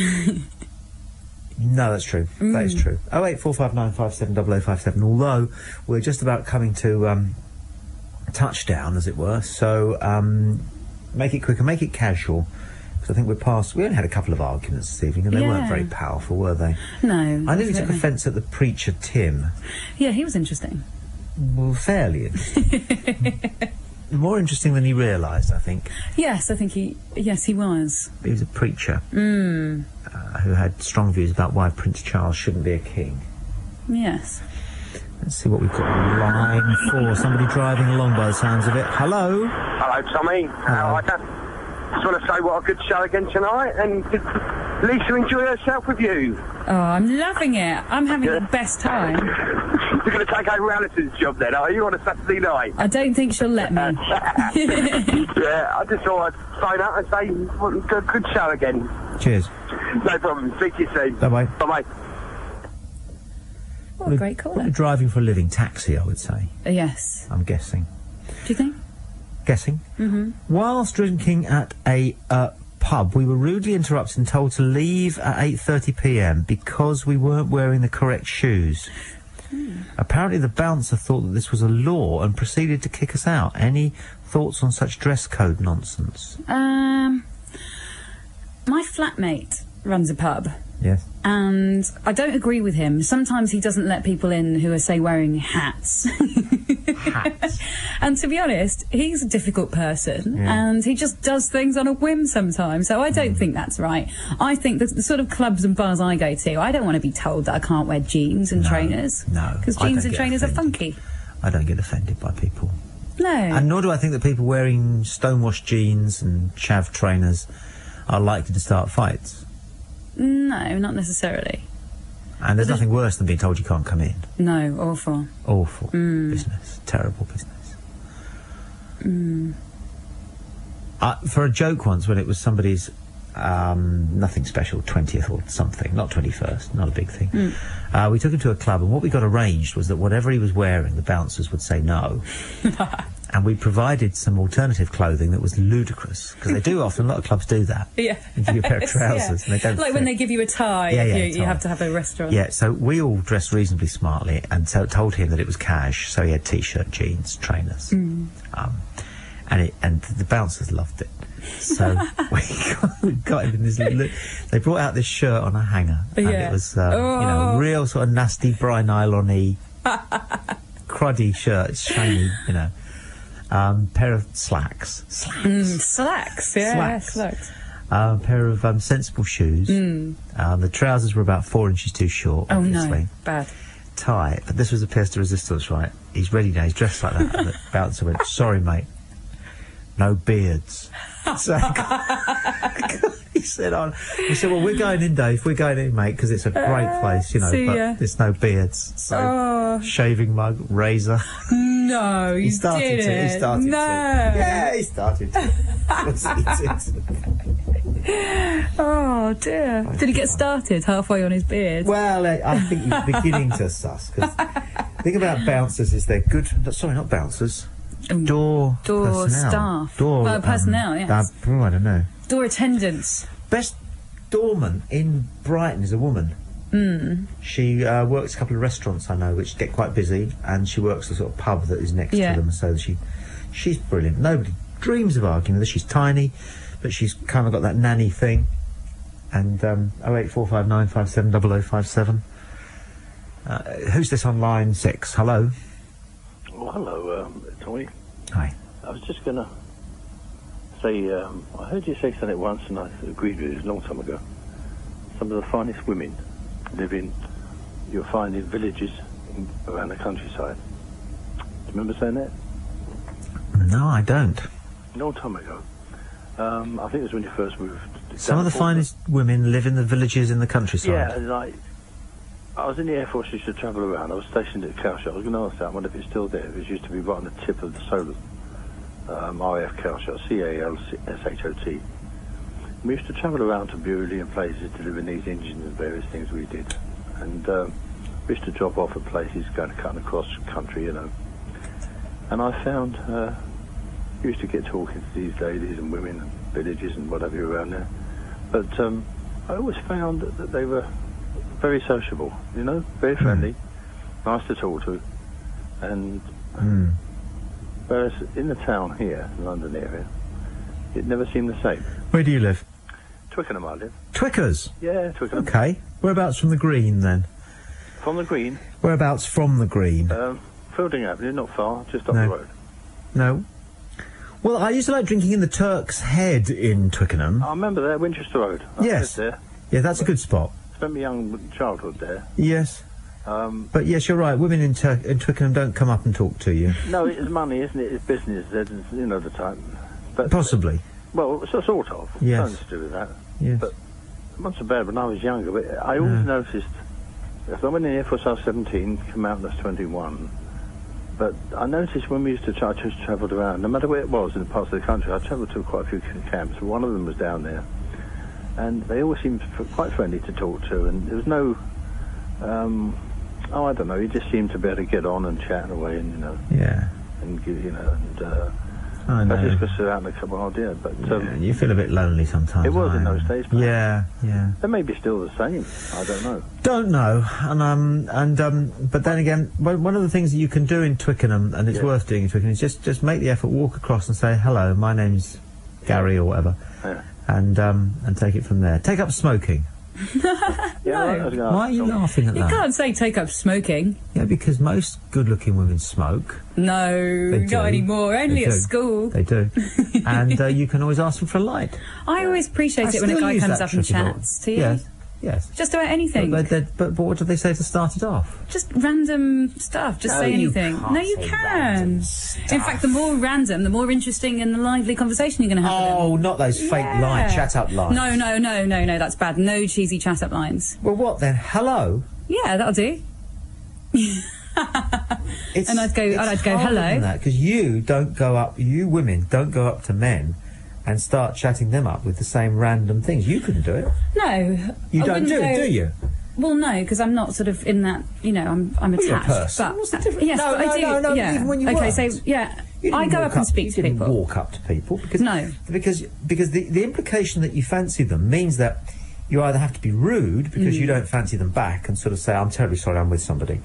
No, that's true. That is true. 08459570057. Although we're just about coming to touchdown, as it were, so make it quick and make it casual. I think we only had a couple of arguments this evening, and they weren't very powerful, were they? No. I nearly took offence at the preacher, Tim. Yeah, he was interesting. Well, fairly interesting. More interesting than he realised, I think. Yes, I think he was. He was a preacher who had strong views about why Prince Charles shouldn't be a king. Yes. Let's see what we've got on line 4. Somebody driving along by the sounds of it. Hello? Hello, Tommy. I just want to say what a good show again tonight, and did Lisa enjoy herself with you? Oh, I'm loving it. I'm having the best time. You're going to take over Allison's job then, are you, on a Saturday night? I don't think she'll let me. Yeah, I just thought I'd phone up and say good show again. Cheers. No problem. Speak to you soon. Bye-bye. Bye-bye. What a great caller. Driving for a living, taxi, I would say. Yes. I'm guessing. Do you think? Guessing. Whilst drinking at a pub, we were rudely interrupted and told to leave at 8:30 p.m. because we weren't wearing the correct shoes. Apparently the bouncer thought that this was a law and proceeded to kick us out. Any thoughts on such dress code nonsense? My flatmate runs a pub. Yes. And I don't agree with him. Sometimes he doesn't let people in who are, say, wearing hats. Hats. And to be honest, he's a difficult person, and he just does things on a whim sometimes. So I don't think that's right. I think the sort of clubs and bars I go to, I don't want to be told that I can't wear jeans and trainers. No. Because jeans and trainers are funky. I don't get offended by people. No. And nor do I think that people wearing stonewashed jeans and chav trainers are likely to start fights. No, not necessarily. And there's nothing worse than being told you can't come in. No, awful. Awful business. Terrible business. For a joke once, when it was somebody's nothing special, 20th or something, not 21st, not a big thing, we took him to a club, and what we got arranged was that whatever he was wearing, the bouncers would say no. And we provided some alternative clothing that was ludicrous, because they do often, a lot of clubs do that. Yeah. They give you a pair of trousers, and they don't like fit. when they give you a tie, you have to have a restaurant. Yeah, so we all dressed reasonably smartly, and so told him that it was cash, so he had T-shirt, jeans, trainers. And the bouncers loved it. So we got him in this. They brought out this shirt on a hanger, and it was real sort of nasty, Brian nylon-y, cruddy shirt, shiny, pair of slacks. Slacks, yeah. Slacks. Pair of sensible shoes. The trousers were about 4 inches too short, obviously. No, bad. Tie, but this was a pièce de resistance, right? He's ready now, he's dressed like that. And the bouncer went, sorry, mate, no beards. So he said, well, we're going in, Dave, we're going in, mate, because it's a great place, but there's no beards. So, shaving mug, razor. No, he started to. He started to. Yeah, he started to. Oh, dear. Did he get started halfway on his beard? Well, I think he's beginning to suss, because the thing about bouncers is they're good... Sorry, not bouncers. Door personnel. Staff. Door personnel, yes. I don't know. Door attendants. Best doorman in Brighton is a woman. She works a couple of restaurants I know which get quite busy, and she works a sort of pub that is next to them, so she's brilliant. Nobody dreams of arguing with her. She's tiny, but she's kind of got that nanny thing. And 08459570057. Who's this on line 6? Hello. Oh, hello, Tommy. Hi. I was just going to say, I heard you say something once, and I agreed with you a long time ago. Some of the finest women you'll find in villages around the countryside. Do you remember saying that? No, I don't. A long time ago. I think it was when you first moved. Some of the finest women live in the villages in the countryside. Yeah, and I was in the Air Force, used to travel around. I was stationed at Cowshot. I was going to ask that. I wonder if it's still there. It used to be right on the tip of the solar. RAF Cowshot, CALSHOT. We used to travel around to Bewley and places delivering these engines and various things we did. And we used to drop off at places going to cut across country, And I found, we used to get talking to these ladies and women and villages and whatever around there. But I always found that they were very sociable, very friendly, nice to talk to. And whereas in the town here, the London area, it never seemed the same. Where do you live? Twickenham, I live. Twickers? Yeah, Twickenham. Okay. Whereabouts from the Green, then? From the Green? Whereabouts from the Green? Fielding Avenue, not far, just up the road. No. Well, I used to like drinking in the Turk's Head in Twickenham. I remember there, Winchester Road. Yes. There. Yeah, that's a good spot. Spent my young childhood there. Yes. But yes, you're right. Women in Twickenham don't come up and talk to you. No, it's money, isn't it? It's business. The type. But possibly. Well, sort of. Yes. Something to do with that. Yes. But not so bad when I was younger. But I always noticed. If I went in the Air Force, I was 17. Come out, I was 21. But I noticed when we used to travelled around, no matter where it was in the parts of the country, I travelled to quite a few camps. One of them was down there, and they always seemed quite friendly to talk to, and there was no. I don't know. You just seemed to be able to get on and chat away, and Yeah. And and. I know. I just was around a couple of ideas, but you feel a bit lonely sometimes. It was in those days. Yeah. They may be still the same. I don't know. Don't know. And but then again, one of the things that you can do in Twickenham, and it's worth doing in Twickenham, is just make the effort, walk across and say hello. My name's Gary or whatever, and take it from there. Take up smoking. No. Why are you laughing at You that? can't say take up smoking. Yeah, because most good-looking women smoke. No, They do. not anymore. Only They at do. school. They do. And you can always ask them for a light. I always appreciate it when a guy comes up and chats to you. Yes, yes. Just about anything. But what do they say to start it off? Just random stuff. Just say anything. can't No, you say can. In fact, the more random, the more interesting and the lively conversation you're going to have with them. Oh, not those fake lines, chat-up lines. No, that's bad. No cheesy chat-up lines. Well, what then? Hello? Yeah, that'll do. And I'd go hello. Because you women don't go up to men and start chatting them up with the same random things. You couldn't do it. No. You don't do it, do you? Well, no, because I'm not sort of in that, I'm attached. You're a person. But, What's the difference? yes, No, but I do. no, yeah. even when you okay, weren't. so, yeah, You I didn't go walk up and speak to You didn't people. walk up to people. Because, No. Because the implication that you fancy them means that you either have to be rude because you don't fancy them back and sort of say, I'm terribly sorry, I'm with somebody.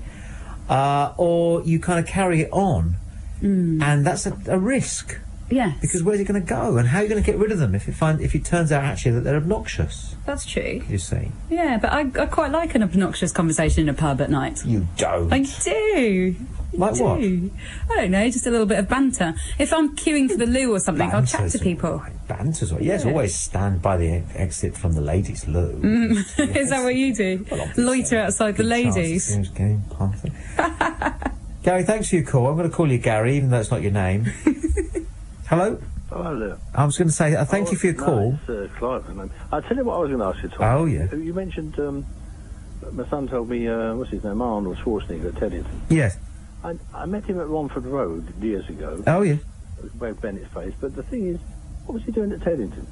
Or you kind of carry it on. And that's a risk. Yes. Because where's it going to go? And how are you going to get rid of them if it turns out actually that they're obnoxious? That's true. You see. Yeah, but I quite like an obnoxious conversation in a pub at night. You don't. I do. Like what? I don't know, just a little bit of banter. If I'm queuing for the loo or something, I'll chat to people. Banter's right. Yes, always stand by the exit from the ladies' loo. Yes. Is that what you do? Loiter outside the ladies. Gary, thanks for your call. I'm going to call you Gary, even though it's not your name. Hello? Oh, hello. I was going to say, thank you for your call. It's Clive. I'll tell you what I was going to ask you, Tom. Oh, yeah. You mentioned, my son told me, what's his name, Arnold Schwarzenegger at Teddington. Yes. I met him at Romford Road years ago. Oh, yeah. Where Bennett's place. But the thing is, what was he doing at Teddington?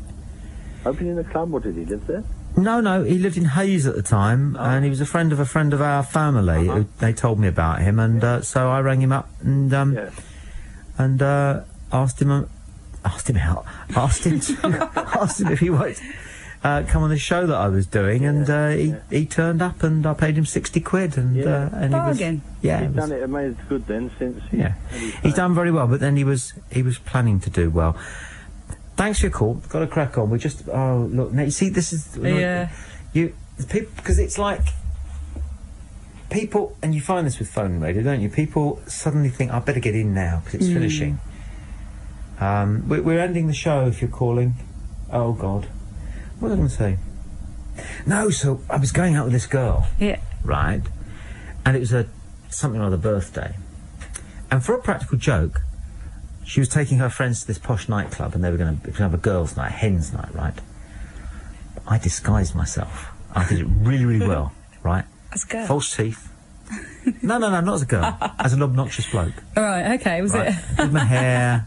Opening a club, or did he live there? No, he lived in Hayes at the time, and he was a friend of our family. They told me about him, and so I rang him up and asked him if he would come on the show that I was doing, and he turned up, and I paid him 60 quid, and bargain. He's done it amazing good then since. He's done very well, but then he was planning to do well. Thanks for your call. Got to crack on. We just look now. You see, this is people, because it's like people, and you find this with phone radio, don't you? People suddenly think, I better get in now because it's finishing. We're ending the show if you're calling. Oh God, what was I going to say? No, so I was going out with this girl. Yeah. Right, and it was something or other birthday, and for a practical joke, she was taking her friends to this posh nightclub, and they were going to have a girls' night, hen's night, right? I disguised myself. I did it really, really well, right? As a girl? False teeth. No, not as a girl. As an obnoxious bloke. All right, okay, was it? With my hair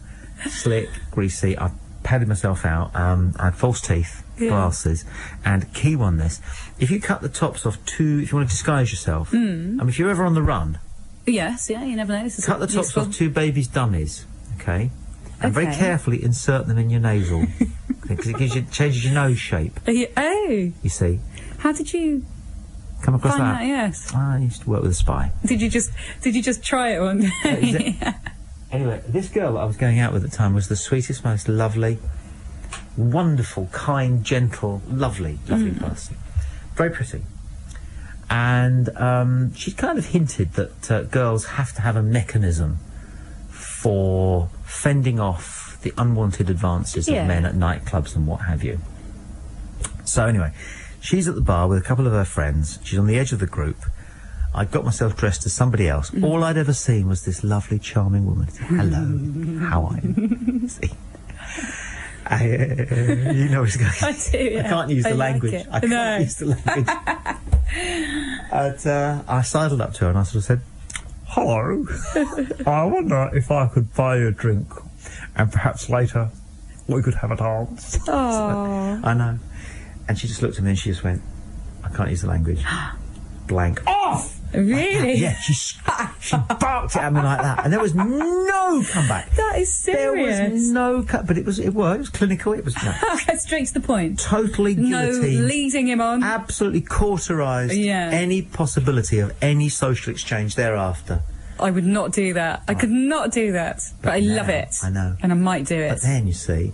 slick, greasy. I padded myself out. I had false teeth, glasses, and key one this. If you cut the tops off if you want to disguise yourself, if you're ever on the run... Yes, yeah, you never know. Cut the tops off two babies' dummies. Okay, and very carefully insert them in your nasal because it changes your nose shape. Oh, you see. How did you come across that? Yes, I used to work with a spy. Did you just try it one day? Anyway, this girl that I was going out with at the time was the sweetest, most lovely, wonderful, kind, gentle, lovely person, very pretty. And she kind of hinted that girls have to have a mechanism for fending off the unwanted advances of men at nightclubs and what have you. So anyway, she's at the bar with a couple of her friends. She's on the edge of the group. I got myself dressed as somebody else. All I'd ever seen was this lovely, charming woman. Hello, how are you? See? You know where it's going. I do, yeah. I can't use the language. Like I can't use the language. I sidled up to her and I sort of said, hello, I wonder if I could buy you a drink and perhaps later we could have a dance. Oh. I know. And she just looked at me and she just went, I can't use the language. Blank. Off! Really? Yeah, she barked it at me like that, and there was no comeback. That is serious. There was no but it was clinical. It was straight to the point. Totally guillotine. No leading him on. Absolutely cauterised any possibility of any social exchange thereafter. I would not do that. I could not do that. But I love it. I know. And I might do it. But then, you see,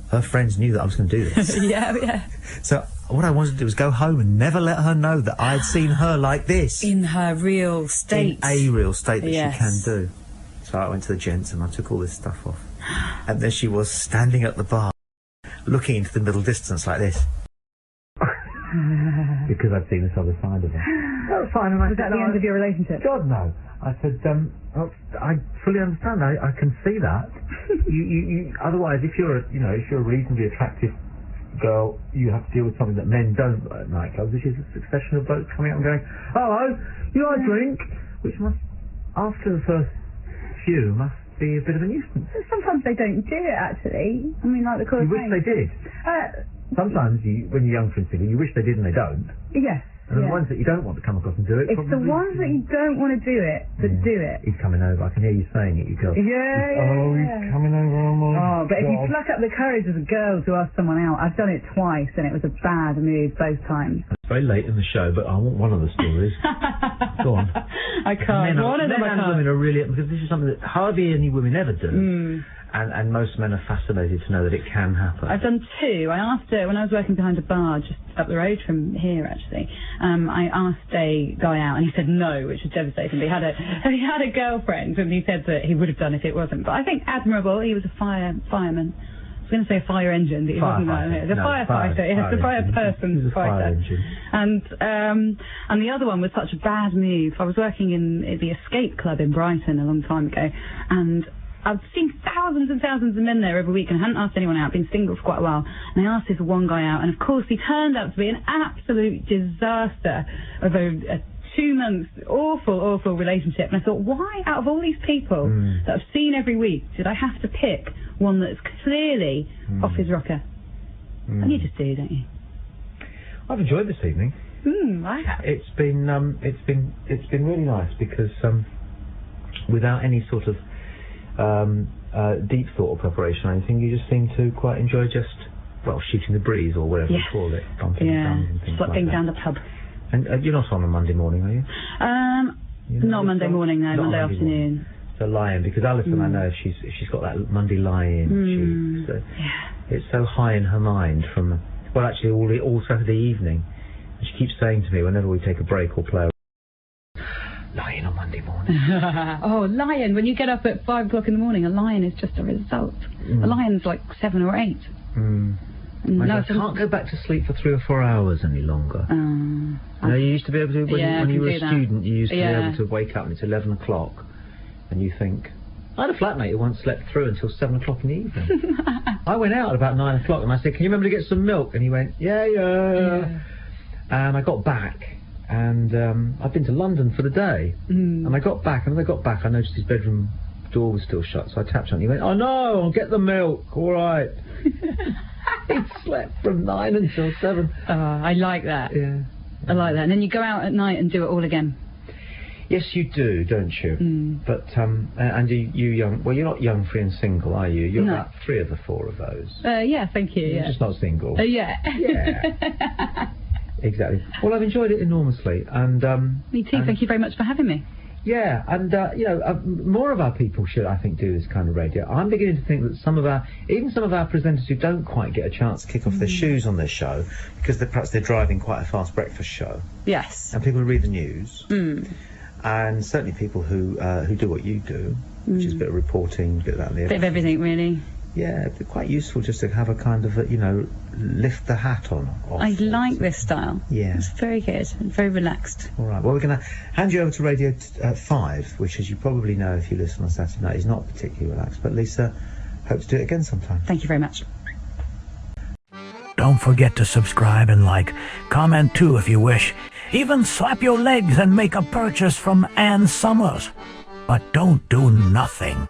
her friends knew that I was going to do this. Yeah. So what I wanted to do was go home and never let her know that I'd seen her like this. In her real state. In a real state that she can do. So I went to the gents and I took all this stuff off. And there she was, standing at the bar, looking into the middle distance like this. Because I'd seen this other side of her. That was fine. And was that the end of your relationship? God, no. I said, I fully understand. I can see that. you otherwise, if you're a reasonably attractive girl, you have to deal with something that men don't at nightclubs, which is a succession of blokes coming up and going, hello, you like a drink? Which must, after the first few, must be a bit of a nuisance. Sometimes they don't do it, actually. I mean, like the colour. You wish they did. Sometimes, when you're young, for instance, you wish they did and they don't. Yes. And the ones that you don't want to come across and do it. It's the ones that you don't want to do it that do it. He's coming over. I can hear you saying it. You go. He's coming over. Oh my God. But if you pluck up the courage as a girl to ask someone out, I've done it twice and it was a bad move both times. It's very late in the show, but I want one of the stories. Go on. I can't. One of them I can't. Women are really, because this is something that hardly any women ever do. And most men are fascinated to know that it can happen. I've done two. I asked when I was working behind a bar just up the road from here, actually. I asked a guy out, and he said no, which was devastating. But he had a girlfriend, and he said that he would have done if it wasn't. But I think admirable. He was a fireman. I was going to say a fire engine, but he wasn't. The firefighter. Yes, the fire person fighter. And the other one was such a bad move. I was working in the Escape Club in Brighton a long time ago, and I've seen thousands and thousands of men there every week and hadn't asked anyone out, been single for quite a while. And I asked this one guy out, and of course he turned out to be an absolute disaster of a 2 months awful relationship. And I thought, why, out of all these people that I've seen every week, did I have to pick one that's clearly off his rocker? And you just do, don't you? I've enjoyed this evening. I have. It's been really nice because without any sort of deep thought or preparation or anything, you just seem to quite enjoy just, shooting the breeze or whatever you call it, bumping guns and things like that. Down the pub. And you're not on a Monday morning, are you? Not Monday morning, no, Monday afternoon. So lie-in, because Allison, I know, she's got that Monday lie-in. It's so high in her mind from, actually all Saturday evening. And she keeps saying to me, whenever we take a break or play, lie-in on Monday morning. Lie-in. When you get up at 5 o'clock in the morning, a lie-in is just a result. A lie-in's like 7 or 8. I can't go back to sleep for 3 or 4 hours any longer. You used to be able to, when you were a student, you used to be able to wake up and it's 11 o'clock and you think, I had a flatmate who once slept through until 7 o'clock in the evening. I went out at about 9 o'clock and I said, can you remember to get some milk? And he went, yeah. And I got back. And I'd been to London for the day, and I got back, and when I got back, I noticed his bedroom door was still shut, so I tapped on it. He went, oh no, I'll get the milk, all right. He slept from 9 until 7. I like that. Yeah. I like that. And then you go out at night and do it all again. Yes, you do, don't you? But, and you young, you're not young, free and single, are you? You're about 3 of the 4 of those. Yeah, thank you, You're just not single. Yeah. Exactly. Well, I've enjoyed it enormously, and me too. Thank you very much for having me. Yeah, and more of our people should, I think, do this kind of radio. I'm beginning to think that some of our presenters who don't quite get a chance to kick off their shoes on this show because perhaps they're driving quite a fast breakfast show. Yes. And people who read the news. And certainly people who do what you do, which is a bit of reporting, a bit of that and the other. Bit of everything, really. Yeah, it'd be quite useful just to have a kind of, lift the hat on. I like this style. Yeah. It's very good and very relaxed. All right, well, we're going to hand you over to Radio 5, which, as you probably know if you listen on Saturday night, is not particularly relaxed. But Lisa, hope to do it again sometime. Thank you very much. Don't forget to subscribe and like. Comment too if you wish. Even slap your legs and make a purchase from Ann Summers. But don't do nothing.